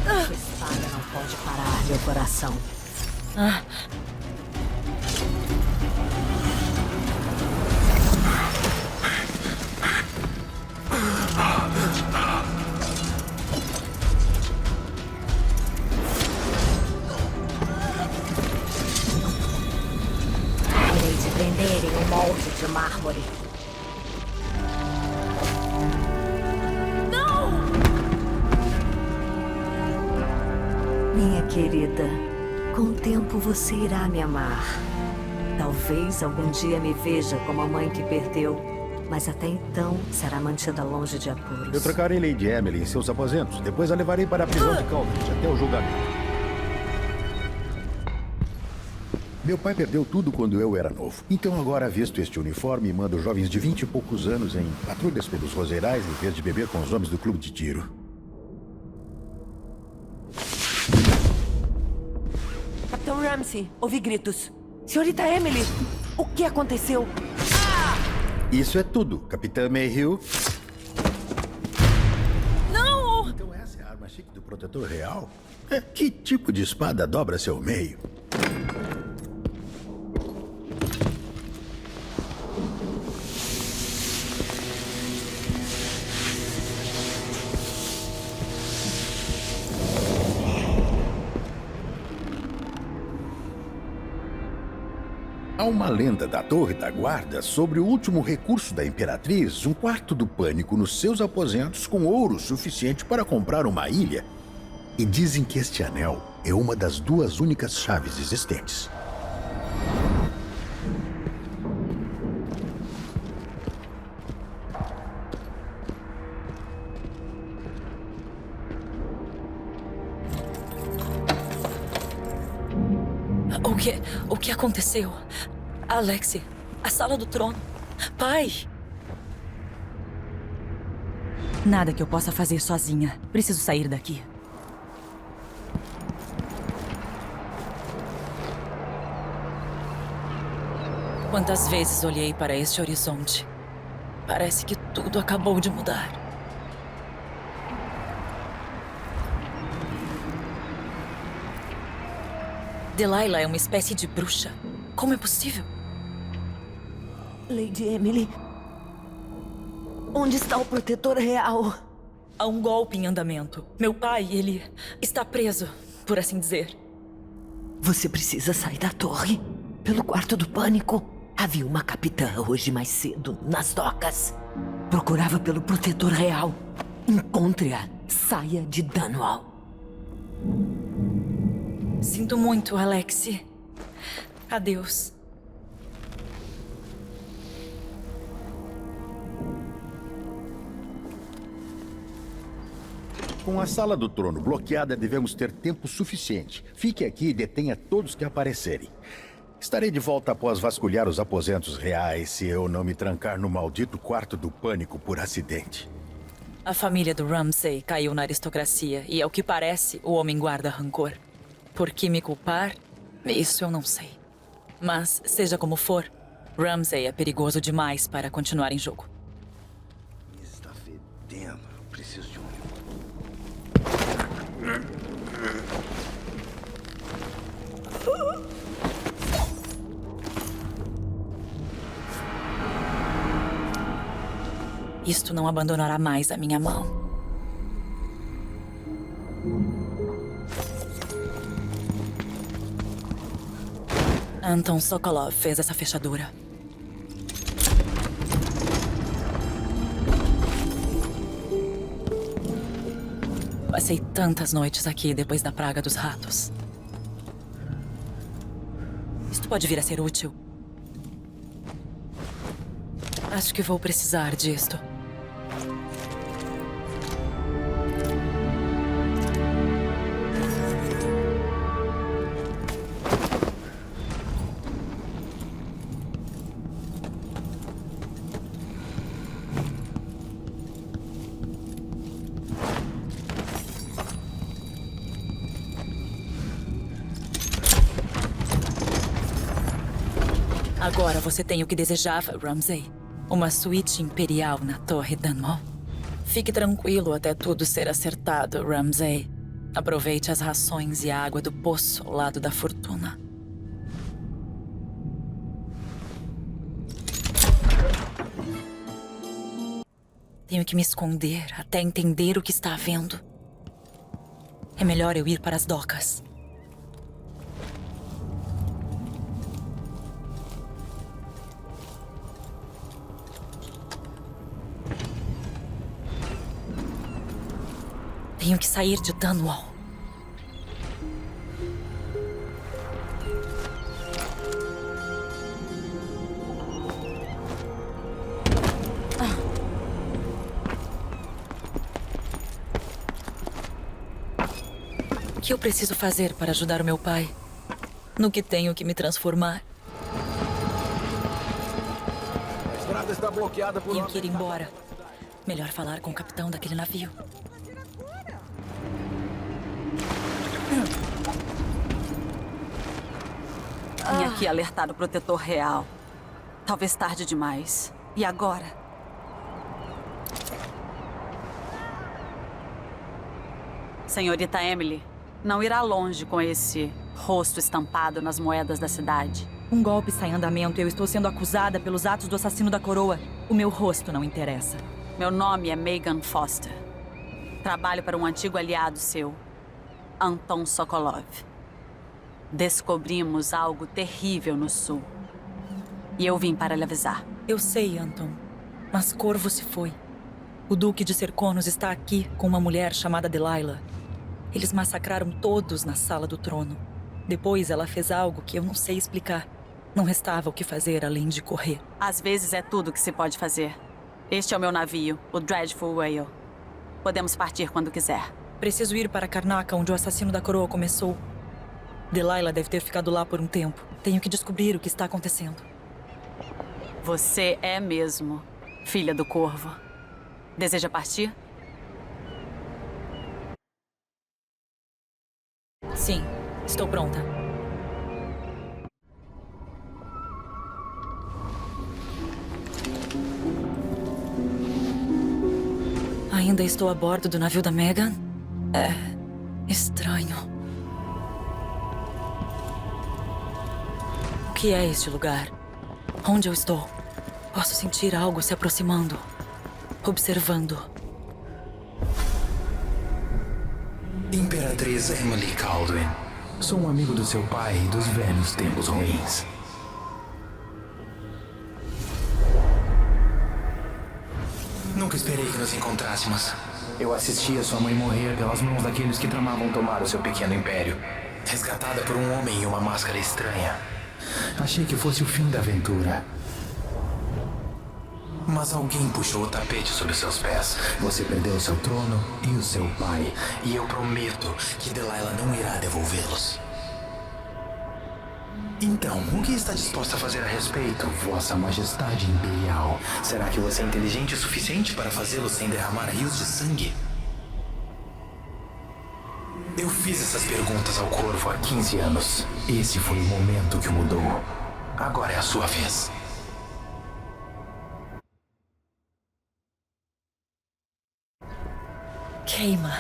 Sua espada não pode parar meu coração. Irei te prender em um molde de mármore. Minha querida, com o tempo você irá me amar. Talvez algum dia me veja como a mãe que perdeu, mas até então será mantida longe de apuros. Eu trocarei Lady Emily em seus aposentos. Depois a levarei para a prisão de Kaldwin até o julgamento. Meu pai perdeu tudo quando eu era novo. Então agora visto este uniforme e mando jovens de 20 e poucos anos em patrulhas pelos roseirais em vez de beber com os homens do clube de tiro. Capitão Ramsey, ouvi gritos. Senhorita Emily, o que aconteceu? Isso é tudo, Capitã Mayhew. Não! Então essa é a arma chique do Protetor Real? Que tipo de espada dobra seu meio? Há uma lenda da Torre da Guarda sobre o último recurso da Imperatriz, um quarto do pânico nos seus aposentos com ouro suficiente para comprar uma ilha. E dizem que este anel é uma das duas únicas chaves existentes. O que aconteceu? Alexei, a sala do trono. Pai! Nada que eu possa fazer sozinha. Preciso sair daqui. Quantas vezes olhei para este horizonte? Parece que tudo acabou de mudar. Delilah é uma espécie de bruxa. Como é possível? Lady Emily, onde está o Protetor Real? Há um golpe em andamento. Meu pai, ele está preso, por assim dizer. Você precisa sair da torre. Pelo quarto do pânico. Havia uma capitã hoje mais cedo, nas docas. Procurava pelo Protetor Real. Encontre-a. Saia de Dunwall. Sinto muito, Alexei. Adeus. Com a sala do trono bloqueada, devemos ter tempo suficiente. Fique aqui e detenha todos que aparecerem. Estarei de volta após vasculhar os aposentos reais se eu não me trancar no maldito quarto do pânico por acidente. A família do Ramsey caiu na aristocracia e, ao que parece, o homem guarda rancor. Por que me culpar? Isso eu não sei. Mas, seja como for, Ramsey é perigoso demais para continuar em jogo. Está fedendo. Eu preciso de um... Isto não abandonará mais a minha mão. Anton Sokolov fez essa fechadura. Passei tantas noites aqui depois da praga dos ratos. Isto pode vir a ser útil. Acho que vou precisar disto. Agora você tem o que desejava, Ramsay. Uma suíte imperial na Torre Dunwall. Fique tranquilo até tudo ser acertado, Ramsay. Aproveite as rações e a água do poço ao lado da fortuna. Tenho que me esconder até entender o que está havendo. É melhor eu ir para as docas. Tenho que sair de Dunwall. O que eu preciso fazer para ajudar o meu pai? No que tenho que me transformar? A estrada está bloqueada por... Tenho que ir embora. Melhor falar com o capitão daquele navio. Vim aqui alertar o protetor real. Talvez tarde demais. E agora? Senhorita Emily, não irá longe com esse rosto estampado nas moedas da cidade. Um golpe está em andamento e eu estou sendo acusada pelos atos do assassino da coroa. O meu rosto não interessa. Meu nome é Megan Foster. Trabalho para um antigo aliado seu, Anton Sokolov. Descobrimos algo terrível no sul. E eu vim para lhe avisar. Eu sei, Anton. Mas Corvo se foi. O Duque de Serconos está aqui com uma mulher chamada Delilah. Eles massacraram todos na sala do trono. Depois ela fez algo que eu não sei explicar. Não restava o que fazer além de correr. Às vezes é tudo o que se pode fazer. Este é o meu navio, o Dreadful Whale. Podemos partir quando quiser. Preciso ir para Karnaca, onde o assassino da coroa começou. Delilah deve ter ficado lá por um tempo. Tenho que descobrir o que está acontecendo. Você é mesmo filha do Corvo. Deseja partir? Sim, estou pronta. Ainda estou a bordo do navio da Megan? É estranho. O que é este lugar? Onde eu estou? Posso sentir algo se aproximando, observando. Imperatriz Jessamine Kaldwin. Sou um amigo do seu pai e dos velhos tempos ruins. Nunca esperei que nos encontrássemos. Eu assisti a sua mãe morrer pelas mãos daqueles que tramavam tomar o seu pequeno império. Resgatada por um homem em uma máscara estranha. Achei que fosse o fim da aventura. Mas alguém puxou o tapete sob seus pés. Você perdeu seu trono e o seu pai. E eu prometo que Delilah não irá devolvê-los. Então, o que está disposta a fazer a respeito, Vossa Majestade Imperial? Será que você é inteligente o suficiente para fazê-lo sem derramar rios de sangue? Eu fiz essas perguntas ao Corvo há 15 anos. Esse foi o momento que o mudou. Agora é a sua vez. Queima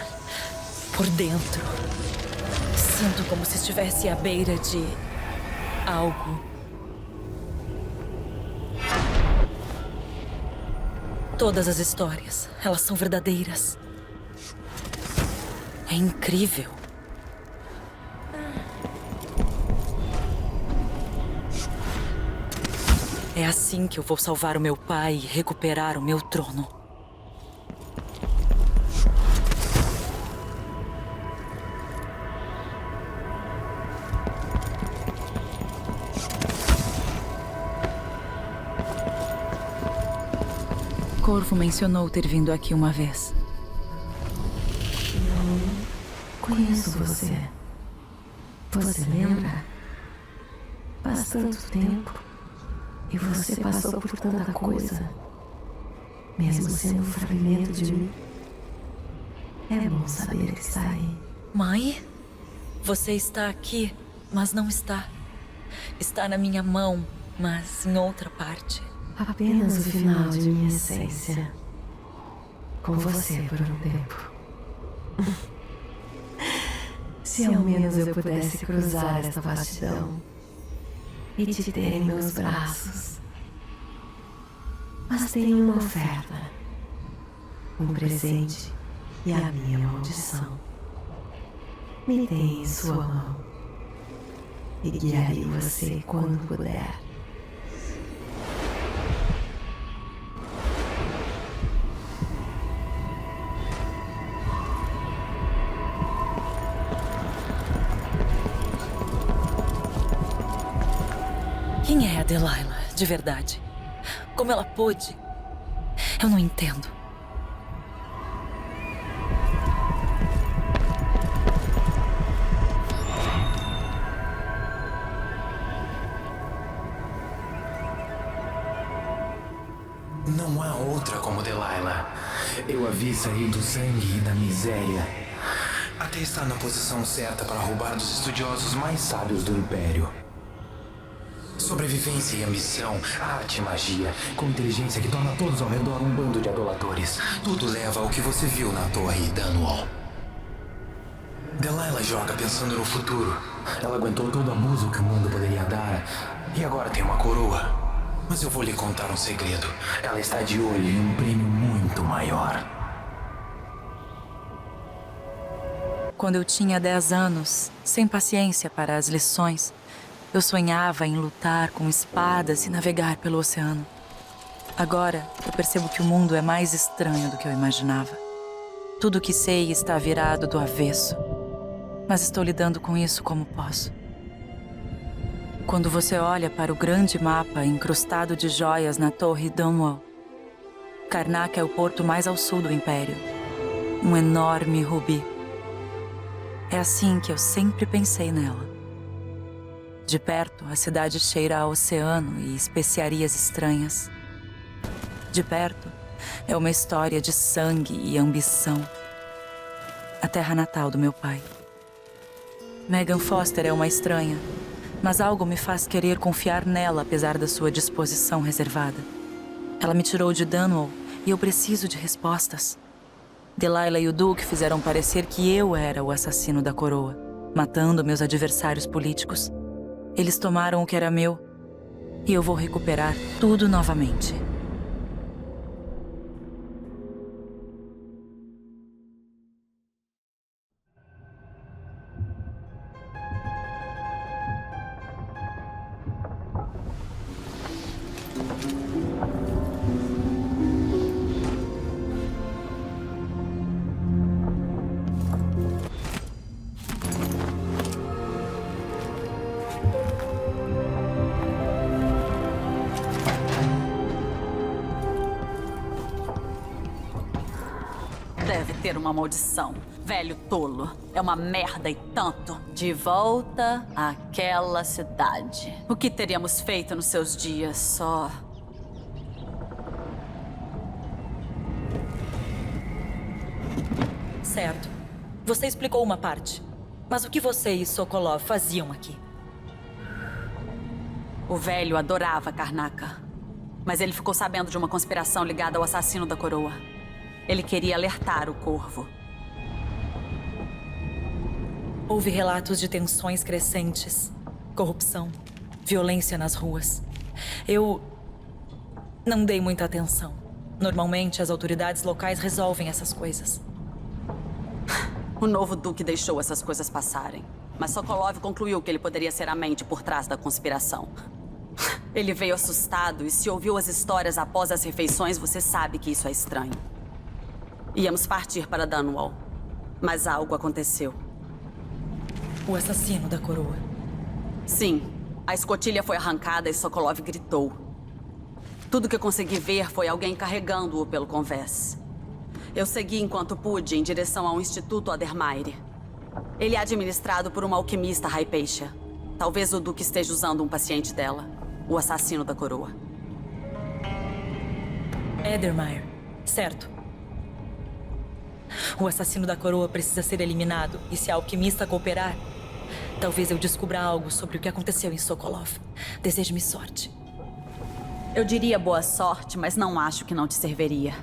por dentro. Sinto como se estivesse à beira de algo. Todas as histórias, elas são verdadeiras. É incrível. É assim que eu vou salvar o meu pai e recuperar o meu trono. Corvo mencionou ter vindo aqui uma vez. Conheço você. Você lembra? Faz tanto tempo. E você passou por tanta coisa. Mesmo sendo um fragmento de mim. É bom saber que está aí. Mãe? Você está aqui, mas não está. Está na minha mão, mas em outra parte. Apenas o final de minha essência. Com você por um tempo. Se ao menos eu pudesse cruzar esta vastidão e te ter em meus braços. Mas tenho uma oferta, um presente e a minha maldição. Me tenha em sua mão e guiarei você quando puder. Quem é a Delilah, de verdade? Como ela pôde? Eu não entendo. Não há outra como Delilah. Eu a vi sair do sangue e da miséria. Até estar na posição certa para roubar dos estudiosos mais sábios do Império. Sobrevivência e ambição, arte e magia, com inteligência que torna todos ao redor um bando de aduladores. Tudo leva ao que você viu na Torre Dunwall. Delilah joga pensando no futuro. Ela aguentou todo o abuso que o mundo poderia dar. E agora tem uma coroa. Mas eu vou lhe contar um segredo. Ela está de olho em um prêmio muito maior. Quando eu tinha 10 anos, sem paciência para as lições, eu sonhava em lutar com espadas e navegar pelo oceano. Agora, eu percebo que o mundo é mais estranho do que eu imaginava. Tudo o que sei está virado do avesso. Mas estou lidando com isso como posso. Quando você olha para o grande mapa incrustado de joias na Torre Dunwall, Karnak é o porto mais ao sul do Império. Um enorme rubi. É assim que eu sempre pensei nela. De perto, a cidade cheira a oceano e especiarias estranhas. De perto, é uma história de sangue e ambição. A terra natal do meu pai. Megan Foster é uma estranha, mas algo me faz querer confiar nela apesar da sua disposição reservada. Ela me tirou de Dunwall e eu preciso de respostas. Delilah e o Duque fizeram parecer que eu era o assassino da coroa, matando meus adversários políticos. Eles tomaram o que era meu e eu vou recuperar tudo novamente. Deve ter uma maldição. Velho tolo. É uma merda e tanto. De volta àquela cidade. O que teríamos feito nos seus dias só... Certo. Você explicou uma parte. Mas o que você e Sokolov faziam aqui? O velho adorava Karnak. Mas ele ficou sabendo de uma conspiração ligada ao assassino da coroa. Ele queria alertar o Corvo. Houve relatos de tensões crescentes, corrupção, violência nas ruas. Eu não dei muita atenção. Normalmente, as autoridades locais resolvem essas coisas. O novo Duque deixou essas coisas passarem. Mas Sokolov concluiu que ele poderia ser a mente por trás da conspiração. Ele veio assustado e se ouviu as histórias após as refeições, você sabe que isso é estranho. Íamos partir para Dunwall, mas algo aconteceu. O assassino da coroa. Sim, a escotilha foi arrancada e Sokolov gritou. Tudo que eu consegui ver foi alguém carregando-o pelo convés. Eu segui enquanto pude em direção ao Instituto Adermaire. Ele é administrado por uma alquimista Hypatia. Talvez o Duque esteja usando um paciente dela, o assassino da coroa. Adermaire, certo. O assassino da coroa precisa ser eliminado, e se a alquimista cooperar, talvez eu descubra algo sobre o que aconteceu em Sokolov. Desejo-me sorte. Eu diria boa sorte, mas não acho que não te serviria.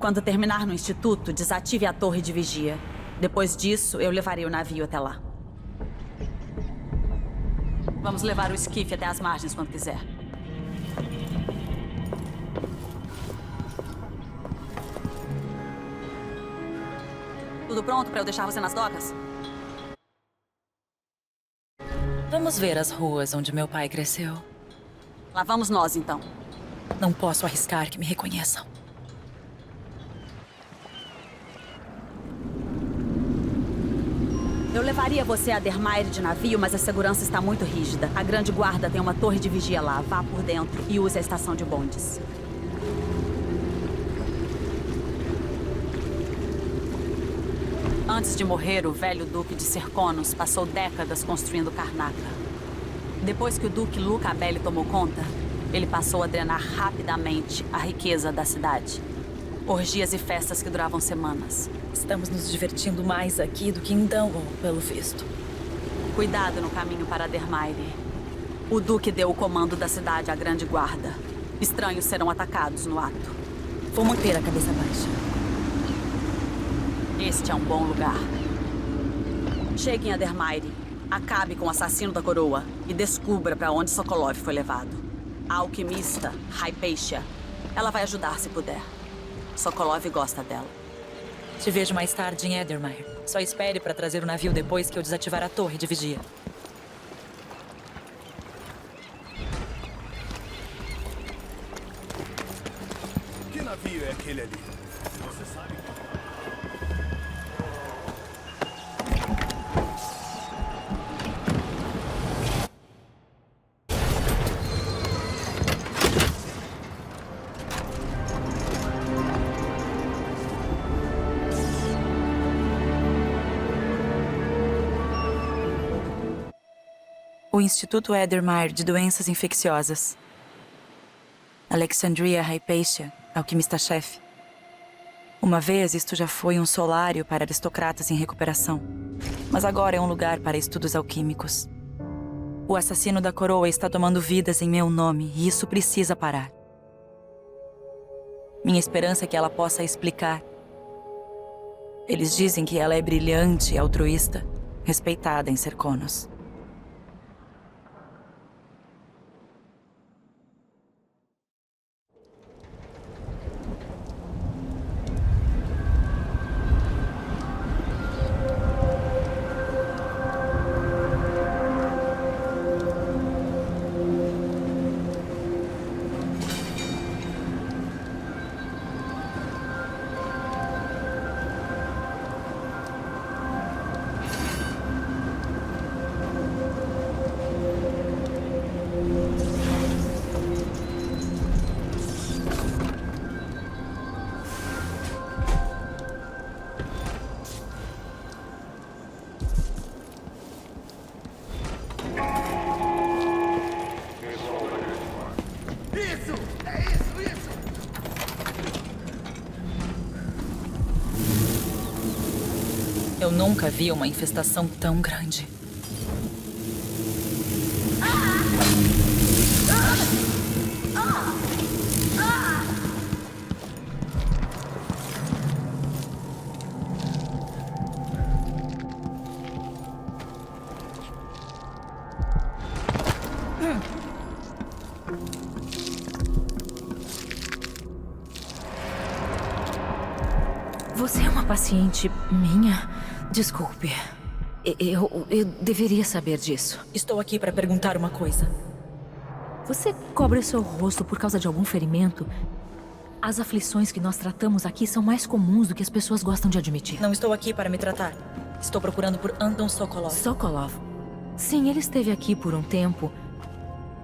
Quando terminar no instituto, desative a torre de vigia. Depois disso, eu levarei o navio até lá. Vamos levar o esquife até as margens quando quiser. Tudo pronto para eu deixar você nas docas? Vamos ver as ruas onde meu pai cresceu. Lá vamos nós, então. Não posso arriscar que me reconheçam. Eu levaria você a Adermaire de navio, mas a segurança está muito rígida. A grande guarda tem uma torre de vigia lá. Vá por dentro e use a estação de bondes. Antes de morrer, o velho Duque de Serconos passou décadas construindo Karnaca. Depois que o Duque Luca Abelli tomou conta, ele passou a drenar rapidamente a riqueza da cidade. Orgias e festas que duravam semanas. Estamos nos divertindo mais aqui do que em Dunwall, pelo visto. Cuidado no caminho para Adermaire. O Duque deu o comando da cidade à Grande Guarda. Estranhos serão atacados no ato. Vou manter a cabeça baixa. Este é um bom lugar. Chegue em Adermaire, acabe com o assassino da coroa e descubra para onde Sokolov foi levado. A alquimista, Hypatia, ela vai ajudar se puder. Sokolov gosta dela. Te vejo mais tarde em Adermaire. Só espere para trazer o navio depois que eu desativar a torre de vigia. Que navio é aquele ali? Você sabe? O Instituto Adermaire de Doenças Infecciosas. Alexandria Hypatia, alquimista-chefe. Uma vez isto já foi um solário para aristocratas em recuperação, mas agora é um lugar para estudos alquímicos. O assassino da coroa está tomando vidas em meu nome e isso precisa parar. Minha esperança é que ela possa explicar. Eles dizem que ela é brilhante e altruísta, respeitada em Serconos. Eu nunca vi uma infestação tão grande. Você é uma paciente minha? Desculpe. Eu deveria saber disso. Estou aqui para perguntar uma coisa. Você cobre seu rosto por causa de algum ferimento? As aflições que nós tratamos aqui são mais comuns do que as pessoas gostam de admitir. Não estou aqui para me tratar. Estou procurando por Anton Sokolov. Sokolov? Sim, ele esteve aqui por um tempo,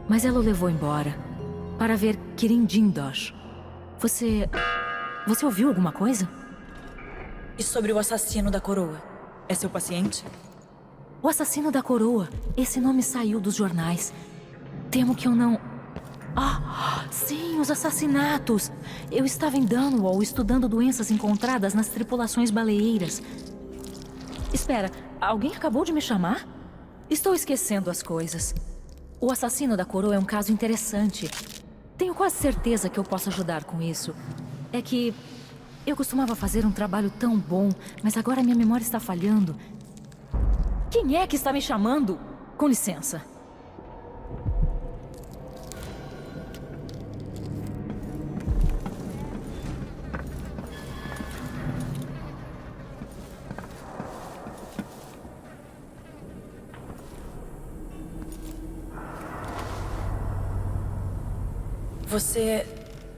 mas ela o levou embora. para ver Hiram Burrows. Você ouviu alguma coisa? E sobre o assassino da coroa? É seu paciente? O assassino da coroa. Esse nome saiu dos jornais. Temo que eu não... Ah, sim, os assassinatos. Eu estava em Dunwall estudando doenças encontradas nas tripulações baleeiras. Espera, alguém acabou de me chamar? Estou esquecendo as coisas. O assassino da coroa é um caso interessante. Tenho quase certeza que eu posso ajudar com isso. É que eu costumava fazer um trabalho tão bom, mas agora minha memória está falhando. Quem é que está me chamando? Com licença.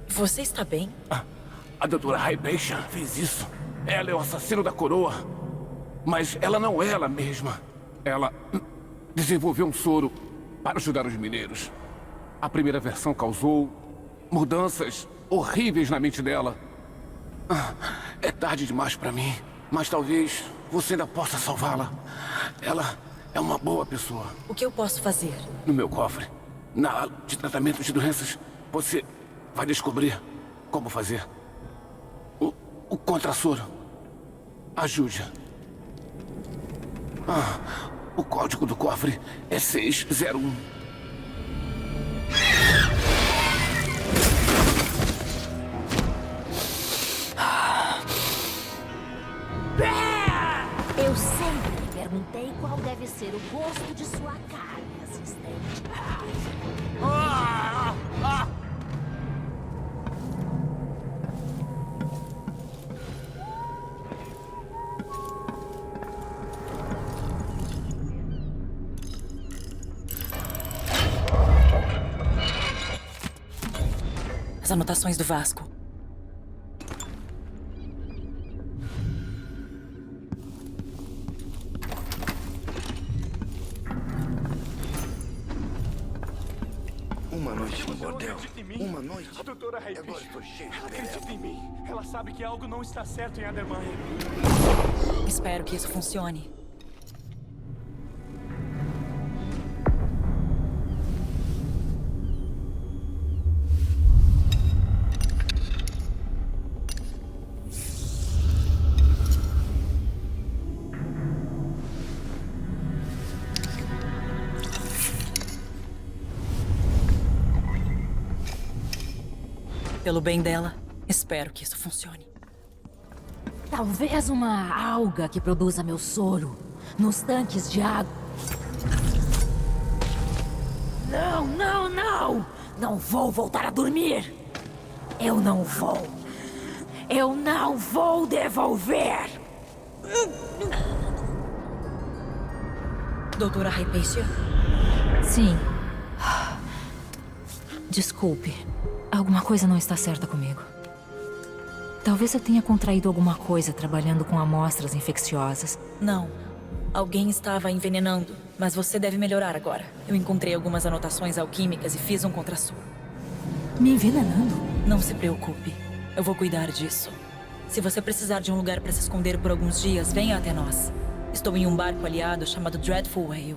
Você está bem? A doutora Raibeixa fez isso. Ela é o assassino da coroa. Mas ela não é ela mesma. Ela desenvolveu um soro para ajudar os mineiros. A primeira versão causou mudanças horríveis na mente dela. É tarde demais para mim, mas talvez você ainda possa salvá-la. Ela é uma boa pessoa. O que eu posso fazer? No meu cofre, na ala de tratamento de doenças, você vai descobrir como fazer. O contrassoro. Ajude. O código do cofre é 601. Eu sempre me perguntei qual deve ser o gosto de sua carne, assistente. As anotações do Vasco. Uma noite no bordel. Uma noite. A doutora Raibeixa. Agora estou cheio de Acredita em mim. Ela sabe que algo não está certo em Alemanha. Espero que isso funcione. Pelo bem dela, espero que isso funcione. Talvez uma alga que produza meu soro nos tanques de água. Não, não, não! Não vou voltar a dormir! Eu não vou! Eu não vou devolver! Doutora Raibeixa? Sim. Desculpe. Alguma coisa não está certa comigo. Talvez eu tenha contraído alguma coisa trabalhando com amostras infecciosas. Não. Alguém estava envenenando, mas você deve melhorar agora. Eu encontrei algumas anotações alquímicas e fiz um contrassoro. Me envenenando? Não se preocupe. Eu vou cuidar disso. Se você precisar de um lugar para se esconder por alguns dias, venha até nós. Estou em um barco aliado chamado Dreadful Whale.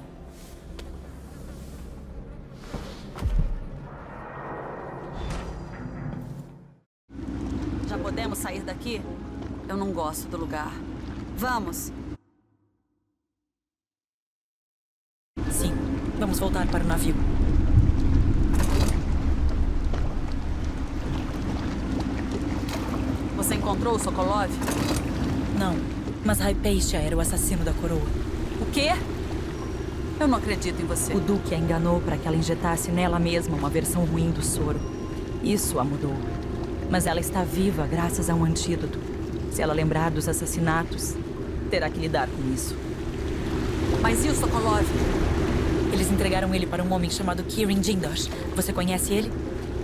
Já podemos sair daqui? Eu não gosto do lugar. Vamos! Sim, vamos voltar para o navio. Você encontrou o Sokolov? Não, mas Raibeixa era o assassino da coroa. O quê? Eu não acredito em você. O Duque a enganou para que ela injetasse nela mesma uma versão ruim do soro. Isso a mudou. Mas ela está viva graças a um antídoto. Se ela lembrar dos assassinatos, terá que lidar com isso. Mas e o Sokolov? Eles entregaram ele para um homem chamado Hiram Burrows. Você conhece ele?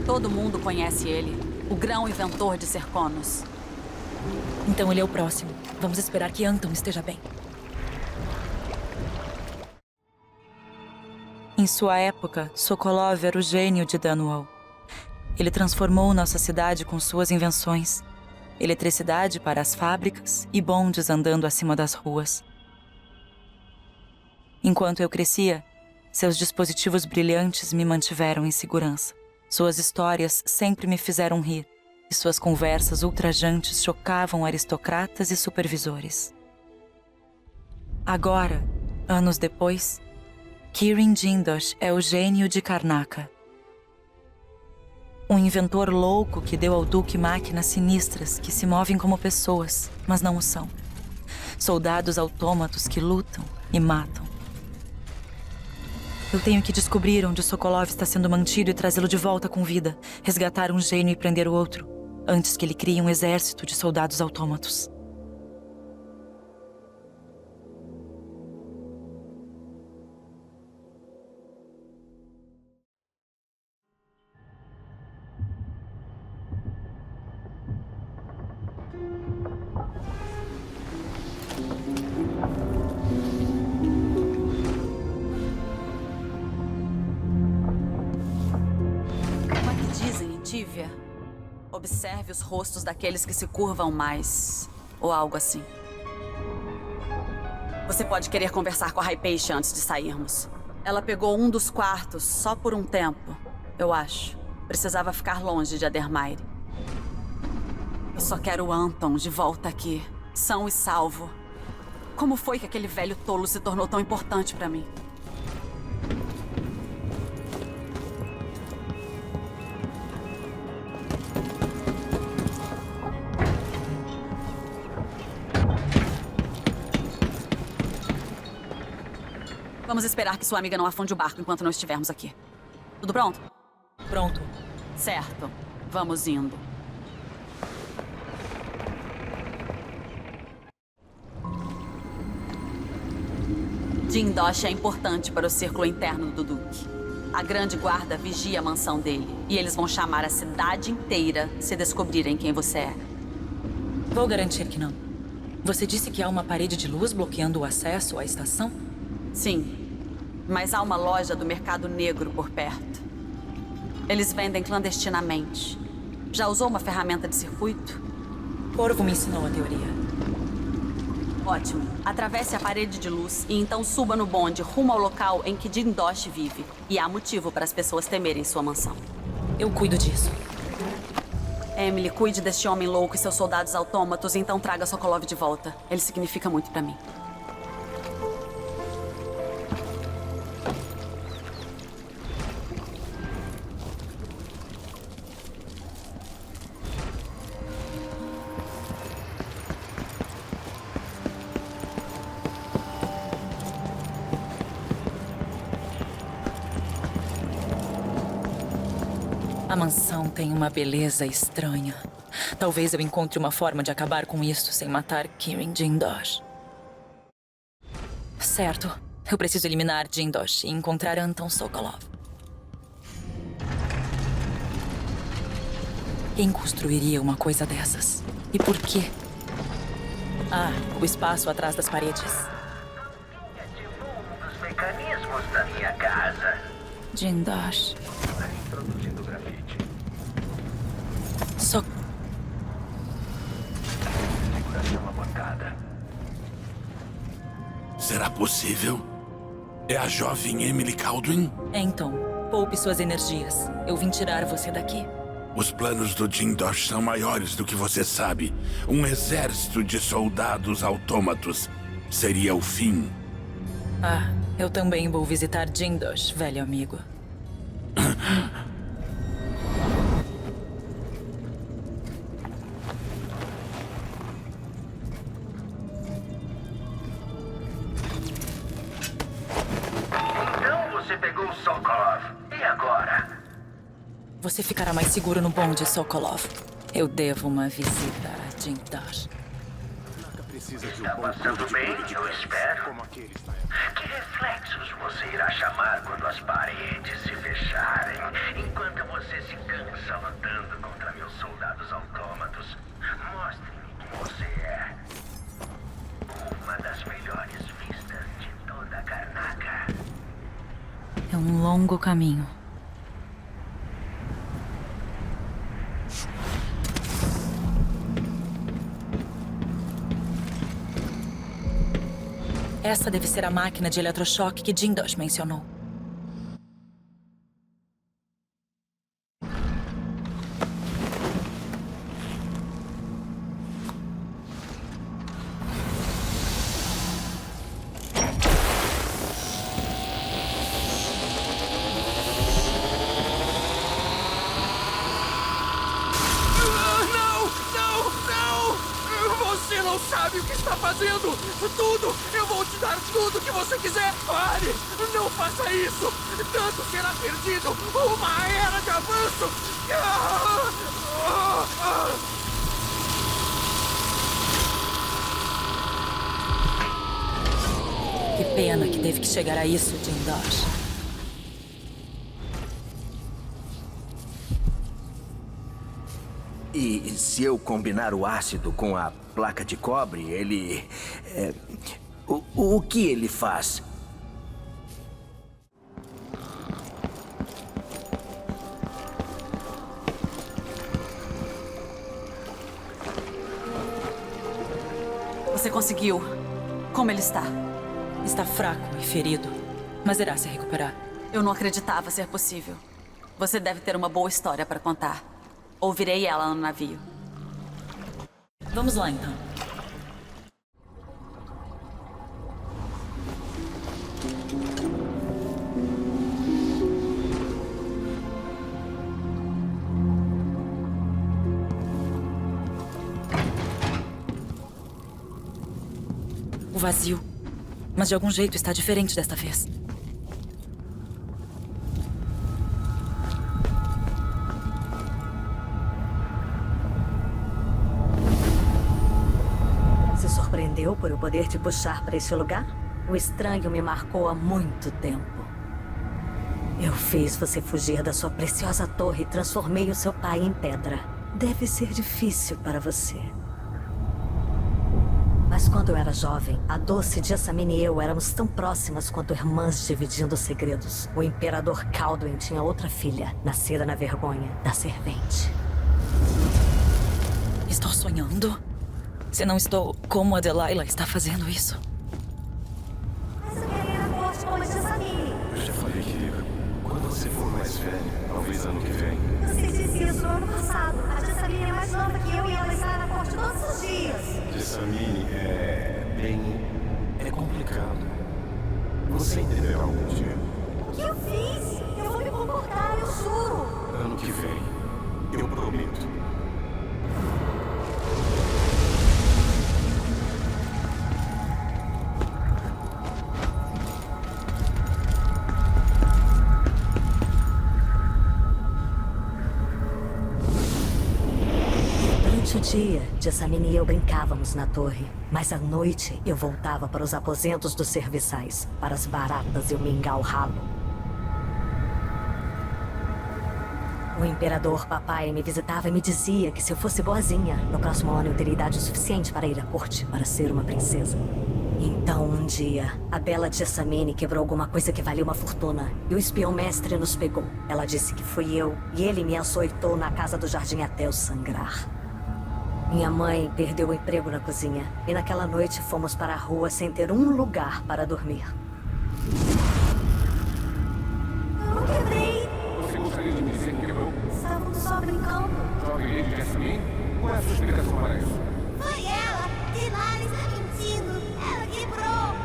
Todo mundo conhece ele. O grão inventor de Serconos. Então ele é o próximo. Vamos esperar que Anton esteja bem. Em sua época, Sokolov era o gênio de Dunwall. Ele transformou nossa cidade com suas invenções. Eletricidade para as fábricas e bondes andando acima das ruas. Enquanto eu crescia, seus dispositivos brilhantes me mantiveram em segurança. Suas histórias sempre me fizeram rir, e suas conversas ultrajantes chocavam aristocratas e supervisores. Agora, anos depois, Kirin Jindosh é o gênio de Karnaca. Um inventor louco que deu ao Duque máquinas sinistras que se movem como pessoas, mas não o são. Soldados autômatos que lutam e matam. Eu tenho que descobrir onde Sokolov está sendo mantido e trazê-lo de volta com vida. Resgatar um gênio e prender o outro, antes que ele crie um exército de soldados autômatos. Observe os rostos daqueles que se curvam mais, ou algo assim. Você pode querer conversar com a Hypatia antes de sairmos. Ela pegou um dos quartos só por um tempo, eu acho. Precisava ficar longe de Adermire. Eu só quero o Anton de volta aqui, são e salvo. Como foi que aquele velho tolo se tornou tão importante pra mim? Vamos esperar que sua amiga não afunde o barco enquanto não estivermos aqui. Tudo pronto? Pronto. Certo. Vamos indo. Jindosh é importante para o círculo interno do Duque. A grande guarda vigia a mansão dele. E eles vão chamar a cidade inteira se descobrirem quem você é. Vou garantir que não. Você disse que há uma parede de luz bloqueando o acesso à estação? Sim. Mas há uma loja do mercado negro por perto. Eles vendem clandestinamente. Já usou uma ferramenta de circuito? Corvo me ensinou a teoria. Ótimo. Atravesse a parede de luz e então suba no bonde rumo ao local em que Jindosh vive. E há motivo para as pessoas temerem sua mansão. Eu cuido disso. Emily, cuide deste homem louco e seus soldados autômatos e então traga Sokolov de volta. Ele significa muito para mim. A mansão tem uma beleza estranha. Talvez eu encontre uma forma de acabar com isso sem matar Kirin Jindosh. Certo. Eu preciso eliminar Jindosh e encontrar Anton Sokolov. Quem construiria uma coisa dessas? E por quê? Ah, o espaço atrás das paredes. Dos mecanismos da minha casa. Jindosh. Introduzindo grafite. Seguração uma bancada. Será possível? É a jovem Emily Kaldwin? Então, poupe suas energias. Eu vim tirar você daqui. Os planos do Jindosh são maiores do que você sabe. Um exército de soldados autômatos seria o fim. Ah, eu também vou visitar Jindosh, velho amigo. Então você pegou o Sokolov. E agora? Você ficará mais seguro no bonde, Sokolov. Eu devo uma visita a Jindosh. Está passando bem, eu espero. Que reflexos você irá chamar quando as paredes se fecharem? Enquanto você se cansa lutando contra meus soldados autômatos, mostre-me quem você é. Uma das melhores vistas de toda a Karnaca. É um longo caminho. Essa deve ser a máquina de eletrochoque que Jindosh mencionou. Você não sabe o que está fazendo! Tudo! Eu vou te dar tudo que você quiser! Pare! Não faça isso! Tanto será perdido! Uma era de avanço! Que pena que teve que chegar a isso, Jindosh. E se eu combinar o ácido com a placa de cobre, ele... O que ele faz? Você conseguiu. Como ele está? Está fraco e ferido, mas irá se recuperar. Eu não acreditava ser possível. Você deve ter uma boa história para contar. Ouvirei ela no navio. Vamos lá, então. O vazio. Mas de algum jeito está diferente desta vez. Se surpreendeu por eu poder te puxar para esse lugar? O estranho me marcou há muito tempo. Eu fiz você fugir da sua preciosa torre e transformei o seu pai em pedra. Deve ser difícil para você. Mas quando eu era jovem, a doce Jessamine e eu éramos tão próximas quanto irmãs dividindo segredos. O Imperador Kaldwin tinha outra filha, nascida na vergonha da servente. Estou sonhando? Se não estou, como a Delilah está fazendo isso? Mas eu queria ir forte como a Jessamine. Eu já falei que quando você for mais velho, talvez ano que vem. Você disse isso no ano passado. A Jessamine é mais nova que eu e ela está na corte todos os dias. Jessamine é complicado. Você entenderá algum dia. O que eu fiz? Eu vou me comportar, eu juro. Ano que vem, eu prometo. Durante o dia, Jessamine e eu brincávamos na torre. Mas à noite, eu voltava para os aposentos dos serviçais, para as baratas e o mingau ralo. O imperador papai me visitava e me dizia que se eu fosse boazinha, no próximo ano eu teria idade suficiente para ir à corte, para ser uma princesa. Então, um dia, a bela Jessamine quebrou alguma coisa que valia uma fortuna, e o espião mestre nos pegou. Ela disse que fui eu, e ele me açoitou na casa do jardim até eu sangrar. Minha mãe perdeu o emprego na cozinha, e naquela noite fomos para a rua sem ter um lugar para dormir. Eu não quebrei! Você gostaria de me dizer que quebrou? Estávamos só brincando. Jogue ele, Jessamine? Qual é a sua explicação para isso? Foi ela! Delilah está mentindo! Ela quebrou!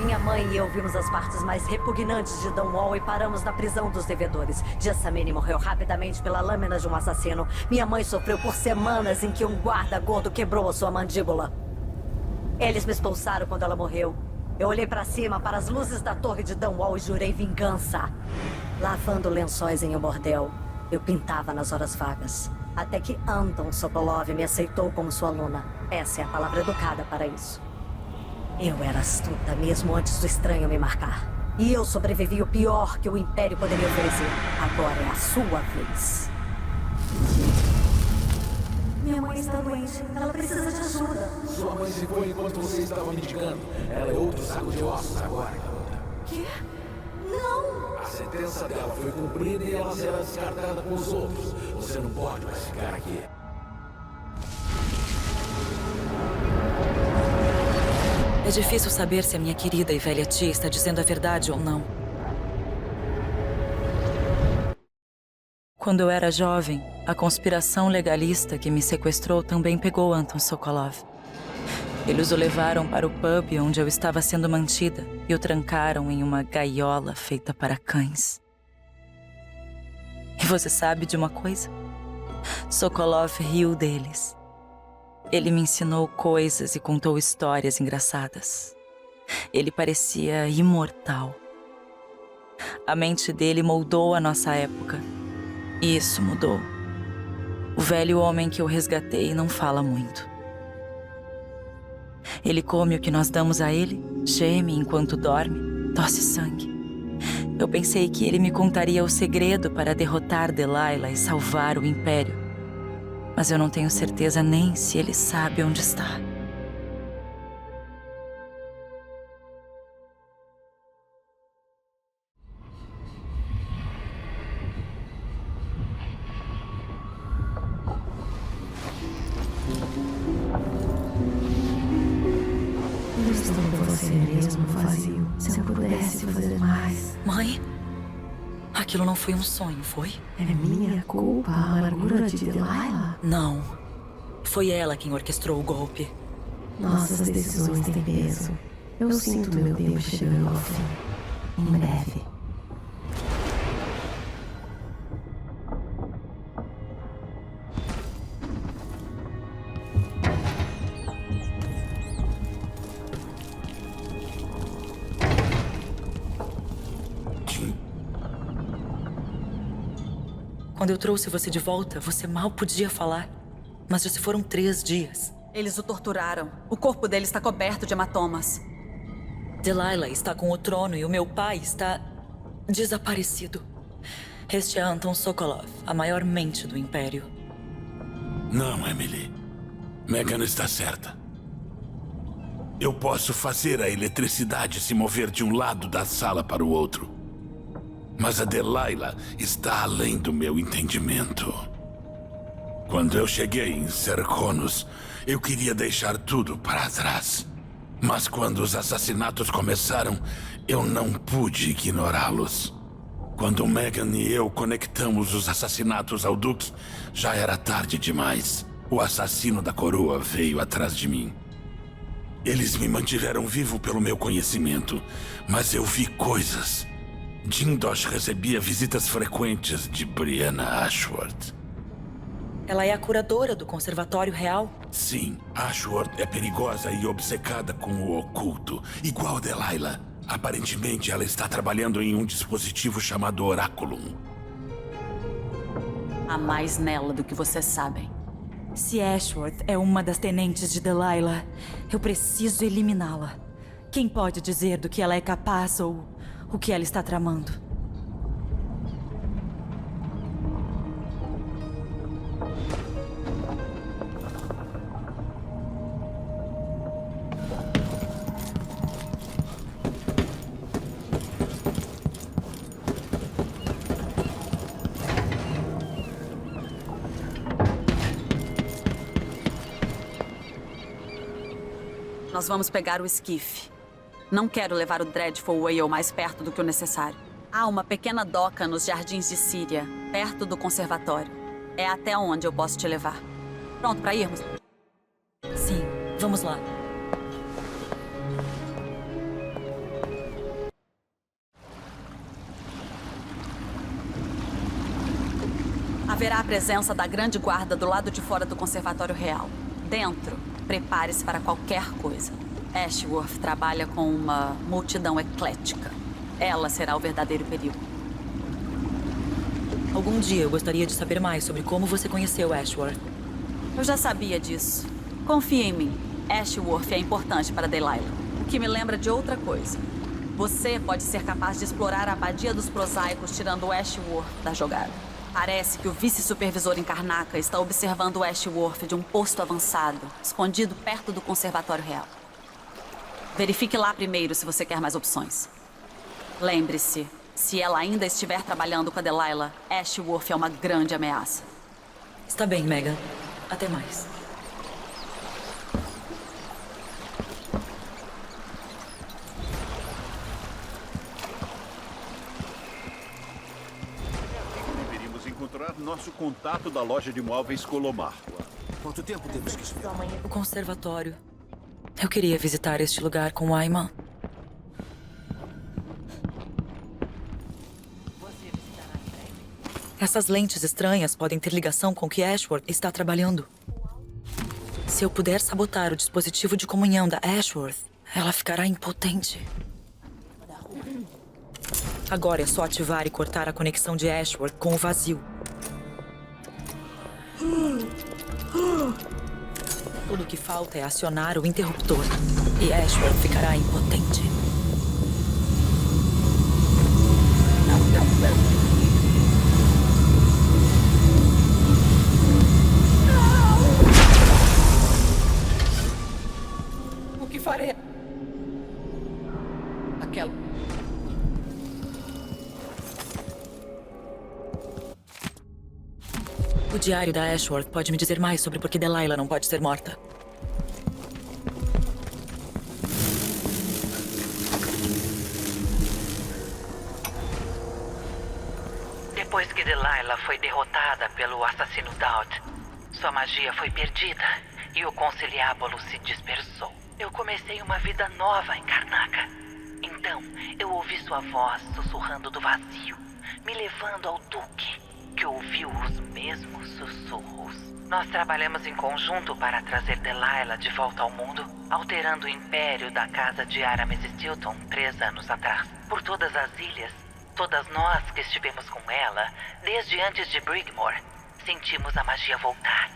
Minha mãe e eu vimos as partes mais repugnantes de Dunwall e paramos na prisão dos devedores. Jessamine morreu rapidamente pela lâmina de um assassino. Minha mãe sofreu por semanas em que um guarda gordo quebrou a sua mandíbula. Eles me expulsaram quando ela morreu. Eu olhei pra cima, para as luzes da torre de Dunwall e jurei vingança. Lavando lençóis em um bordel, eu pintava nas horas vagas. Até que Anton Sokolov me aceitou como sua aluna. Essa é a palavra educada para isso. Eu era astuta mesmo antes do estranho me marcar. E eu sobrevivi o pior que o Império poderia oferecer. Agora é a sua vez. Minha mãe está doente. Ela precisa de ajuda. Sua mãe se foi enquanto você estava mendigando. Ela é outro saco de ossos agora, garota. Quê? Não! A sentença dela foi cumprida e ela será descartada com os outros. Você não pode mais ficar aqui. É difícil saber se a minha querida e velha tia está dizendo a verdade ou não. Quando eu era jovem, a conspiração legalista que me sequestrou também pegou Anton Sokolov. Eles o levaram para o pub onde eu estava sendo mantida e o trancaram em uma gaiola feita para cães. E você sabe de uma coisa? Sokolov riu deles. Ele me ensinou coisas e contou histórias engraçadas. Ele parecia imortal. A mente dele moldou a nossa época. E isso mudou. O velho homem que eu resgatei não fala muito. Ele come o que nós damos a ele, geme enquanto dorme, tosse sangue. Eu pensei que ele me contaria o segredo para derrotar Delilah e salvar o Império. Mas eu não tenho certeza nem se ele sabe onde está. Eu estou com você mesmo, vazio. Se eu pudesse fazer mais. Mãe? Aquilo não foi um sonho, foi? É minha culpa a amargura de Delilah? Não. Foi ela quem orquestrou o golpe. Nossas decisões têm peso. Eu sinto meu tempo chegando ao fim. Em breve. Quando eu trouxe você de volta, você mal podia falar. Mas já se foram 3 dias. Eles o torturaram. O corpo dele está coberto de hematomas. Delilah está com o trono e o meu pai está desaparecido. Este é Anton Sokolov, a maior mente do Império. Não, Emily. Megan está certa. Eu posso fazer a eletricidade se mover de um lado da sala para o outro. Mas a Delilah está além do meu entendimento. Quando eu cheguei em Serconos, eu queria deixar tudo para trás. Mas quando os assassinatos começaram, eu não pude ignorá-los. Quando Megan e eu conectamos os assassinatos ao Duque, já era tarde demais. O assassino da coroa veio atrás de mim. Eles me mantiveram vivo pelo meu conhecimento, mas eu vi coisas. Jindosh recebia visitas frequentes de Brianna Ashworth. Ela é a curadora do Conservatório Real? Sim, Ashworth é perigosa e obcecada com o oculto, igual Delilah. Aparentemente, ela está trabalhando em um dispositivo chamado Oraculum. Há mais nela do que vocês sabem. Se Ashworth é uma das tenentes de Delilah, eu preciso eliminá-la. Quem pode dizer do que ela é capaz ou o que ela está tramando? Nós vamos pegar o esquife. Não quero levar o Dreadful Whale mais perto do que o necessário. Há uma pequena doca nos jardins de Síria, perto do conservatório. É até onde eu posso te levar. Pronto para irmos? Sim, vamos lá. Haverá a presença da grande guarda do lado de fora do Conservatório Real. Dentro, prepare-se para qualquer coisa. Ashworth trabalha com uma multidão eclética. Ela será o verdadeiro perigo. Algum dia eu gostaria de saber mais sobre como você conheceu Ashworth. Eu já sabia disso. Confie em mim. Ashworth é importante para Delilah. O que me lembra de outra coisa. Você pode ser capaz de explorar a abadia dos prosaicos tirando o Ashworth da jogada. Parece que o vice-supervisor em Karnaca está observando o Ashworth de um posto avançado, escondido perto do Conservatório Real. Verifique lá primeiro se você quer mais opções. Lembre-se, Se ela ainda estiver trabalhando com a Delilah, Ashworth é uma grande ameaça. Está bem, Megan. Até mais. Deveríamos encontrar nosso contato da loja de móveis Colomar. Quanto tempo temos que esperar? O conservatório. Eu queria visitar este lugar com Ayman. Essas lentes estranhas podem ter ligação com o que Ashworth está trabalhando. Se eu puder sabotar o dispositivo de comunhão da Ashworth, ela ficará impotente. Agora é só ativar e cortar a conexão de Ashworth com o vazio. Tudo o que falta é acionar o interruptor. E Ashworth ficará impotente. O que farei? Aquela... O diário da Ashworth pode me dizer mais sobre por que Delilah não pode ser morta. Depois que Delilah foi derrotada pelo assassino Daud, sua magia foi perdida e o conciliábulo se dispersou. Eu comecei uma vida nova em Karnaca. Então, eu ouvi sua voz sussurrando do vazio, me levando ao Duque, que ouviu os mesmos sussurros. Nós trabalhamos em conjunto para trazer Delilah de volta ao mundo, alterando o império da casa de Aramis Stilton 3 anos atrás. Por todas as ilhas, todas nós que estivemos com ela, desde antes de Brigmore, sentimos a magia voltar.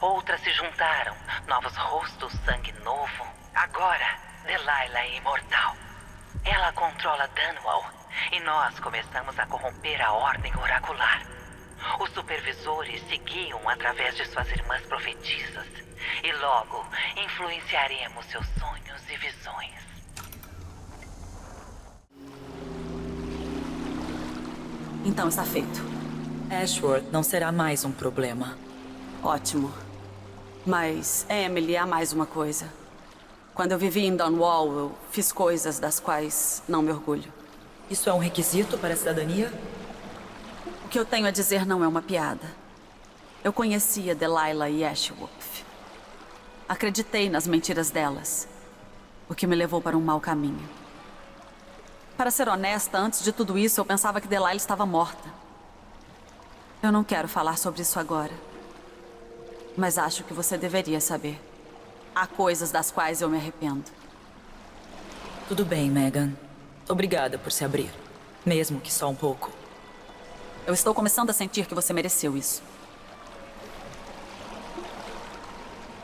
Outras se juntaram, novos rostos, sangue novo. Agora, Delilah é imortal. Ela controla Dunwall e nós começamos a corromper a ordem oracular. Os supervisores seguiam através de suas irmãs profetisas e logo influenciaremos seus sonhos e visões. Então está feito. Ashworth não será mais um problema. Ótimo. Mas, Emily, há mais uma coisa. Quando eu vivi em Dunwall, eu fiz coisas das quais não me orgulho. Isso é um requisito para a cidadania? O que eu tenho a dizer não é uma piada. Eu conhecia Delilah e Ashworth. Acreditei nas mentiras delas, o que me levou para um mau caminho. Para ser honesta, antes de tudo isso, eu pensava que Delilah estava morta. Eu não quero falar sobre isso agora, mas acho que você deveria saber. Há coisas das quais eu me arrependo. Tudo bem, Megan. Obrigada por se abrir, mesmo que só um pouco. Eu estou começando a sentir que você mereceu isso.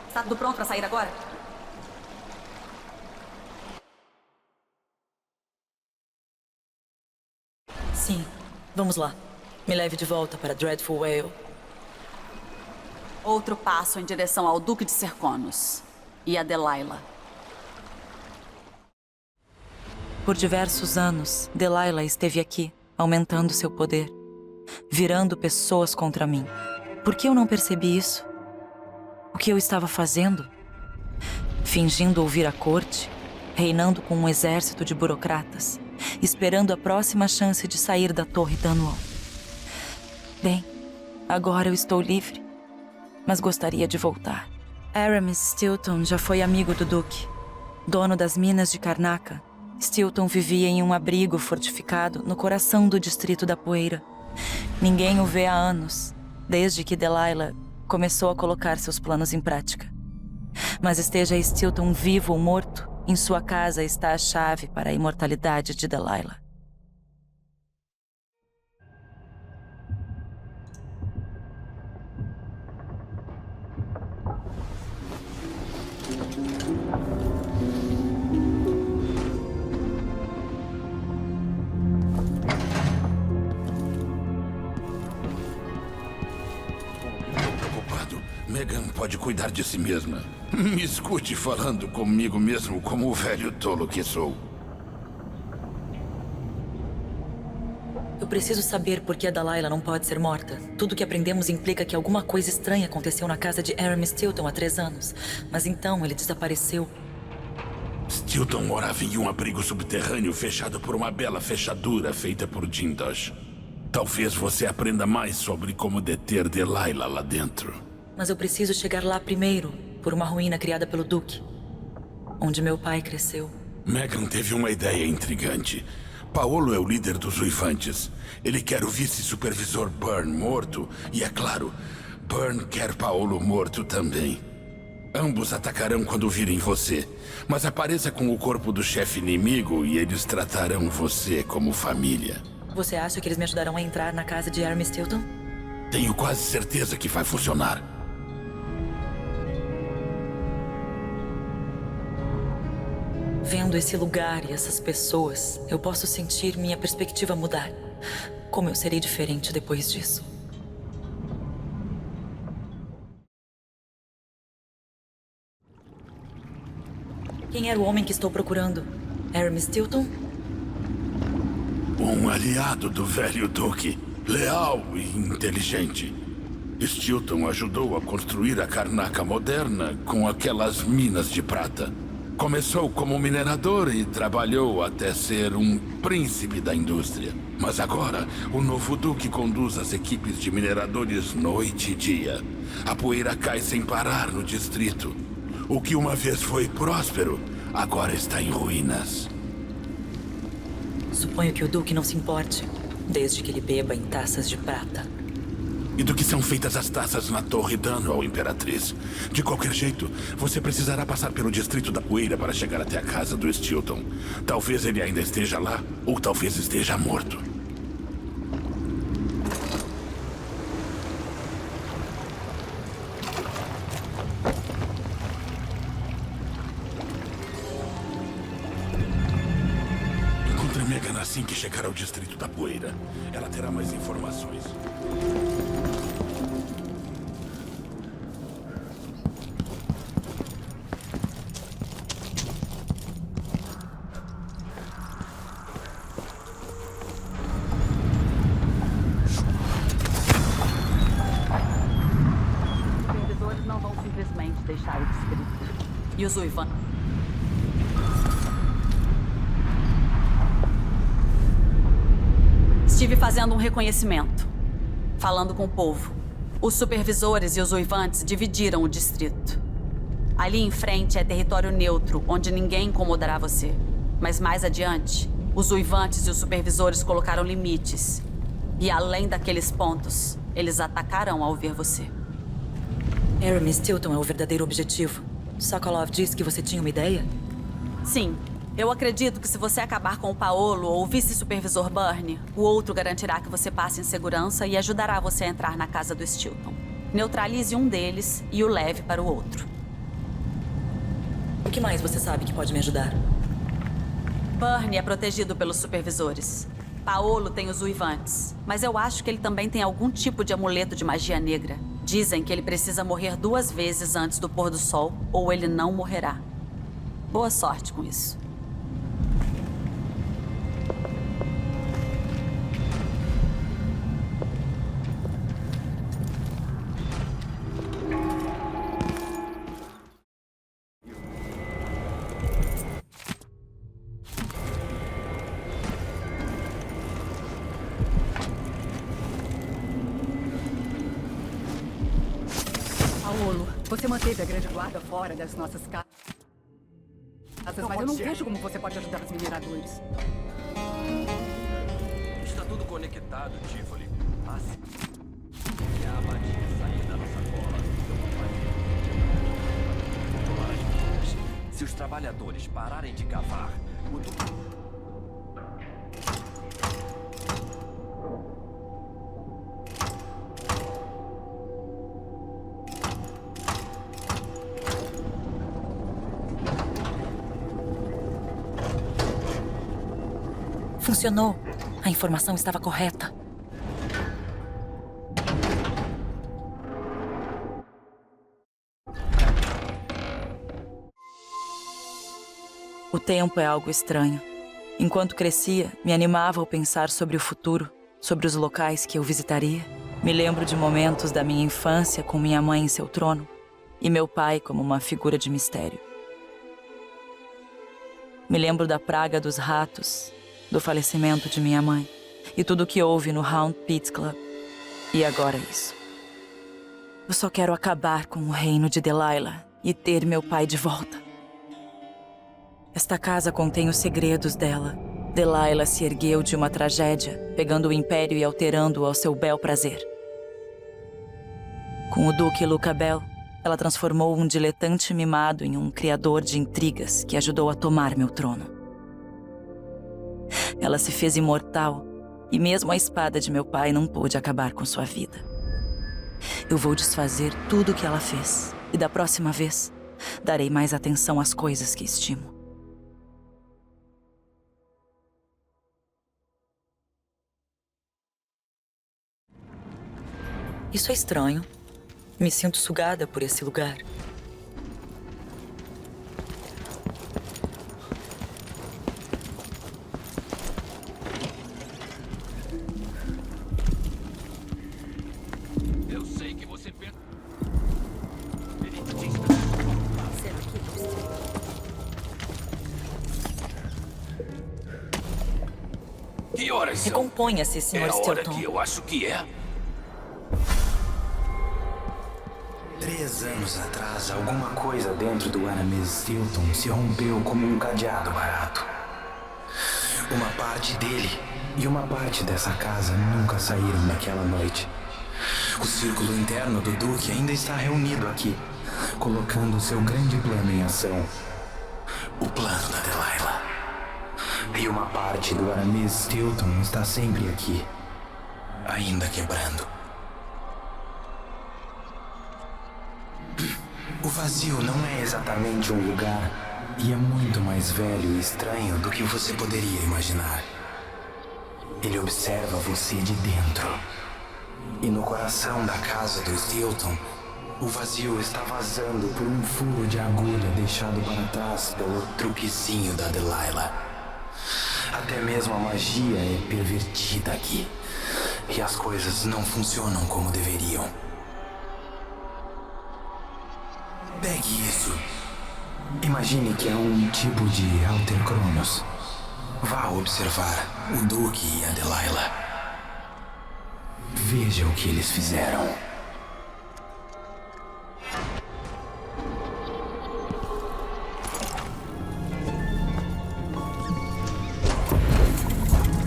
Está tudo pronto para sair agora? Sim, vamos lá. Me leve de volta para Dreadful Vale. Outro passo em direção ao Duque de Serconos e a Delilah. Por diversos anos, Delilah esteve aqui, aumentando seu poder, virando pessoas contra mim. Por que eu não percebi isso? O que eu estava fazendo? Fingindo ouvir a corte, reinando com um exército de burocratas, esperando a próxima chance de sair da Torre Dunwall. Bem, agora eu estou livre, mas gostaria de voltar. Aramis Stilton já foi amigo do Duque. Dono das minas de Karnaca, Stilton vivia em um abrigo fortificado no coração do distrito da Poeira. Ninguém o vê há anos, desde que Delilah começou a colocar seus planos em prática. Mas esteja Stilton vivo ou morto, em sua casa está a chave para a imortalidade de Delilah. Megan pode cuidar de si mesma. Me escute falando comigo mesmo como o velho tolo que sou. Eu preciso saber por que a Delilah não pode ser morta. Tudo que aprendemos implica que alguma coisa estranha aconteceu na casa de Hiram Stilton há 3 anos. Mas então ele desapareceu. Stilton morava em um abrigo subterrâneo fechado por uma bela fechadura feita por Jindosh. Talvez você aprenda mais sobre como deter Delilah lá dentro. Mas eu preciso chegar lá primeiro, por uma ruína criada pelo Duque, onde meu pai cresceu. Megan teve uma ideia intrigante. Paolo é o líder dos Uivantes. Ele quer o vice-supervisor Byrne morto e, é claro, Byrne quer Paolo morto também. Ambos atacarão quando virem você, mas apareça com o corpo do chefe inimigo e eles tratarão você como família. Você acha que eles me ajudarão a entrar na casa de Hiram Stilton? Tenho quase certeza que vai funcionar. Vendo esse lugar e essas pessoas, eu posso sentir minha perspectiva mudar. Como eu serei diferente depois disso? Quem era o homem que estou procurando? Hiram Stilton? Um aliado do velho Duque, leal e inteligente. Stilton ajudou a construir a Karnaca moderna com aquelas minas de prata. Começou como minerador e trabalhou até ser um príncipe da indústria. Mas agora, o novo Duque conduz as equipes de mineradores noite e dia. A poeira cai sem parar no distrito. O que uma vez foi próspero, agora está em ruínas. Suponho que o Duque não se importe, desde que ele beba em taças de prata. E do que são feitas as taças na Torre Dunwall, Imperatriz? De qualquer jeito, você precisará passar pelo Distrito da Poeira para chegar até a casa do Stilton. Talvez ele ainda esteja lá, ou talvez esteja morto. Encontre Megan assim que chegar ao Distrito da Poeira. Ela terá mais informações. E os Uivan? Estive fazendo um reconhecimento, falando com o povo. Os supervisores e os Uivantes dividiram o distrito. Ali em frente é território neutro, onde ninguém incomodará você. Mas mais adiante, os Uivantes e os supervisores colocaram limites. E além daqueles pontos, eles atacarão ao ver você. Hiram Stilton é o verdadeiro objetivo. Sokolov disse que você tinha uma ideia? Sim. Eu acredito que se você acabar com o Paolo ou o vice-supervisor Byrne, o outro garantirá que você passe em segurança e ajudará você a entrar na casa do Stilton. Neutralize um deles e o leve para o outro. O que mais você sabe que pode me ajudar? Byrne é protegido pelos supervisores. Paolo tem os Uivantes, mas eu acho que ele também tem algum tipo de amuleto de magia negra. Dizem que ele precisa morrer 2 vezes antes do pôr do sol, ou ele não morrerá. Boa sorte com isso. Você manteve a grande guarda fora das nossas casas, mas eu não vejo como você pode ajudar os mineradores. Está tudo conectado, Tivoli. Assim que a abadia sair da nossa cola, se os trabalhadores pararem de cavar, Funcionou. A informação estava correta. O tempo é algo estranho. Enquanto crescia, me animava ao pensar sobre o futuro, sobre os locais que eu visitaria. Me lembro de momentos da minha infância com minha mãe em seu trono e meu pai como uma figura de mistério. Me lembro da praga dos ratos, do falecimento de minha mãe e tudo o que houve no Hound Pits Club. E agora isso. Eu só quero acabar com o reino de Delilah e ter meu pai de volta. Esta casa contém os segredos dela. Delilah se ergueu de uma tragédia, pegando o império e alterando-o ao seu bel prazer. Com o Duque Luca Bell, ela transformou um diletante mimado em um criador de intrigas que ajudou a tomar meu trono. Ela se fez imortal e mesmo a espada de meu pai não pôde acabar com sua vida. Eu vou desfazer tudo o que ela fez e da próxima vez darei mais atenção às coisas que estimo. Isso é estranho. Me sinto sugada por esse lugar. Eu sei que você pensa. Que horas são? Recomponha-se, Sr. É a hora Stilton. que eu acho que é. 3 anos atrás, alguma coisa dentro do Aramis Stilton se rompeu como um cadeado barato. Uma parte dele e uma parte dessa casa nunca saíram daquela noite. O círculo interno do Duque ainda está reunido aqui, colocando seu grande plano em ação. O plano da Delilah. E uma parte do Aramis Stilton está sempre aqui, ainda quebrando. O vazio não é exatamente um lugar, e é muito mais velho e estranho do que você poderia imaginar. Ele observa você de dentro. E no coração da casa do Stilton, o vazio está vazando por um furo de agulha deixado para trás pelo truquezinho da Delilah. Até mesmo a magia é pervertida aqui, e as coisas não funcionam como deveriam. Pegue isso. Imagine que é um tipo de Alter Cronos. Vá observar o Duque e a Delilah. Veja o que eles fizeram.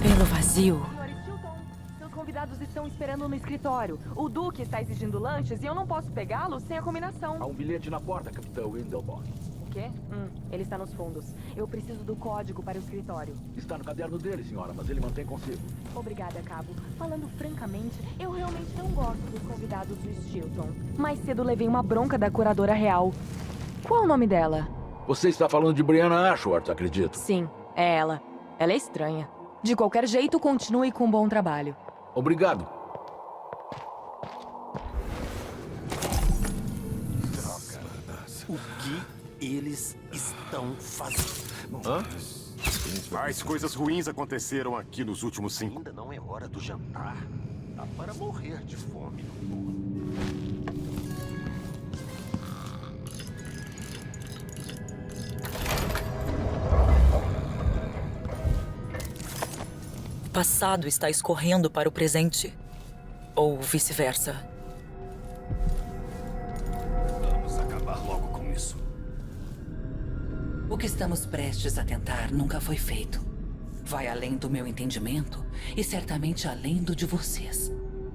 Pelo vazio. Seus convidados estão esperando no escritório. O Duque está exigindo lanches e eu não posso pegá-lo sem a combinação. Há um bilhete na porta, Capitão Windelborn. O quê? Ele está nos fundos. Eu preciso do código para o escritório. Está no caderno dele, senhora, mas ele mantém consigo. Obrigada, Cabo. Falando francamente, eu realmente não gosto dos convidados do Stilton. Mais cedo levei uma bronca da curadora real. Qual é o nome dela? Você está falando de Brianna Ashworth, acredito? Sim, é ela. Ela é estranha. De qualquer jeito, continue com um bom trabalho. Obrigado. O que eles estão fazendo? Hã? Mais coisas ruins aconteceram aqui nos últimos 5. Ainda não é hora do jantar. Dá para morrer de fome. O passado está escorrendo para o presente. Ou vice-versa. Vamos acabar logo com isso. O que estamos prestes a tentar nunca foi feito. Vai além do meu entendimento e certamente além do de vocês.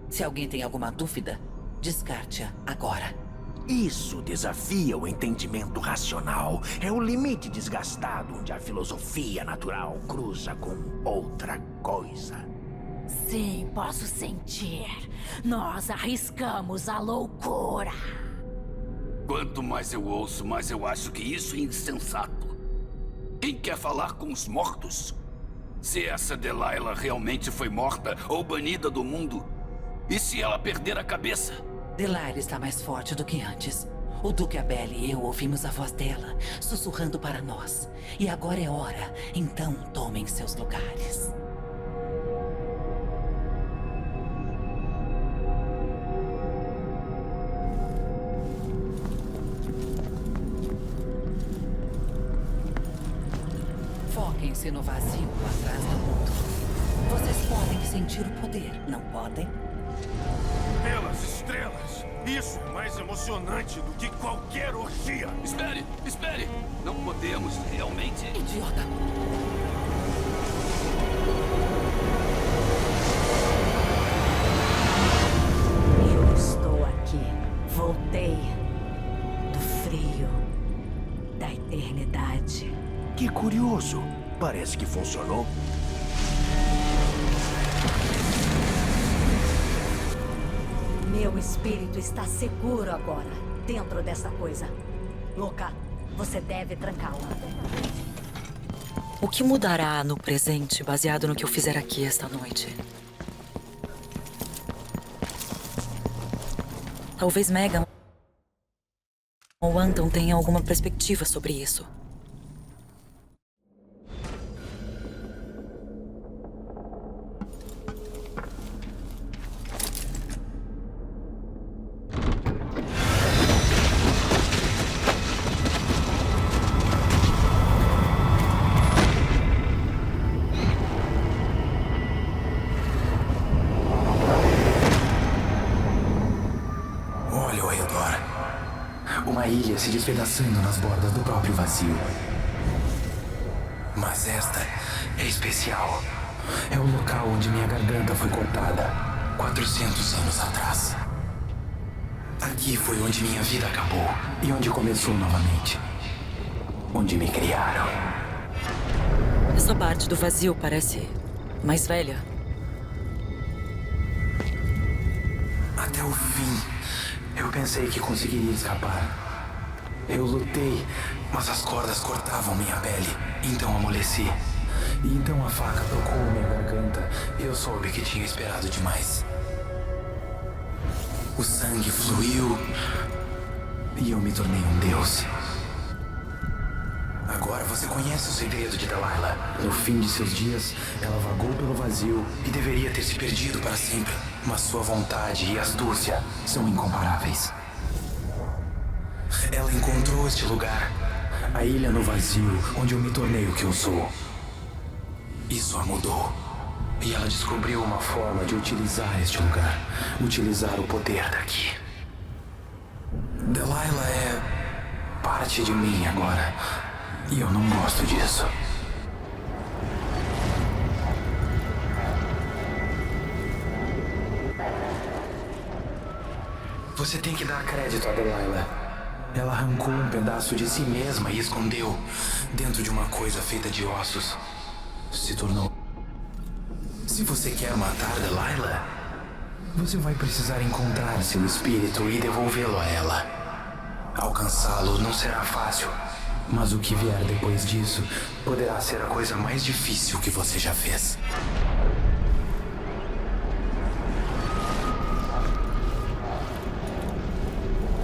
Se alguém tem alguma dúvida, descarte-a agora. Isso desafia o entendimento racional. É o limite desgastado onde a filosofia natural cruza com outra coisa. Sim, posso sentir. Nós arriscamos a loucura. Quanto mais eu ouço, mais eu acho que isso é insensato. Quem quer falar com os mortos? Se essa Delilah realmente foi morta ou banida do mundo, e se ela perder a cabeça? Delilah está mais forte do que antes. O Duque Abel e eu ouvimos a voz dela, sussurrando para nós. E agora é hora, então tomem seus lugares. Foquem-se no vazio atrás do mundo. Vocês podem sentir o poder, não podem? Pelas estrelas! Isso é mais emocionante do que qualquer orgia! Espere! Espere! Não podemos realmente... Idiota! Eu estou aqui. Voltei. Do frio. Da eternidade. Que curioso. Parece que funcionou. Meu espírito está seguro agora, dentro dessa coisa. Louca, você deve trancá-la. O que mudará no presente baseado no que eu fizer aqui esta noite? Talvez Megan ou Anton tenham alguma perspectiva sobre isso. Olha ao redor. Uma ilha se despedaçando nas bordas do próprio vazio. Mas esta é especial. É o local onde minha garganta foi cortada 400 anos atrás. Aqui foi onde minha vida acabou e onde começou novamente. Onde me criaram. Essa parte do vazio parece mais velha. Até o fim, eu pensei que conseguiria escapar. Eu lutei, mas as cordas cortavam minha pele. Então amoleci. E então a faca tocou minha garganta e eu soube que tinha esperado demais. O sangue fluiu e eu me tornei um deus. Agora você conhece o segredo de Delilah. No fim de seus dias, ela vagou pelo vazio e deveria ter se perdido para sempre. Mas sua vontade e astúcia são incomparáveis. Ela encontrou este lugar, a ilha no vazio, onde eu me tornei o que eu sou. Isso a mudou. E ela descobriu uma forma de utilizar este lugar, utilizar o poder daqui. Delilah é parte de mim agora. E eu não gosto disso. Você tem que dar crédito a Delilah. Ela arrancou um pedaço de si mesma e escondeu dentro de uma coisa feita de ossos. Se tornou. Se você quer matar Delilah, você vai precisar encontrar seu espírito e devolvê-lo a ela. Alcançá-lo não será fácil. Mas o que vier depois disso poderá ser a coisa mais difícil que você já fez.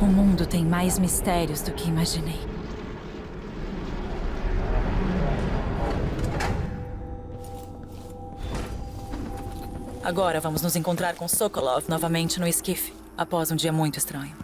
O mundo tem mais mistérios do que imaginei. Agora vamos nos encontrar com Sokolov novamente no esquife, após um dia muito estranho.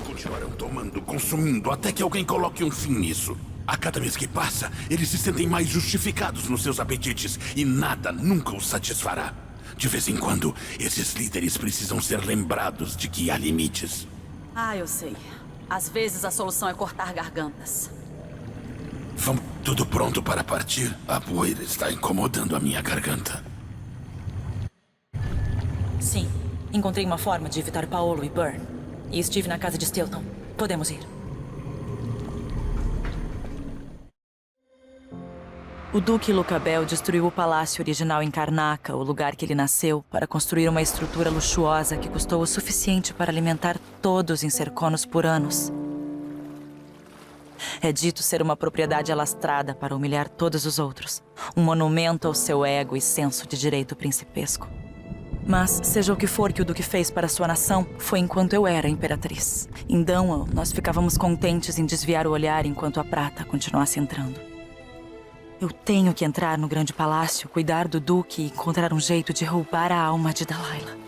Continuarão tomando, consumindo, até que alguém coloque um fim nisso. A cada mês que passa, eles se sentem mais justificados nos seus apetites e nada nunca os satisfará. De vez em quando, esses líderes precisam ser lembrados de que há limites. Ah, eu sei. Às vezes a solução é cortar gargantas. Vamos, tudo pronto para partir? A poeira está incomodando a minha garganta. Sim, encontrei uma forma de evitar Paolo e Byrne. E estive na casa de Stilton. Podemos ir. O Duque Lucabel destruiu o palácio original em Karnaca, o lugar que ele nasceu, para construir uma estrutura luxuosa que custou o suficiente para alimentar todos em Serconos por anos. É dito ser uma propriedade alastrada para humilhar todos os outros. Um monumento ao seu ego e senso de direito principesco. Mas, seja o que for que o Duque fez para sua nação, foi enquanto eu era Imperatriz. Em Dunwall, nós ficávamos contentes em desviar o olhar enquanto a prata continuasse entrando. Eu tenho que entrar no grande palácio, cuidar do Duque e encontrar um jeito de roubar a alma de Delilah.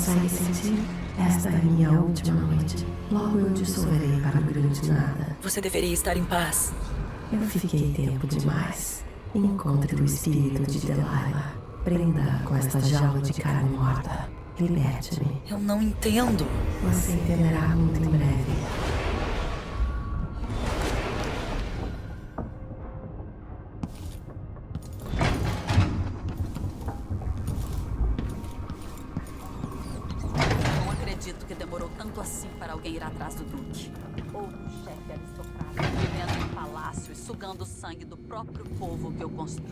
consegue sentir? Esta é minha última noite. Logo eu dissolverei para o grande nada. Você deveria estar em paz. Eu fiquei tempo demais. Encontre o espírito de Delilah. Prenda com esta jaula de carne morta. Liberte-me. Eu não entendo. Você entenderá muito em breve. Não acredito que demorou tanto assim para alguém ir atrás do Duque. Outro chefe aristocrata vivendo no palácio e sugando o sangue do próprio povo que eu construí.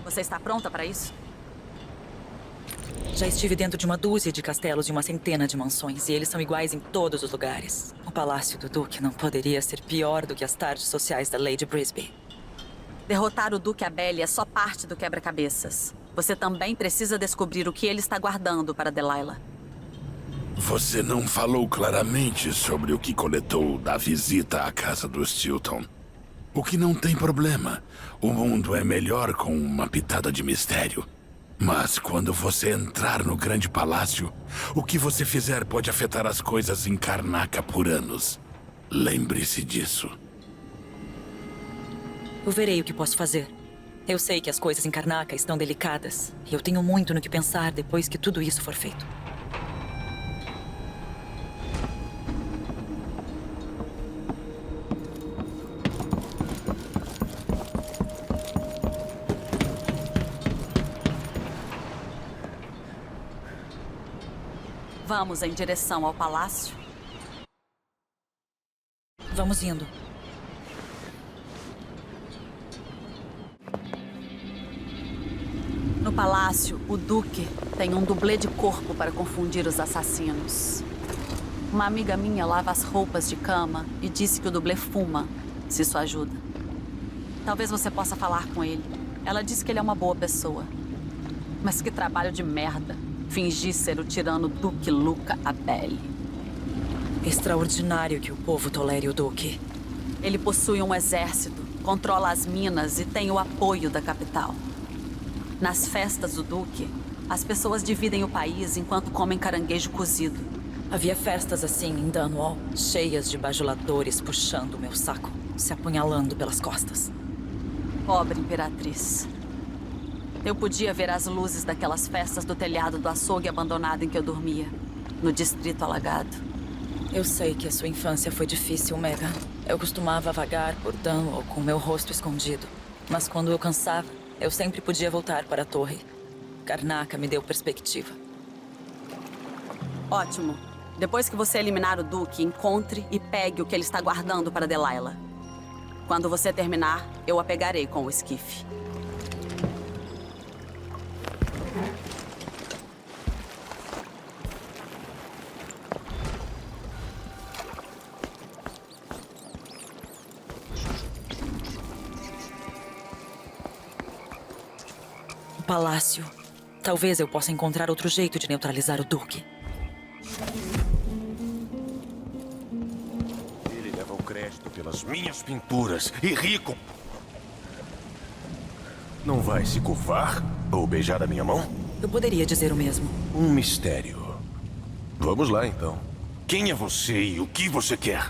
Você está pronta para isso? Já estive dentro de uma dúzia de castelos e uma centena de mansões, e eles são iguais em todos os lugares. O palácio do Duque não poderia ser pior do que as tardes sociais da Lady Brisby. Derrotar o Duque Abelli é só parte do quebra-cabeças. Você também precisa descobrir o que ele está guardando para Delilah. Você não falou claramente sobre o que coletou da visita à casa dos Stilton. O que não tem problema. O mundo é melhor com uma pitada de mistério. Mas quando você entrar no grande palácio, o que você fizer pode afetar as coisas em Karnaca por anos. Lembre-se disso. Eu verei o que posso fazer. Eu sei que as coisas em Karnaca estão delicadas, e eu tenho muito no que pensar depois que tudo isso for feito. Vamos em direção ao palácio? Vamos indo. No palácio, o Duque tem um dublê de corpo para confundir os assassinos. Uma amiga minha lava as roupas de cama e disse que o dublê fuma, se isso ajuda. Talvez você possa falar com ele. Ela disse que ele é uma boa pessoa. Mas que trabalho de merda. Fingir ser o tirano Duque Luca Abelli. Extraordinário que o povo tolere o Duque. Ele possui um exército, controla as minas e tem o apoio da capital. Nas festas do Duque, as pessoas dividem o país enquanto comem caranguejo cozido. Havia festas assim em Dunwall, cheias de bajuladores puxando o meu saco, se apunhalando pelas costas. Pobre Imperatriz. Eu podia ver as luzes daquelas festas do telhado do açougue abandonado em que eu dormia, no distrito alagado. Eu sei que a sua infância foi difícil, Megan. Eu costumava vagar por Dunwall com meu rosto escondido. Mas quando eu cansava, eu sempre podia voltar para a torre. Karnaca me deu perspectiva. Ótimo. Depois que você eliminar o Duque, encontre e pegue o que ele está guardando para Delilah. Quando você terminar, eu a pegarei com o esquife. Palácio. Talvez eu possa encontrar outro jeito de neutralizar o Duque. Ele leva o crédito pelas minhas pinturas e rico. Não vai se curvar ou beijar a minha mão? Eu poderia dizer o mesmo. Um mistério. Vamos lá, então. Quem é você e o que você quer?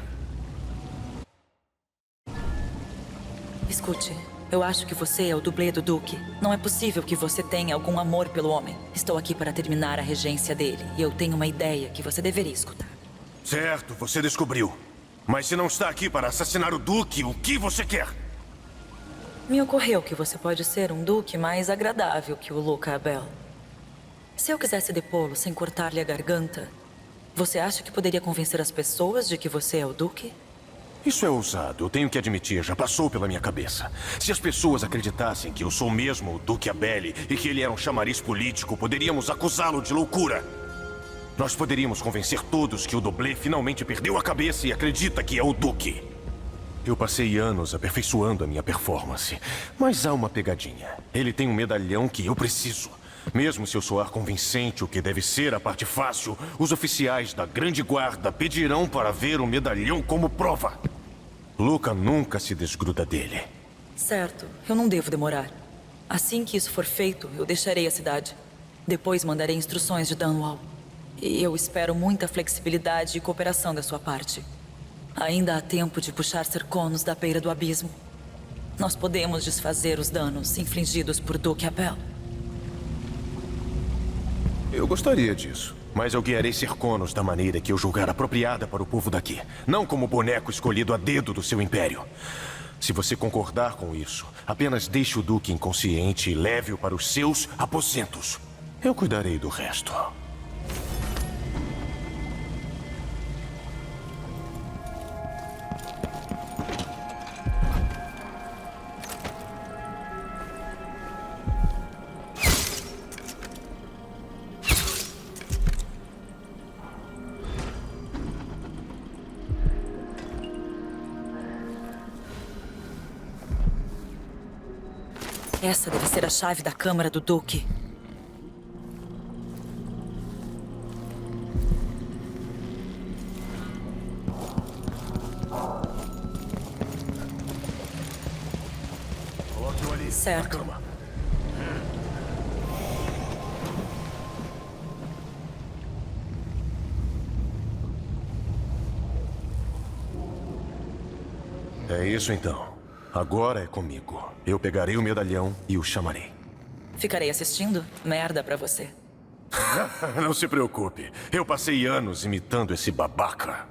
Escute. Eu acho que você é o dublê do Duque. Não é possível que você tenha algum amor pelo homem. Estou aqui para terminar a regência dele. E eu tenho uma ideia que você deveria escutar. Certo, você descobriu. Mas se não está aqui para assassinar o Duque, o que você quer? Me ocorreu que você pode ser um Duque mais agradável que o Luca Abel. Se eu quisesse depô-lo sem cortar-lhe a garganta, você acha que poderia convencer as pessoas de que você é o Duque? Isso é ousado, eu tenho que admitir, já passou pela minha cabeça. Se as pessoas acreditassem que eu sou mesmo o Duque Abelli e que ele era um chamariz político, poderíamos acusá-lo de loucura. Nós poderíamos convencer todos que o dublê finalmente perdeu a cabeça e acredita que é o Duque. Eu passei anos aperfeiçoando a minha performance, mas há uma pegadinha. Ele tem um medalhão que eu preciso. Mesmo se eu soar convincente, o que deve ser a parte fácil, os oficiais da Grande Guarda pedirão para ver o medalhão como prova. Luca nunca se desgruda dele. Certo, eu não devo demorar. Assim que isso for feito, eu deixarei a cidade. Depois mandarei instruções de Dunwall. E eu espero muita flexibilidade e cooperação da sua parte. Ainda há tempo de puxar cerconos da beira do abismo. Nós podemos desfazer os danos infligidos por Duque Apel. Eu gostaria disso. Mas eu guiarei Serconos da maneira que eu julgar apropriada para o povo daqui. Não como boneco escolhido a dedo do seu império. Se você concordar com isso, apenas deixe o Duque inconsciente e leve-o para os seus aposentos. Eu cuidarei do resto. Essa deve ser a chave da câmara do Duque. Coloque-o ali. Certo. Na cama. É isso então. Agora é comigo. Eu pegarei o medalhão e o chamarei. Ficarei assistindo? Merda pra você. Não se preocupe. Eu passei anos imitando esse babaca.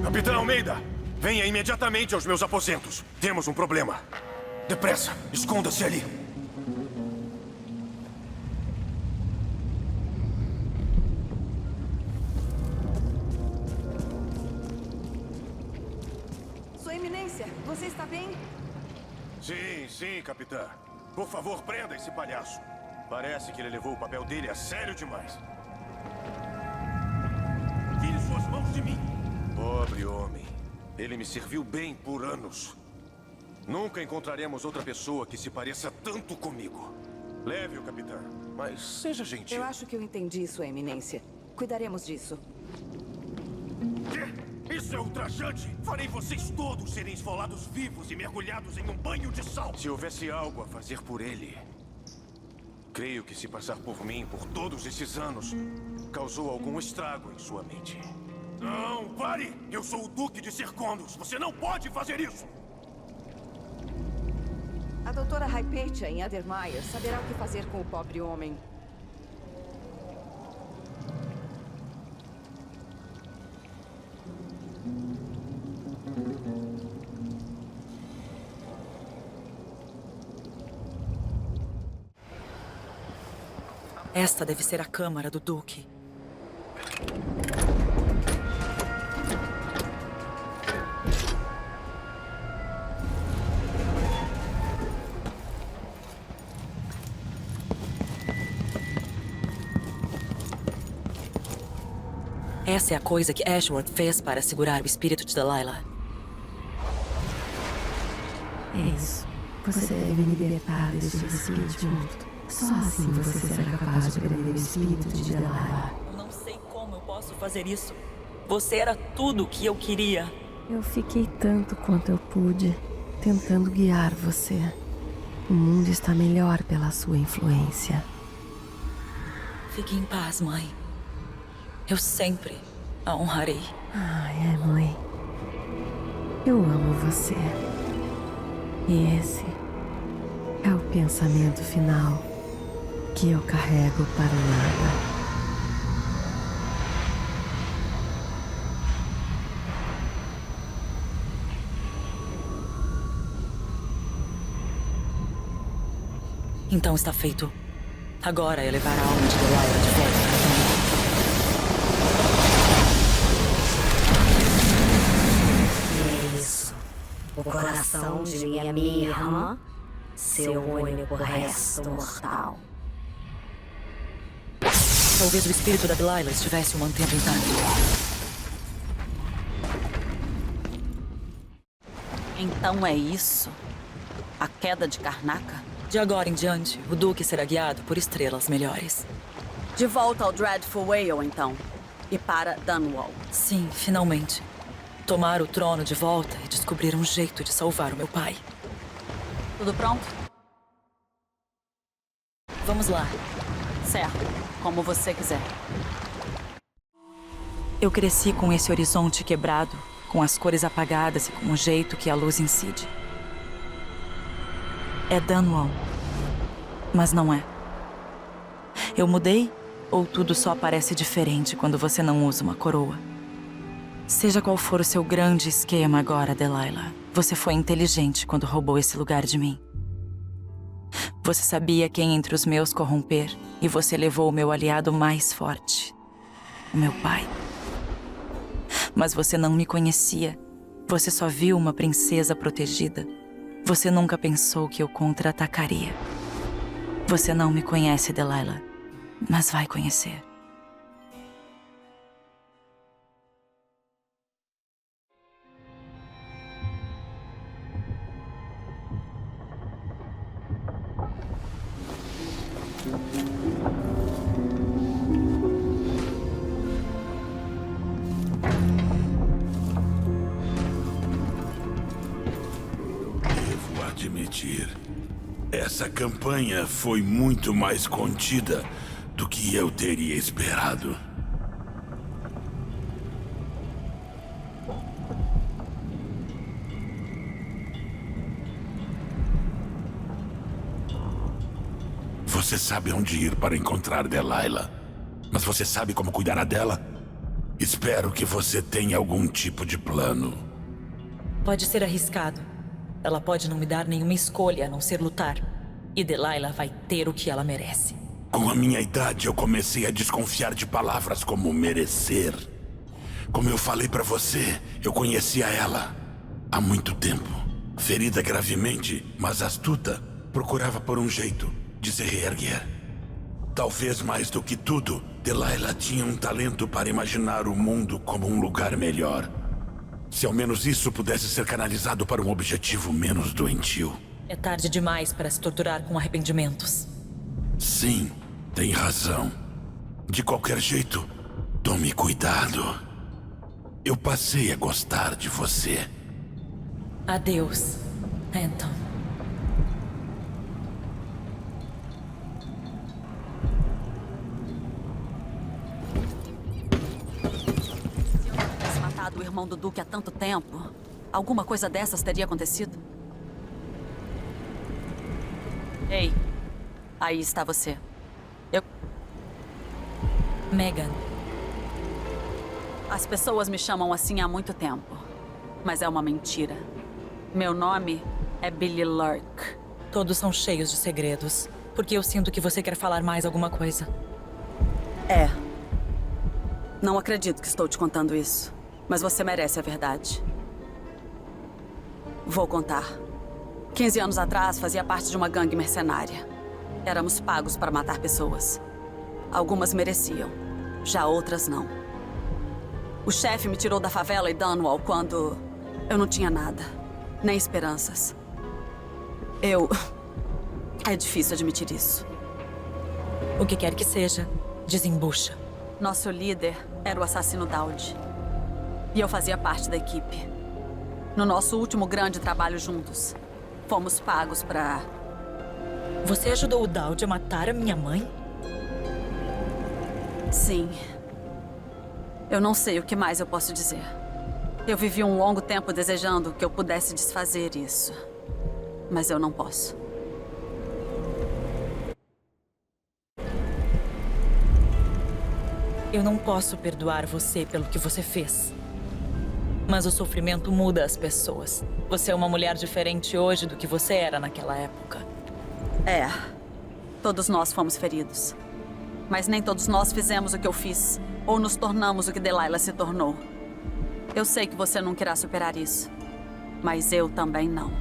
Capitão Almeida, venha imediatamente aos meus aposentos. Temos um problema. Depressa, esconda-se ali. Você está bem? Sim, capitã. Por favor, prenda esse palhaço. Parece que ele levou o papel dele a sério demais. Tire suas mãos de mim. Pobre homem. Ele me serviu bem por anos. Nunca encontraremos outra pessoa que se pareça tanto comigo. Leve-o, capitã. Mas seja gentil. Eu acho que eu entendi, Sua Eminência. Cuidaremos disso. Quê? Isso é ultrajante! Farei vocês todos serem esfolados vivos e mergulhados em um banho de sal! Se houvesse algo a fazer por ele... Creio que se passar por mim por todos esses anos, causou algum estrago em sua mente. Não, pare! Eu sou o Duque de Serconos! Você não pode fazer isso! A doutora Hypatia, em Addermire, saberá o que fazer com o pobre homem. Esta deve ser a câmara do Duque. Essa é a coisa que Ashworth fez para segurar o espírito de Delilah. É isso. Você deve me libertar deste espírito morto. Só assim você será capaz de prender o espírito de Delilah. Eu não sei como eu posso fazer isso. Você era tudo o que eu queria. Eu fiquei tanto quanto eu pude, tentando guiar você. O mundo está melhor pela sua influência. Fique em paz, mãe. Eu sempre a honrarei. Ai, mãe. Eu amo você. E esse é o pensamento final que eu carrego para o nada. Então está feito. Agora é levar a alma de Delilah de volta. Isso. O coração de minha irmã, seu único resto mortal. Talvez o espírito da Delilah estivesse o mantendo intacto. Então é isso? A queda de Karnaca? De agora em diante, o Duque será guiado por estrelas melhores. De volta ao Dreadful Whale, então. E para Dunwall. Sim, finalmente. Tomar o trono de volta e descobrir um jeito de salvar o meu pai. Tudo pronto? Vamos lá. Certo. Como você quiser. Eu cresci com esse horizonte quebrado, com as cores apagadas e com o jeito que a luz incide. É Dunwall. Mas não é. Eu mudei? Ou tudo só parece diferente quando você não usa uma coroa? Seja qual for o seu grande esquema agora, Delilah, você foi inteligente quando roubou esse lugar de mim. Você sabia quem entre os meus corromper, e você levou o meu aliado mais forte, o meu pai. Mas você não me conhecia. Você só viu uma princesa protegida. Você nunca pensou que eu contra-atacaria. Você não me conhece, Delilah, mas vai conhecer. Devo admitir, essa campanha foi muito mais contida do que eu teria esperado. Você sabe onde ir para encontrar Delilah, mas você sabe como cuidará dela? Espero que você tenha algum tipo de plano. Pode ser arriscado. Ela pode não me dar nenhuma escolha a não ser lutar. E Delilah vai ter o que ela merece. Com a minha idade, eu comecei a desconfiar de palavras como merecer. Como eu falei pra você, eu conhecia ela há muito tempo. Ferida gravemente, mas astuta, procurava por um jeito de se reerguer. Talvez mais do que tudo, Delilah tinha um talento para imaginar o mundo como um lugar melhor. Se ao menos isso pudesse ser canalizado para um objetivo menos doentio. É tarde demais para se torturar com arrependimentos. Sim, tem razão. De qualquer jeito, tome cuidado. Eu passei a gostar de você. Adeus, Anton. O irmão do Duque há tanto tempo. Alguma coisa dessas teria acontecido? Ei, aí está você. Megan. As pessoas me chamam assim há muito tempo. Mas é uma mentira. Meu nome é Billy Lurk. Todos são cheios de segredos. Porque eu sinto que você quer falar mais alguma coisa. É. Não acredito que estou te contando isso. Mas você merece a verdade. Vou contar. 15 anos atrás, fazia parte de uma gangue mercenária. Éramos pagos para matar pessoas. Algumas mereciam, já outras não. O chefe me tirou da favela e Dunwall quando eu não tinha nada, nem esperanças. É difícil admitir isso. O que quer que seja, desembucha. Nosso líder era o assassino Daud. E eu fazia parte da equipe. No nosso último grande trabalho juntos, fomos pagos pra... Você ajudou o Daud a matar a minha mãe? Sim. Eu não sei o que mais eu posso dizer. Eu vivi um longo tempo desejando que eu pudesse desfazer isso. Mas eu não posso. Eu não posso perdoar você pelo que você fez. Mas o sofrimento muda as pessoas. Você é uma mulher diferente hoje do que você era naquela época. É. Todos nós fomos feridos. Mas nem todos nós fizemos o que eu fiz. Ou nos tornamos o que Delilah se tornou. Eu sei que você não querá superar isso. Mas eu também não.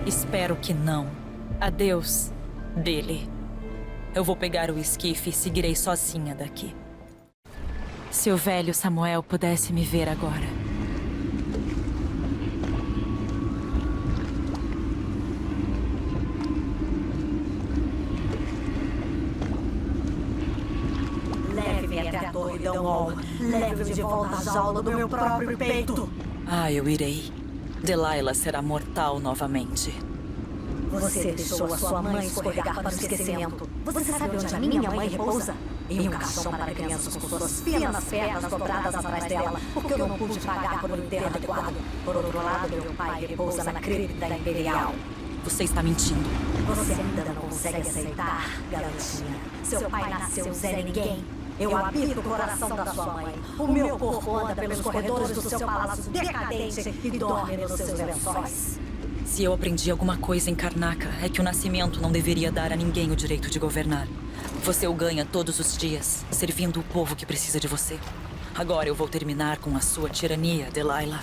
Espero que não. Adeus, Billy. Eu vou pegar o esquife e seguirei sozinha daqui. Se o velho Samuel pudesse me ver agora. torre Dunwall. Leve-me de volta à jaula do meu próprio peito. Ah, eu irei. Delilah será mortal novamente. Você deixou a sua mãe escorregar para o esquecimento. Você sabe onde a minha mãe repousa? Em um caixão para crianças com suas finas pernas dobradas atrás dela, porque eu não pude pagar por um enterro adequado. Por outro lado, meu pai repousa na cripta imperial. Você está mentindo. Você ainda não consegue aceitar, garotinha. Seu pai nasceu Zé Ninguém. Eu habito o coração da sua mãe. O meu corpo anda pelos corredores do seu palácio decadente e dorme nos seus lençóis. Se eu aprendi alguma coisa em Karnaca, é que o nascimento não deveria dar a ninguém o direito de governar. Você o ganha todos os dias, servindo o povo que precisa de você. Agora eu vou terminar com a sua tirania, Delilah.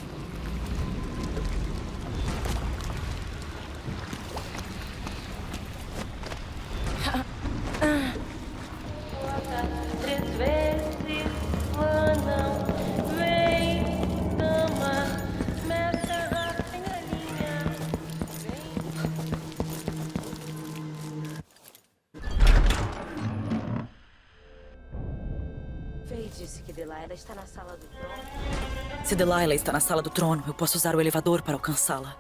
Disse que Delilah está na sala do trono. Se Delilah está na sala do trono, eu posso usar o elevador para alcançá-la.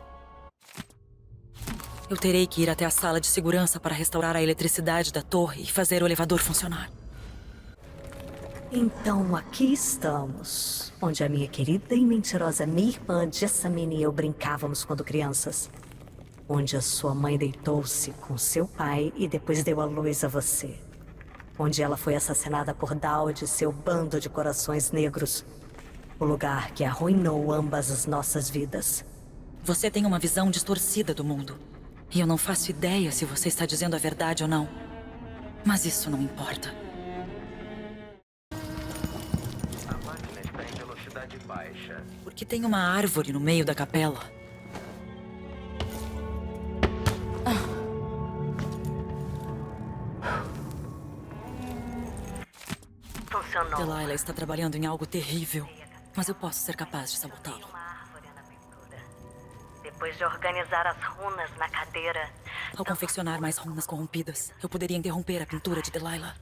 Eu terei que ir até a sala de segurança para restaurar a eletricidade da torre e fazer o elevador funcionar. Então aqui estamos, onde a minha querida e mentirosa minha-irmã Jessamine e eu brincávamos quando crianças. Onde a sua mãe deitou-se com seu pai e depois deu à luz a você. Onde ela foi assassinada por Daud e seu bando de corações negros. O lugar que arruinou ambas as nossas vidas. Você tem uma visão distorcida do mundo. E eu não faço ideia se você está dizendo a verdade ou não. Mas isso não importa. A máquina está em velocidade baixa. Porque tem uma árvore no meio da capela. Funcionou. Delilah está trabalhando em algo terrível. Mas eu posso ser capaz de sabotá-lo. Depois de organizar as runas na cadeira... Ao confeccionar mais runas corrompidas, eu poderia interromper a pintura de Delilah.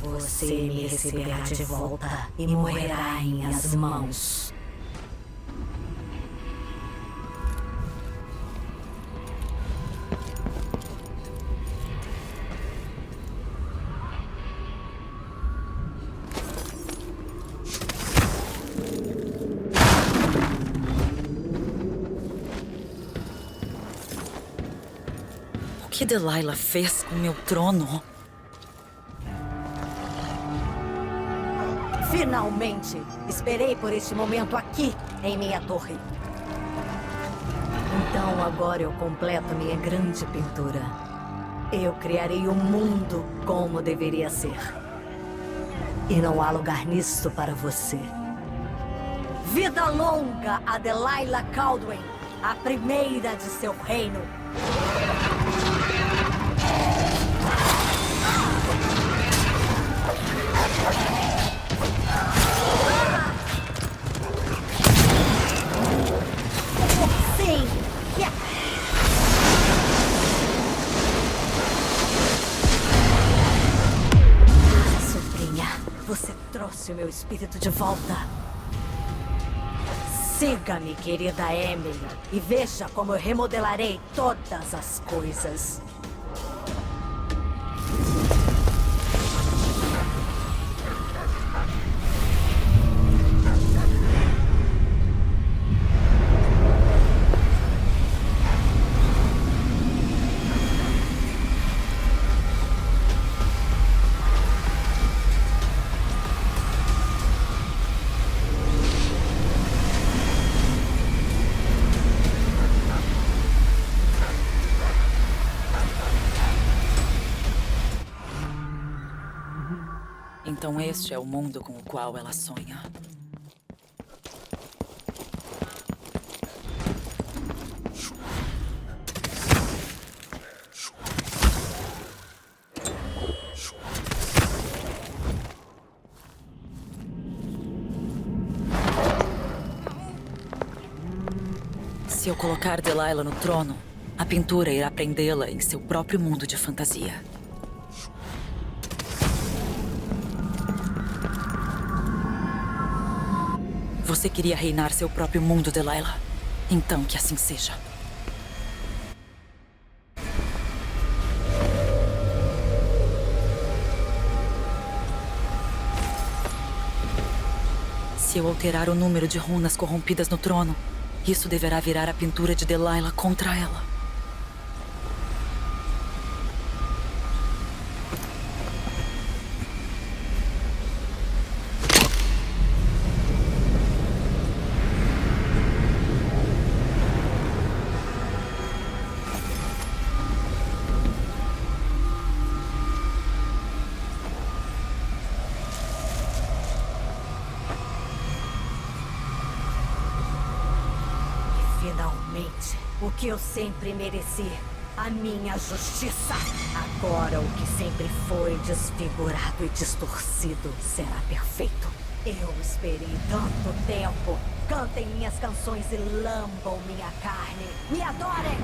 Você me receberá de volta e morrerá em minhas mãos. O que Delilah fez com meu trono? Finalmente! Esperei por este momento aqui, em minha torre. Então agora eu completo minha grande pintura. Eu criarei o mundo como deveria ser. E não há lugar nisto para você. Vida longa a Delilah Kaldwin, a primeira de seu reino. Sim! Yeah. Sobrinha, você trouxe o meu espírito de volta. Siga-me, querida Emily, e veja como eu remodelarei todas as coisas. Então este é o mundo com o qual ela sonha. Se eu colocar Delilah no trono, a pintura irá prendê-la em seu próprio mundo de fantasia. Você queria reinar seu próprio mundo, Delilah? Então que assim seja. Se eu alterar o número de runas corrompidas no trono, isso deverá virar a pintura de Delilah contra ela. Finalmente, o que eu sempre mereci, a minha justiça. Agora o que sempre foi desfigurado e distorcido será perfeito. Eu esperei tanto tempo. Cantem minhas canções e lambam minha carne. Me adorem!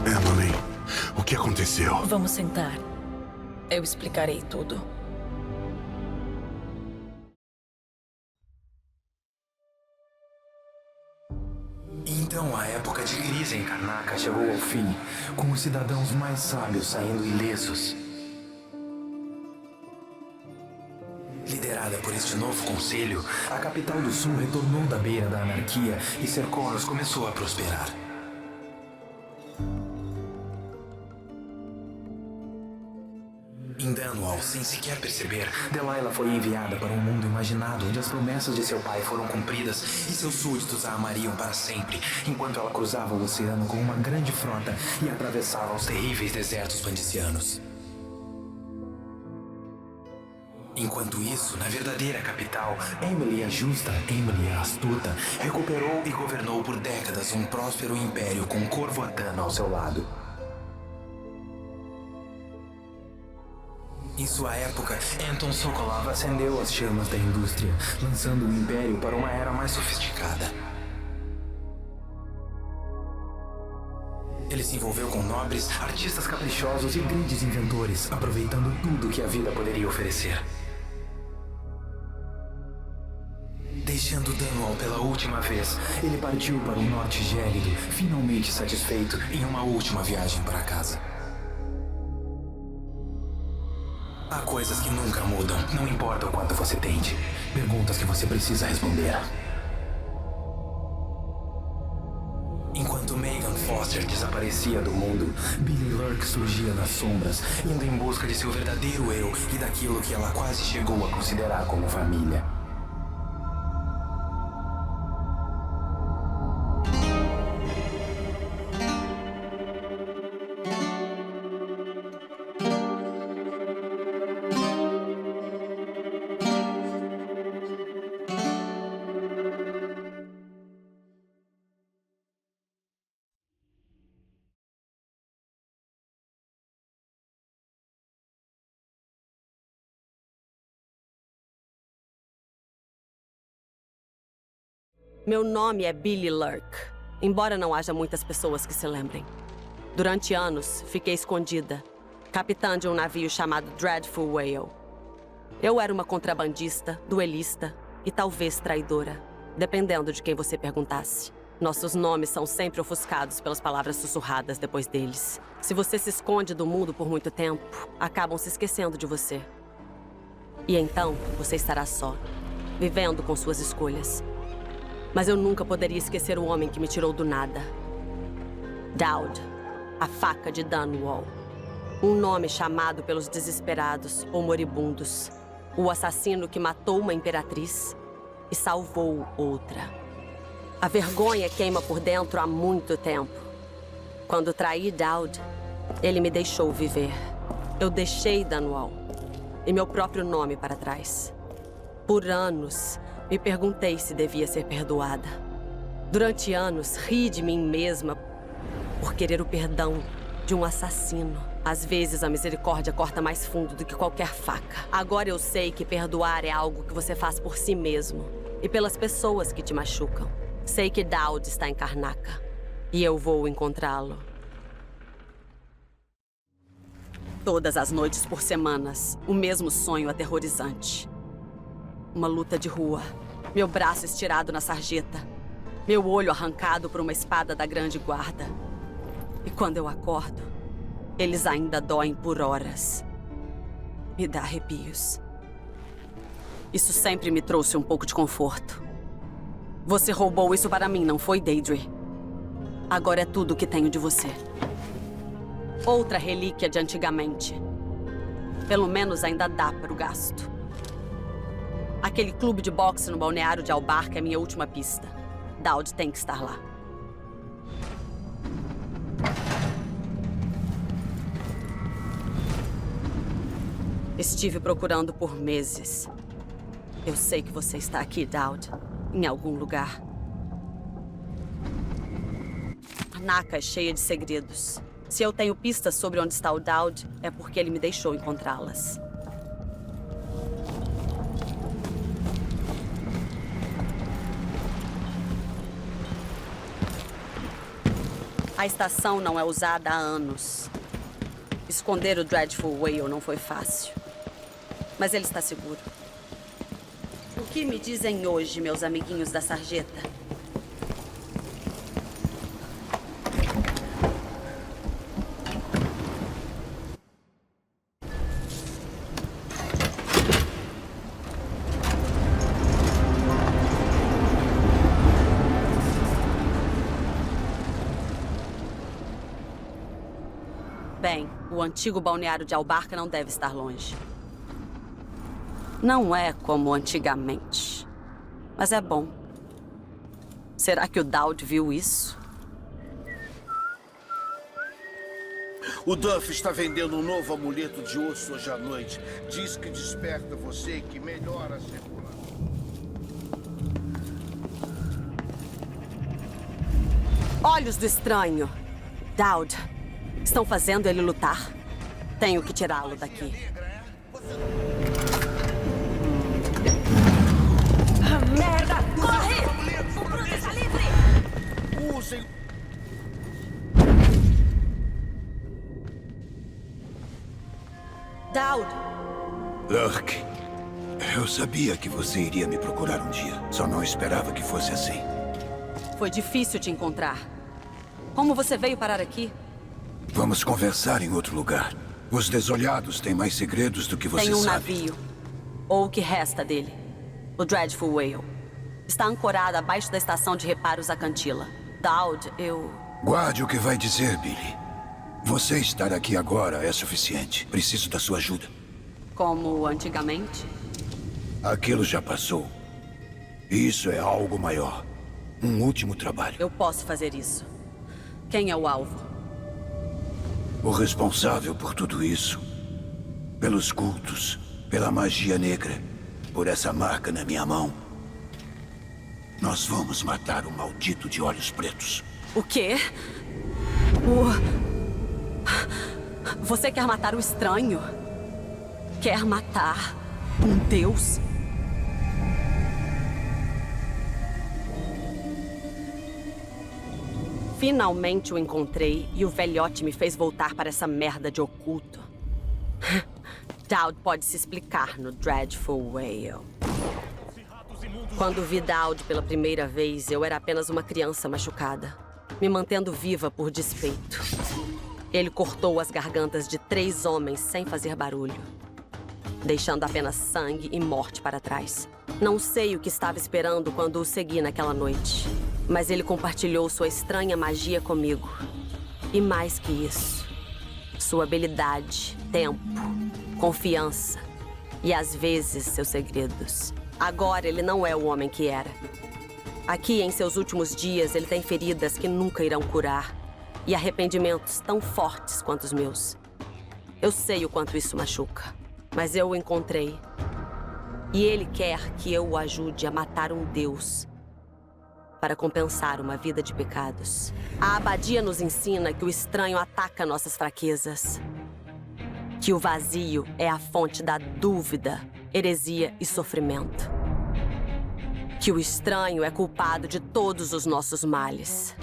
Emily, o que aconteceu? Vamos sentar. Eu explicarei tudo. Então a época de crise em Karnaca chegou ao fim, com os cidadãos mais sábios saindo ilesos. Liderada por este novo conselho, a capital do sul retornou da beira da anarquia e Serkonos começou a prosperar. Em Dunwall, sem sequer perceber, Delilah foi enviada para um mundo imaginado onde as promessas de seu pai foram cumpridas e seus súditos a amariam para sempre, enquanto ela cruzava o oceano com uma grande frota e atravessava os terríveis desertos vandicianos. Enquanto isso, na verdadeira capital, Emily a justa, Emily a astuta, recuperou e governou por décadas um próspero império com Corvo Attano ao seu lado. Em sua época, Anton Sokolov acendeu as chamas da indústria, lançando o império para uma era mais sofisticada. Ele se envolveu com nobres, artistas caprichosos e grandes inventores, aproveitando tudo que a vida poderia oferecer. Deixando Dunwall pela última vez, ele partiu para o norte gélido, finalmente satisfeito em uma última viagem para casa. Há coisas que nunca mudam, não importa o quanto você tente. Perguntas que você precisa responder. Enquanto Megan Foster desaparecia do mundo, Billy Lurk surgia nas sombras, indo em busca de seu verdadeiro eu e daquilo que ela quase chegou a considerar como família. Meu nome é Billy Lurk, embora não haja muitas pessoas que se lembrem. Durante anos, fiquei escondida, capitã de um navio chamado Dreadful Whale. Eu era uma contrabandista, duelista e talvez traidora, dependendo de quem você perguntasse. Nossos nomes são sempre ofuscados pelas palavras sussurradas depois deles. Se você se esconde do mundo por muito tempo, acabam se esquecendo de você. E então, você estará só, vivendo com suas escolhas. Mas eu nunca poderia esquecer o homem que me tirou do nada. Daud, a faca de Dunwall. Um nome chamado pelos desesperados ou moribundos. O assassino que matou uma imperatriz e salvou outra. A vergonha queima por dentro há muito tempo. Quando traí Daud, ele me deixou viver. Eu deixei Dunwall e meu próprio nome para trás. Por anos, me perguntei se devia ser perdoada. Durante anos, ri de mim mesma por querer o perdão de um assassino. Às vezes, a misericórdia corta mais fundo do que qualquer faca. Agora eu sei que perdoar é algo que você faz por si mesmo e pelas pessoas que te machucam. Sei que Daud está em Karnaca e eu vou encontrá-lo. Todas as noites por semanas, o mesmo sonho aterrorizante. Uma luta de rua, meu braço estirado na sarjeta, meu olho arrancado por uma espada da grande guarda. E quando eu acordo, eles ainda doem por horas. Me dá arrepios. Isso sempre me trouxe um pouco de conforto. Você roubou isso para mim, não foi, Deidre? Agora é tudo o que tenho de você. Outra relíquia de antigamente. Pelo menos ainda dá para o gasto. Aquele clube de boxe no balneário de Albarca é minha última pista. Daud tem que estar lá. Estive procurando por meses. Eu sei que você está aqui, Daud. Em algum lugar. A Naka é cheia de segredos. Se eu tenho pistas sobre onde está o Daud, é porque ele me deixou encontrá-las. A estação não é usada há anos. Esconder o Dreadful Whale não foi fácil. Mas ele está seguro. O que me dizem hoje, meus amiguinhos da sarjeta? Bem, o antigo balneário de Albarca não deve estar longe. Não é como antigamente, mas é bom. Será que o Daud viu isso? O Duff está vendendo um novo amuleto de osso hoje à noite. Diz que desperta você e que melhora a circulação. Olhos do estranho. Daud, estão fazendo ele lutar? Tenho que tirá-lo daqui. Merda! Corre! O Bruto está livre! Usem... Daud! Lurk, eu sabia que você iria me procurar um dia. Só não esperava que fosse assim. Foi difícil te encontrar. Como você veio parar aqui? Vamos conversar em outro lugar. Os desolhados têm mais segredos do que você sabe. Tem um navio. Ou o que resta dele. O Dreadful Whale. Está ancorado abaixo da estação de reparos à Cantila. Daud, eu... Guarde o que vai dizer, Billy. Você estar aqui agora é suficiente. Preciso da sua ajuda. Como antigamente? Aquilo já passou. Isso é algo maior. Um último trabalho. Eu posso fazer isso. Quem é o alvo? O responsável por tudo isso. Pelos cultos, pela magia negra, por essa marca na minha mão. Nós vamos matar o maldito de olhos pretos. O quê? Você quer matar o estranho? Quer matar um deus? Finalmente o encontrei e o velhote me fez voltar para essa merda de oculto. Daud pode se explicar no Dreadful Whale. Quando vi Daud pela primeira vez, eu era apenas uma criança machucada, me mantendo viva por despeito. Ele cortou as gargantas de 3 homens sem fazer barulho, deixando apenas sangue e morte para trás. Não sei o que estava esperando quando o segui naquela noite, mas ele compartilhou sua estranha magia comigo. E mais que isso, sua habilidade, tempo, confiança e às vezes seus segredos. Agora ele não é o homem que era. Aqui, em seus últimos dias, ele tem feridas que nunca irão curar e arrependimentos tão fortes quanto os meus. Eu sei o quanto isso machuca, mas eu o encontrei. E ele quer que eu o ajude a matar um deus para compensar uma vida de pecados. A abadia nos ensina que o estranho ataca nossas fraquezas, que o vazio é a fonte da dúvida, heresia e sofrimento, que o estranho é culpado de todos os nossos males.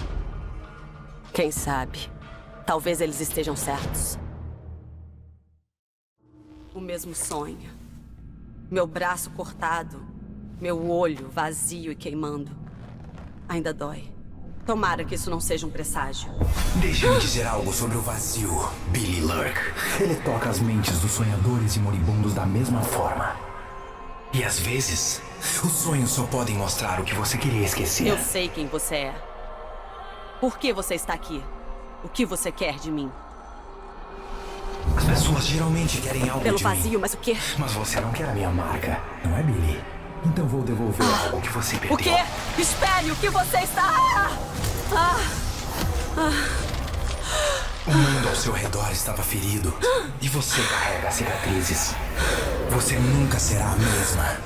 Quem sabe, talvez eles estejam certos. O mesmo sonho. Meu braço cortado, meu olho vazio e queimando. Ainda dói. Tomara que isso não seja um presságio. Deixe-me dizer algo sobre o vazio, Billy Lurk. Ele toca as mentes dos sonhadores e moribundos da mesma forma. E às vezes, os sonhos só podem mostrar o que você queria esquecer. Eu sei quem você é. Por que você está aqui? O que você quer de mim? As pessoas geralmente querem algo Pelo de mim. vazio, mas o quê? Mas você não quer a minha marca, não é, Billy? Então vou devolver algo que você perdeu. O quê? Espere, o que você está... O mundo ao seu redor estava ferido e você carrega cicatrizes. Você nunca será a mesma.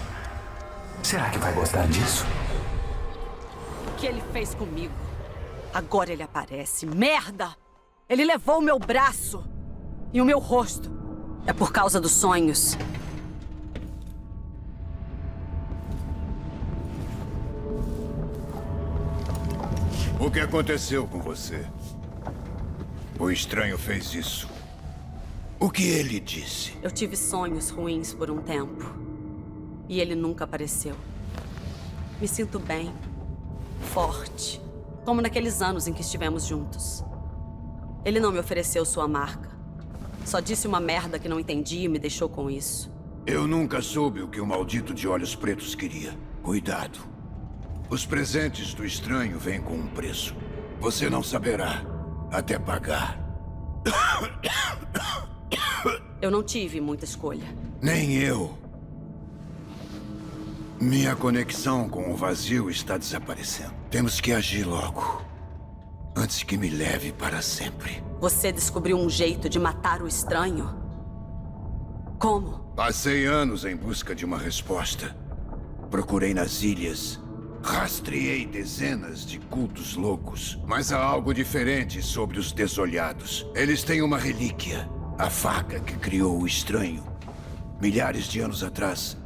Será que vai gostar disso? O que ele fez comigo? Agora ele aparece. Merda! Ele levou o meu braço e o meu rosto. É por causa dos sonhos. O que aconteceu com você? O estranho fez isso. O que ele disse? Eu tive sonhos ruins por um tempo. E ele nunca apareceu. Me sinto bem. Forte. Como naqueles anos em que estivemos juntos. Ele não me ofereceu sua marca. Só disse uma merda que não entendi e me deixou com isso. Eu nunca soube o que o maldito de olhos pretos queria. Cuidado. Os presentes do estranho vêm com um preço. Você não saberá até pagar. Eu não tive muita escolha. Nem eu. Minha conexão com o vazio está desaparecendo. Temos que agir logo. Antes que me leve para sempre. Você descobriu um jeito de matar o estranho? Como? Passei anos em busca de uma resposta. Procurei nas ilhas. Rastreei dezenas de cultos loucos. Mas há algo diferente sobre os desolhados. Eles têm uma relíquia. A faca que criou o estranho. Milhares de anos atrás.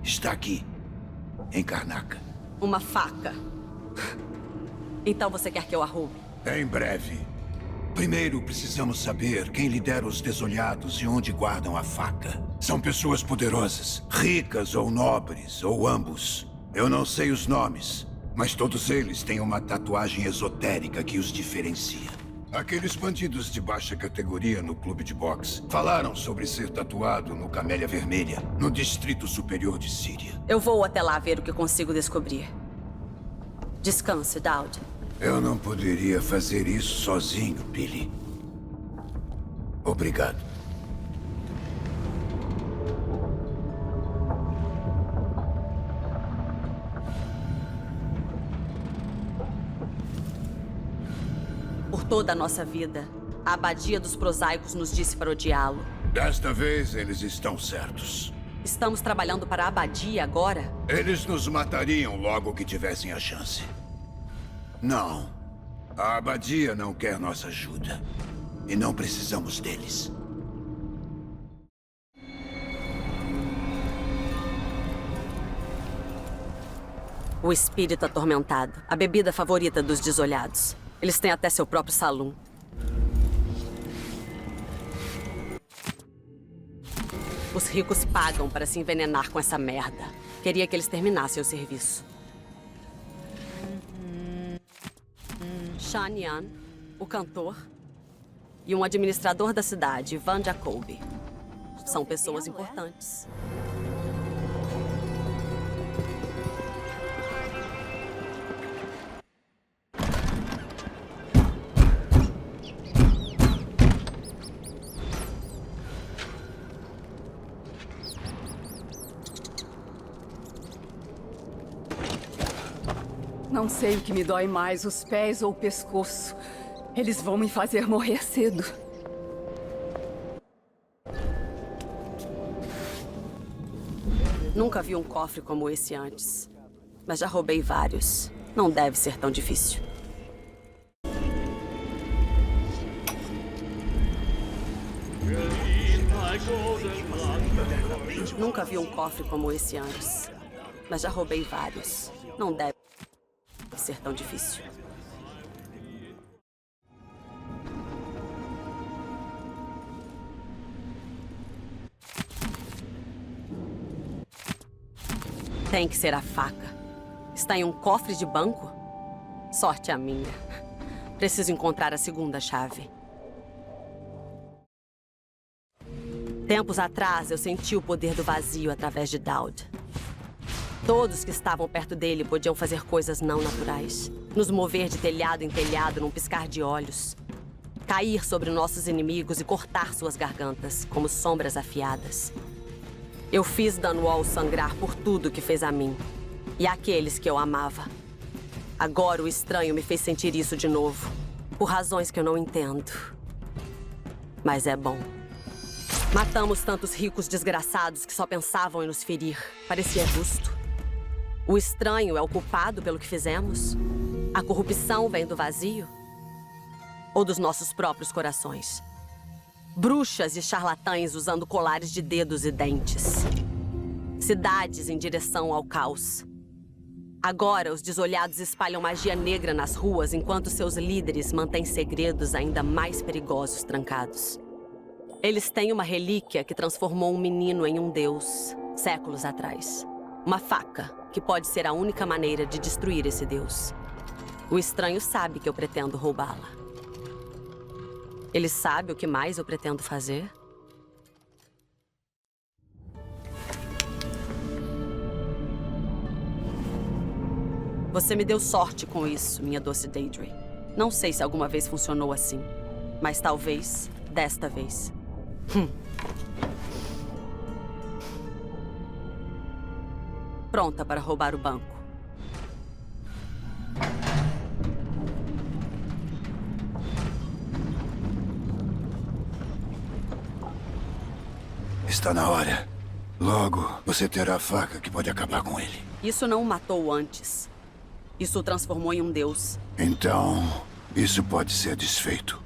Está aqui. Em Karnaca. Uma faca. Então você quer que eu a roube? Em breve. Primeiro precisamos saber quem lidera os desolhados e onde guardam a faca. São pessoas poderosas. Ricas ou nobres, ou ambos. Eu não sei os nomes, mas todos eles têm uma tatuagem esotérica que os diferencia. Aqueles bandidos de baixa categoria no clube de boxe falaram sobre ser tatuado no Camélia Vermelha, no Distrito Superior de Síria. Eu vou até lá ver o que consigo descobrir. Descanse, Daud. Eu não poderia fazer isso sozinho, Billy. Obrigado. Por toda a nossa vida, a abadia dos prosaicos nos disse para odiá-lo. Desta vez, eles estão certos. Estamos trabalhando para a abadia agora? Eles nos matariam logo que tivessem a chance. Não. A abadia não quer nossa ajuda. E não precisamos deles. O espírito atormentado. A bebida favorita dos desolhados. Eles têm até seu próprio salão. Os ricos pagam para se envenenar com essa merda. Queria que eles terminassem o serviço. Shan Yan, o cantor, e um administrador da cidade, Van Jacoby. São pessoas importantes. Não sei o que me dói mais, os pés ou o pescoço. Eles vão me fazer morrer cedo. Nunca vi um cofre como esse antes. Mas já roubei vários. Não deve ser tão difícil. Nunca vi um cofre como esse antes. Mas já roubei vários. Não deve ser tão difícil. Tem que ser a faca. Está em um cofre de banco? Sorte a minha. Preciso encontrar a segunda chave. Tempos atrás, eu senti o poder do vazio através de Daud. Todos que estavam perto dele podiam fazer coisas não naturais. Nos mover de telhado em telhado num piscar de olhos. Cair sobre nossos inimigos e cortar suas gargantas, como sombras afiadas. Eu fiz Dunwall sangrar por tudo que fez a mim. E àqueles que eu amava. Agora o estranho me fez sentir isso de novo. Por razões que eu não entendo. Mas é bom. Matamos tantos ricos desgraçados que só pensavam em nos ferir. Parecia justo. O estranho é o culpado pelo que fizemos? A corrupção vem do vazio? Ou dos nossos próprios corações? Bruxas e charlatães usando colares de dedos e dentes. Cidades em direção ao caos. Agora, os desolhados espalham magia negra nas ruas, enquanto seus líderes mantêm segredos ainda mais perigosos trancados. Eles têm uma relíquia que transformou um menino em um deus, séculos atrás. Uma faca, que pode ser a única maneira de destruir esse deus. O estranho sabe que eu pretendo roubá-la. Ele sabe o que mais eu pretendo fazer? Você me deu sorte com isso, minha doce Deidre. Não sei se alguma vez funcionou assim, mas talvez desta vez. Pronta para roubar o banco. Está na hora. Logo, você terá a faca que pode acabar com ele. Isso não o matou antes. Isso o transformou em um deus. Então, isso pode ser desfeito.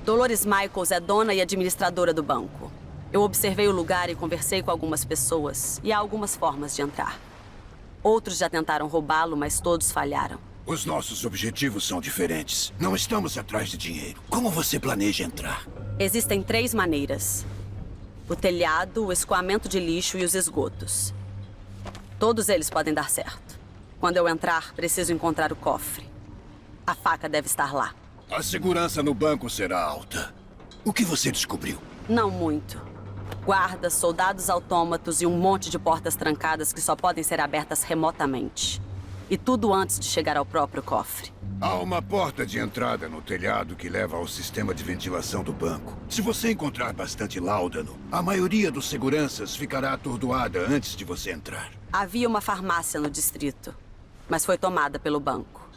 Dolores Michaels é dona e administradora do banco. Eu observei o lugar e conversei com algumas pessoas, e há algumas formas de entrar. Outros já tentaram roubá-lo, mas todos falharam. Os nossos objetivos são diferentes. Não estamos atrás de dinheiro. Como você planeja entrar? Existem 3 maneiras. O telhado, o escoamento de lixo e os esgotos. Todos eles podem dar certo. Quando eu entrar, preciso encontrar o cofre. A faca deve estar lá. A segurança no banco será alta. O que você descobriu? Não muito. Guardas, soldados autômatos e um monte de portas trancadas que só podem ser abertas remotamente. E tudo antes de chegar ao próprio cofre. Há uma porta de entrada no telhado que leva ao sistema de ventilação do banco. Se você encontrar bastante láudano, a maioria dos seguranças ficará atordoada antes de você entrar. Havia uma farmácia no distrito, mas foi tomada pelo banco.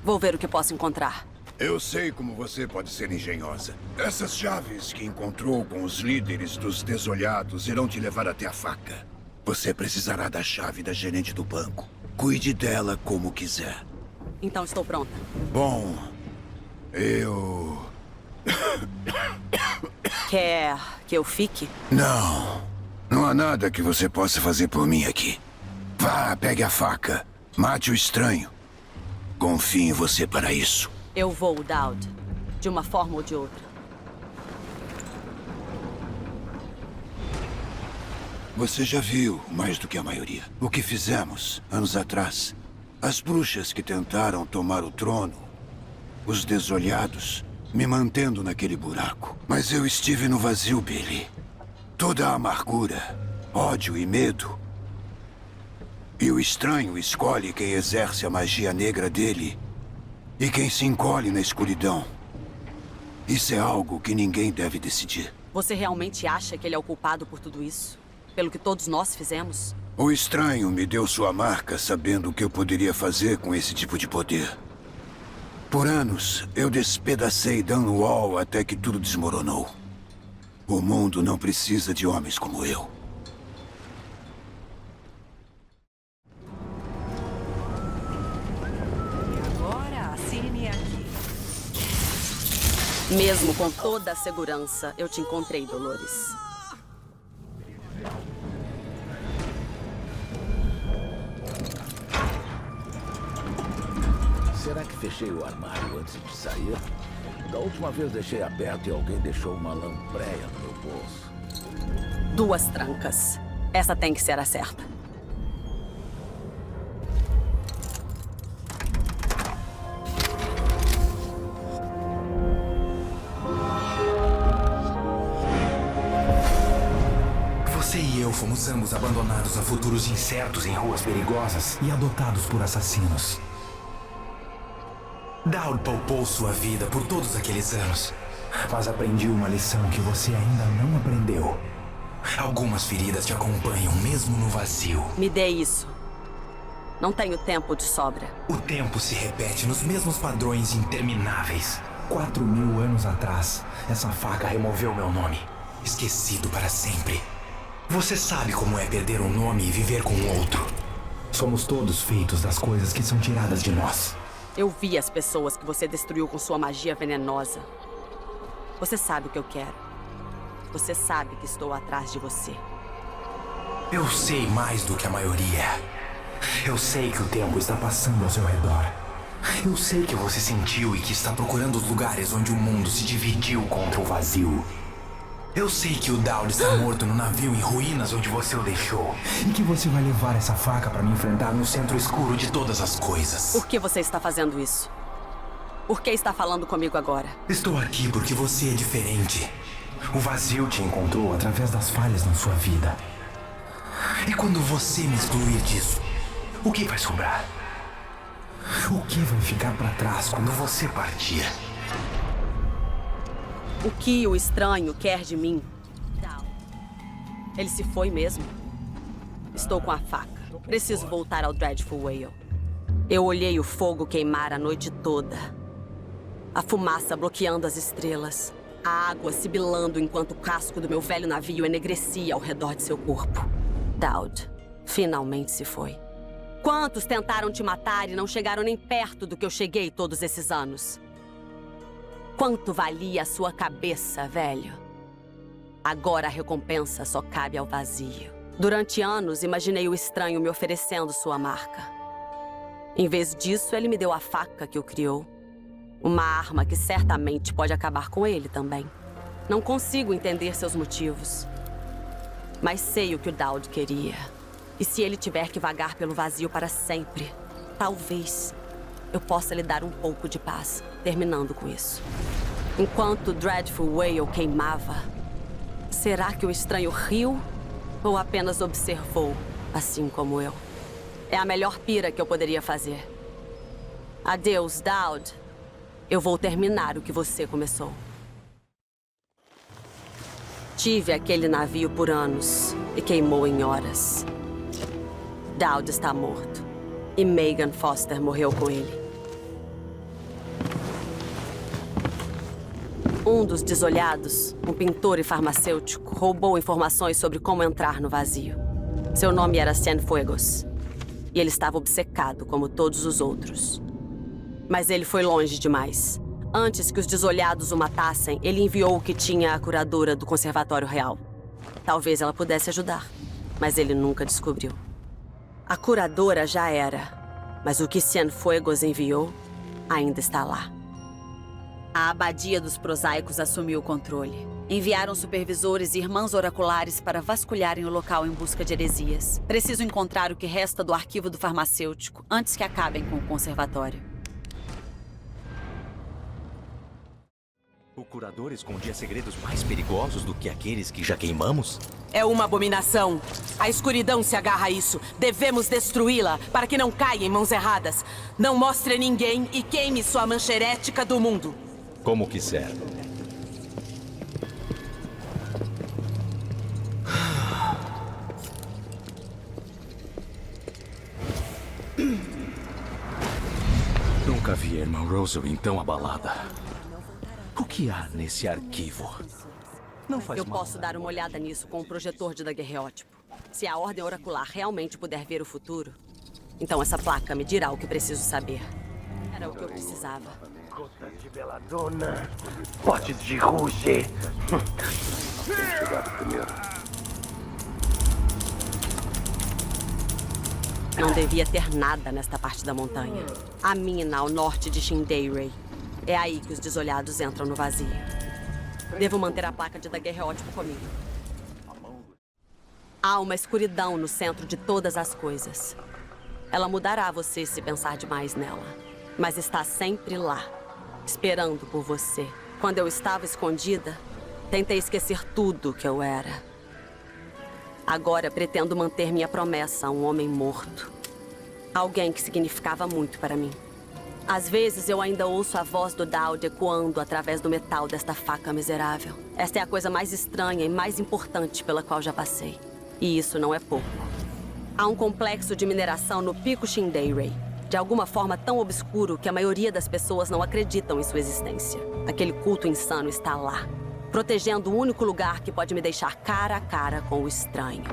Vou ver o que posso encontrar. Eu sei como você pode ser engenhosa. Essas chaves que encontrou com os líderes dos desolhados irão te levar até a faca. Você precisará da chave da gerente do banco. Cuide dela como quiser. Então estou pronta. Bom, eu... Quer que eu fique? Não. Não há nada que você possa fazer por mim aqui. Vá, pegue a faca. Mate o estranho. Confio em você para isso. Eu vou, Daud. De uma forma ou de outra. Você já viu mais do que a maioria. O que fizemos anos atrás. As bruxas que tentaram tomar o trono. Os desolhados, me mantendo naquele buraco. Mas eu estive no vazio, Billy. Toda a amargura, ódio e medo. E o estranho escolhe quem exerce a magia negra dele e quem se encolhe na escuridão. Isso é algo que ninguém deve decidir. Você realmente acha que ele é o culpado por tudo isso? Pelo que todos nós fizemos? O estranho me deu sua marca sabendo o que eu poderia fazer com esse tipo de poder. Por anos, eu despedacei Dunwall até que tudo desmoronou. O mundo não precisa de homens como eu. Agora assine aqui. Mesmo com toda a segurança, eu te encontrei, Dolores. Será que fechei o armário antes de sair? Da última vez deixei aberto e alguém deixou uma lampreia no meu bolso. 2 trancas. Essa tem que ser a certa. Você e eu fomos ambos abandonados a futuros incertos em ruas perigosas e adotados por assassinos. Daud poupou sua vida por todos aqueles anos, mas aprendi uma lição que você ainda não aprendeu. Algumas feridas te acompanham mesmo no vazio. Me dê isso. Não tenho tempo de sobra. O tempo se repete nos mesmos padrões intermináveis. 4.000 anos atrás, essa faca removeu meu nome, esquecido para sempre. Você sabe como é perder um nome e viver com outro. Somos todos feitos das coisas que são tiradas de nós. Eu vi as pessoas que você destruiu com sua magia venenosa. Você sabe o que eu quero. Você sabe que estou atrás de você. Eu sei mais do que a maioria. Eu sei que o tempo está passando ao seu redor. Eu sei que você sentiu e que está procurando os lugares onde o mundo se dividiu contra o vazio. Eu sei que o Daud está morto no navio em ruínas onde você o deixou. E que você vai levar essa faca para me enfrentar no centro escuro de todas as coisas. Por que você está fazendo isso? Por que está falando comigo agora? Estou aqui porque você é diferente. O vazio te encontrou através das falhas na sua vida. E quando você me excluir disso, o que vai sobrar? O que vai ficar para trás quando você partir? O que o estranho quer de mim? Ele se foi mesmo? Estou com a faca. Preciso voltar ao Dreadful Whale. Eu olhei o fogo queimar a noite toda. A fumaça bloqueando as estrelas. A água sibilando enquanto o casco do meu velho navio enegrecia ao redor de seu corpo. Daud finalmente se foi. Quantos tentaram te matar e não chegaram nem perto do que eu cheguei todos esses anos? Quanto valia a sua cabeça, velho? Agora a recompensa só cabe ao vazio. Durante anos, imaginei o estranho me oferecendo sua marca. Em vez disso, ele me deu a faca que o criou. Uma arma que certamente pode acabar com ele também. Não consigo entender seus motivos. Mas sei o que o Daud queria. E se ele tiver que vagar pelo vazio para sempre, talvez eu possa lhe dar um pouco de paz, terminando com isso. Enquanto o Dreadful Whale queimava, será que o estranho riu ou apenas observou, assim como eu? É a melhor pira que eu poderia fazer. Adeus, Daud. Eu vou terminar o que você começou. Tive aquele navio por anos e queimou em horas. Daud está morto e Megan Foster morreu com ele. Um dos desolhados, um pintor e farmacêutico, roubou informações sobre como entrar no vazio. Seu nome era Cienfuegos. E ele estava obcecado, como todos os outros. Mas ele foi longe demais. Antes que os desolhados o matassem, ele enviou o que tinha a curadora do Conservatório Real. Talvez ela pudesse ajudar, mas ele nunca descobriu. A curadora já era, mas o que Cienfuegos enviou ainda está lá. A abadia dos prosaicos assumiu o controle. Enviaram supervisores e irmãos oraculares para vasculharem o local em busca de heresias. Preciso encontrar o que resta do arquivo do farmacêutico antes que acabem com o conservatório. O curador escondia segredos mais perigosos do que aqueles que já queimamos? É uma abominação. A escuridão se agarra a isso. Devemos destruí-la para que não caia em mãos erradas. Não mostre a ninguém e queime sua mancha herética do mundo. Como quiser. Nunca vi a irmã Rosalie tão abalada. O que há nesse arquivo? Não faz Eu mal. posso dar uma olhada nisso com o projetor de daguerreótipo. Se a ordem oracular realmente puder ver o futuro, então essa placa me dirá o que preciso saber. Era o que eu precisava. Gotas de beladona, potes de ruge. Cuidado primeiro. Não devia ter nada nesta parte da montanha. A mina ao norte de Shindeirei. É aí que os desolhados entram no vazio. Devo manter a placa de daguerreótipo comigo. Há uma escuridão no centro de todas as coisas. Ela mudará você se pensar demais nela. Mas está sempre lá, esperando por você. Quando eu estava escondida, tentei esquecer tudo que eu era. Agora pretendo manter minha promessa a um homem morto. Alguém que significava muito para mim. Às vezes eu ainda ouço a voz do Daud ecoando através do metal desta faca miserável. Esta é a coisa mais estranha e mais importante pela qual já passei. E isso não é pouco. Há um complexo de mineração no Pico Shindeirei. De alguma forma tão obscuro que a maioria das pessoas não acreditam em sua existência. Aquele culto insano está lá, protegendo o único lugar que pode me deixar cara a cara com o estranho.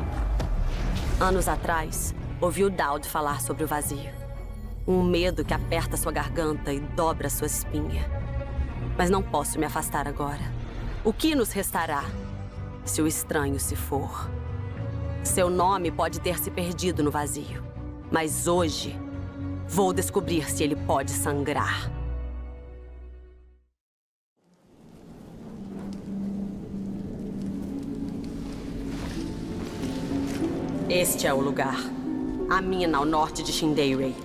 Anos atrás, ouvi o Daud falar sobre o vazio. Um medo que aperta sua garganta e dobra sua espinha. Mas não posso me afastar agora. O que nos restará se o estranho se for? Seu nome pode ter se perdido no vazio. Mas hoje, vou descobrir se ele pode sangrar. Este é o lugar. A mina ao norte de Shindeirei.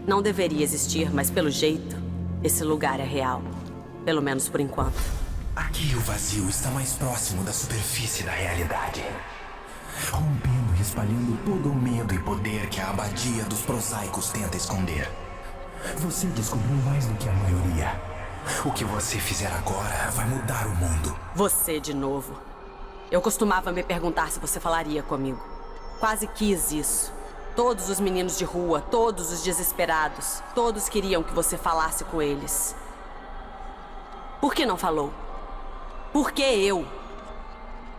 Não deveria existir, mas pelo jeito, esse lugar é real. Pelo menos por enquanto. Aqui o vazio está mais próximo da superfície da realidade. Rompendo e espalhando todo o medo e poder que a abadia dos prosaicos tenta esconder. Você descobriu mais do que a maioria. O que você fizer agora vai mudar o mundo. Você de novo. Eu costumava me perguntar se você falaria comigo. Quase quis isso. Todos os meninos de rua, todos os desesperados, todos queriam que você falasse com eles. Por que não falou? Por que eu?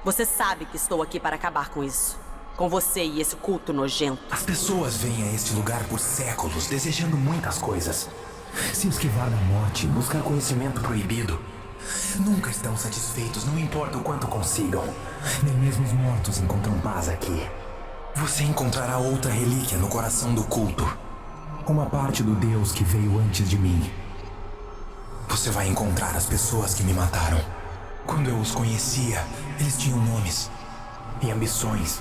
Você sabe que estou aqui para acabar com isso. Com você e esse culto nojento. As pessoas vêm a este lugar por séculos, desejando muitas coisas. Se esquivar da morte, buscar conhecimento proibido. Nunca estão satisfeitos, não importa o quanto consigam. Nem mesmo os mortos encontram paz aqui. Você encontrará outra relíquia no coração do culto. Uma parte do Deus que veio antes de mim. Você vai encontrar as pessoas que me mataram. Quando eu os conhecia, eles tinham nomes e ambições.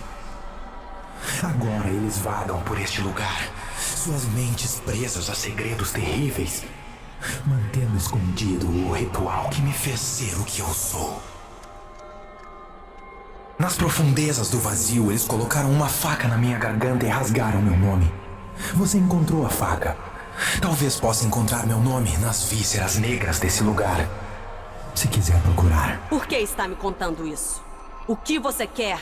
Agora eles vagam por este lugar, suas mentes presas a segredos terríveis, mantendo escondido o ritual que me fez ser o que eu sou. Nas profundezas do vazio, eles colocaram uma faca na minha garganta e rasgaram meu nome. Você encontrou a faca. Talvez possa encontrar meu nome nas vísceras negras desse lugar. Se quiser procurar. Por que está me contando isso? O que você quer?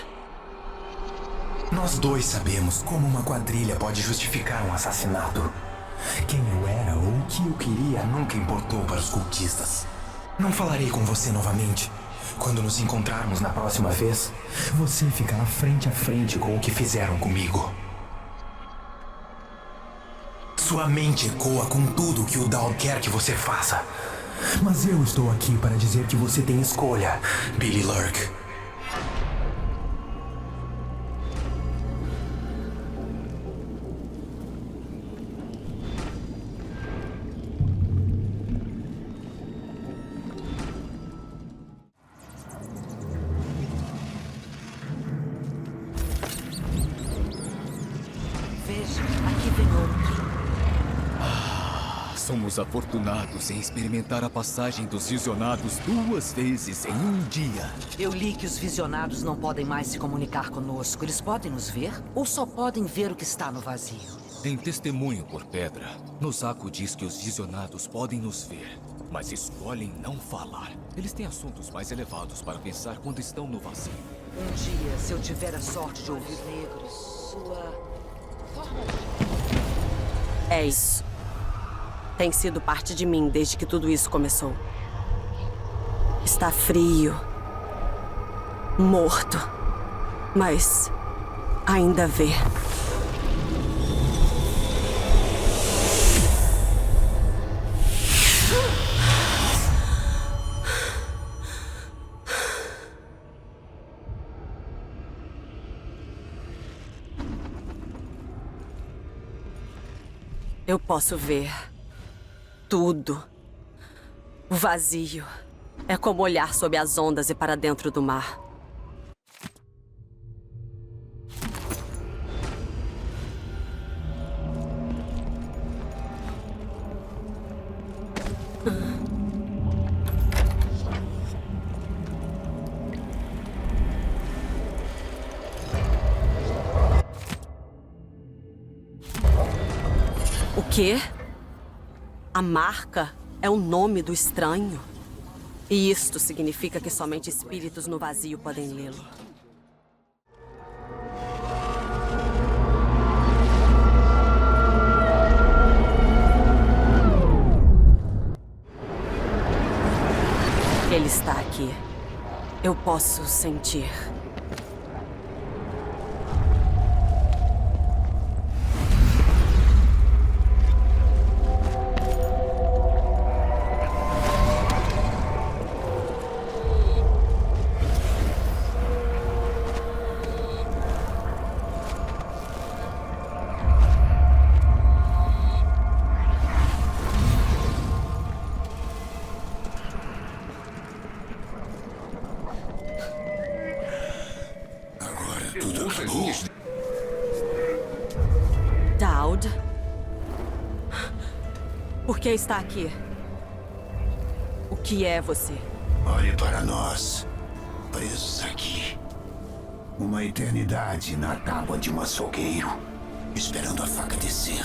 Nós dois sabemos como uma quadrilha pode justificar um assassinato. Quem eu era ou o que eu queria nunca importou para os cultistas. Não falarei com você novamente. Quando nos encontrarmos na próxima vez, você ficará frente a frente com o que fizeram comigo. Sua mente ecoa com tudo o que o Daud quer que você faça. Mas eu estou aqui para dizer que você tem escolha, Billy Lurk. Veja, aqui vem outro. Somos afortunados em experimentar a passagem dos visionados 2 vezes em um dia. Eu li que os visionados não podem mais se comunicar conosco. Eles podem nos ver ou só podem ver o que está no vazio? Em testemunho por pedra, Nosaku diz que os visionados podem nos ver, mas escolhem não falar. Eles têm assuntos mais elevados para pensar quando estão no vazio. Um dia, se eu tiver a sorte de ouvir negros, sua forma... É isso. Tem sido parte de mim desde que tudo isso começou. Está frio. Morto. Mas ainda vê. Eu posso ver tudo. O vazio é como olhar sob as ondas e para dentro do mar. O quê? A marca é o nome do estranho. E isto significa que somente espíritos no vazio podem lê-lo. Ele está aqui. Eu posso sentir. Daud? Por que está aqui? O que é você? Olhe para nós, presos aqui. Uma eternidade na tábua de um açougueiro, esperando a faca descer.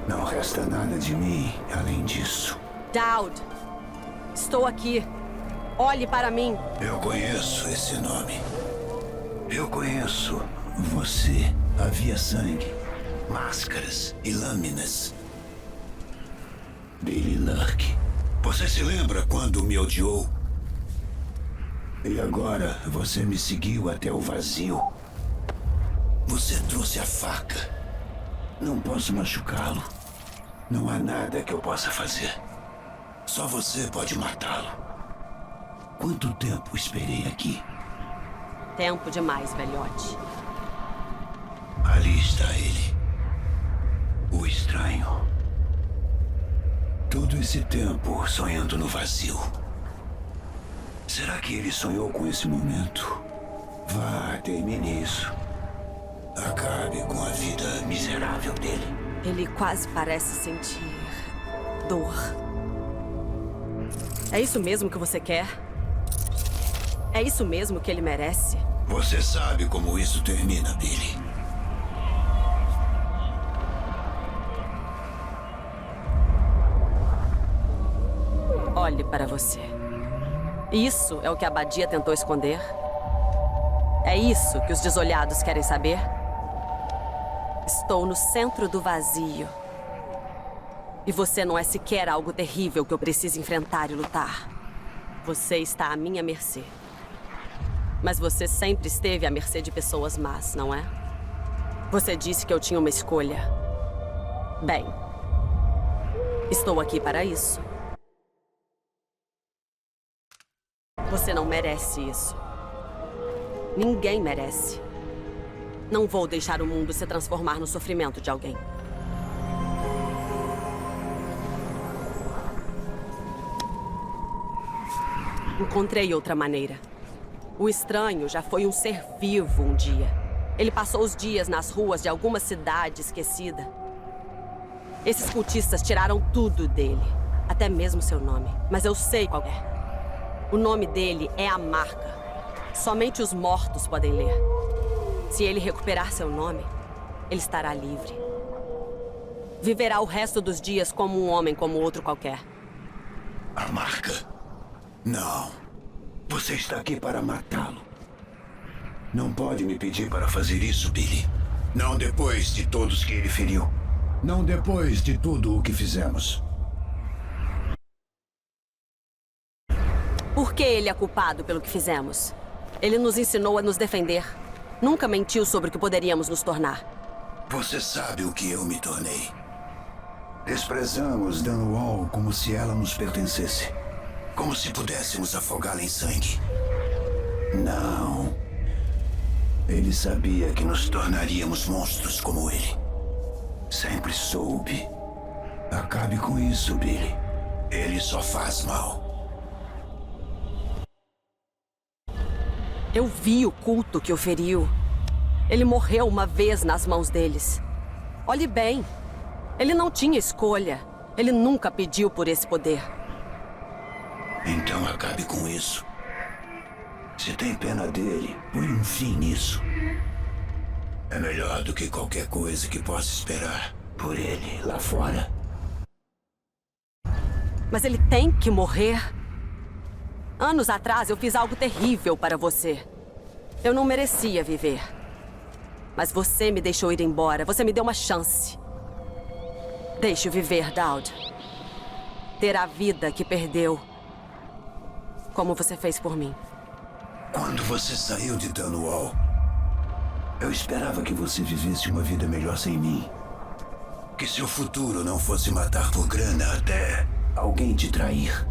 Não resta nada de mim além disso. Daud! Estou aqui. Olhe para mim. Eu conheço esse nome. Eu conheço você. Havia sangue, máscaras e lâminas. Billy Lurk. Você se lembra quando me odiou? E agora você me seguiu até o vazio. Você trouxe a faca. Não posso machucá-lo. Não há nada que eu possa fazer. Só você pode matá-lo. Quanto tempo esperei aqui? Tempo demais, velhote. Ali está ele. O estranho. Todo esse tempo sonhando no vazio. Será que ele sonhou com esse momento? Vá, termine isso. Acabe com a vida miserável dele. Ele quase parece sentir dor. É isso mesmo que você quer? É isso mesmo que ele merece? Você sabe como isso termina, Billy. Olhe para você. Isso é o que a abadia tentou esconder? É isso que os desolhados querem saber? Estou no centro do vazio. E você não é sequer algo terrível que eu preciso enfrentar e lutar. Você está à minha mercê. Mas você sempre esteve à mercê de pessoas más, não é? Você disse que eu tinha uma escolha. Bem, estou aqui para isso. Você não merece isso. Ninguém merece. Não vou deixar o mundo se transformar no sofrimento de alguém. Encontrei outra maneira. O estranho já foi um ser vivo um dia. Ele passou os dias nas ruas de alguma cidade esquecida. Esses cultistas tiraram tudo dele, até mesmo seu nome. Mas eu sei qual é. O nome dele é a marca. Somente os mortos podem ler. Se ele recuperar seu nome, ele estará livre. Viverá o resto dos dias como um homem como outro qualquer. A marca? Não. Você está aqui para matá-lo. Não pode me pedir para fazer isso, Billy. Não depois de todos que ele feriu. Não depois de tudo o que fizemos. Por que ele é culpado pelo que fizemos? Ele nos ensinou a nos defender. Nunca mentiu sobre o que poderíamos nos tornar. Você sabe o que eu me tornei. Desprezamos Dunwall como se ela nos pertencesse. Como se pudéssemos afogá-la em sangue. Não. Ele sabia que nos tornaríamos monstros como ele. Sempre soube. Acabe com isso, Billy. Ele só faz mal. Eu vi o culto que o feriu. Ele morreu uma vez nas mãos deles. Olhe bem. Ele não tinha escolha. Ele nunca pediu por esse poder. Então acabe com isso. Se tem pena dele, põe um fim nisso. É melhor do que qualquer coisa que possa esperar por ele lá fora. Mas ele tem que morrer. Anos atrás eu fiz algo terrível para você. Eu não merecia viver. Mas você me deixou ir embora. Você me deu uma chance. Deixe-o viver, Daud. Ter a vida que perdeu. Como você fez por mim. Quando você saiu de Dunwall, eu esperava que você vivesse uma vida melhor sem mim. Que seu futuro não fosse matar por grana até alguém te trair.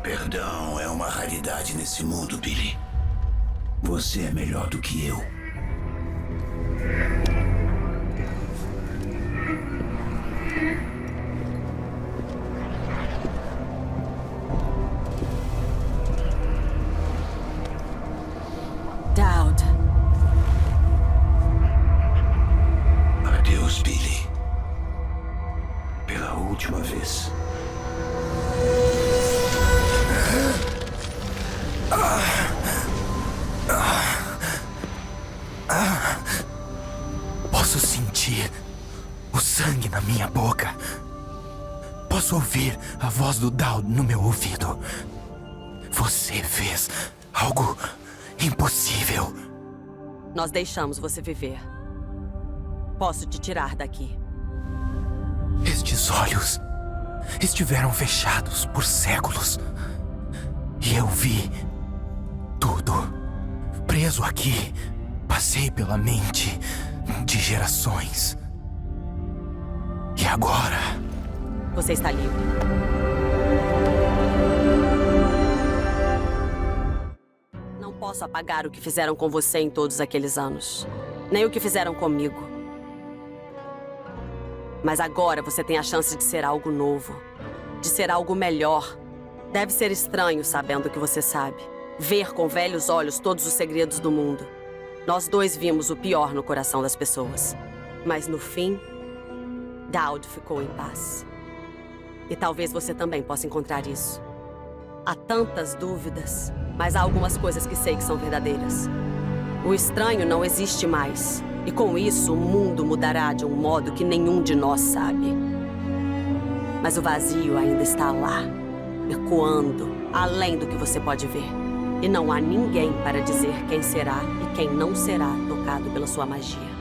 Perdão é uma raridade nesse mundo, Billy. Você é melhor do que eu. Daud. Adeus, Billy. Pela última vez. Posso sentir o sangue na minha boca. Posso ouvir a voz do Daud no meu ouvido. Você fez algo impossível. Nós deixamos você viver. Posso te tirar daqui. Estes olhos estiveram fechados por séculos. E eu vi tudo. Preso aqui, passei pela mente de gerações. E agora? Você está livre. Não posso apagar o que fizeram com você em todos aqueles anos. Nem o que fizeram comigo. Mas agora você tem a chance de ser algo novo. De ser algo melhor. Deve ser estranho sabendo o que você sabe. Ver com velhos olhos todos os segredos do mundo. Nós dois vimos o pior no coração das pessoas. Mas no fim, Daud ficou em paz. E talvez você também possa encontrar isso. Há tantas dúvidas, mas há algumas coisas que sei que são verdadeiras. O estranho não existe mais. E com isso, o mundo mudará de um modo que nenhum de nós sabe. Mas o vazio ainda está lá, ecoando, além do que você pode ver. E não há ninguém para dizer quem será e quem não será tocado pela sua magia.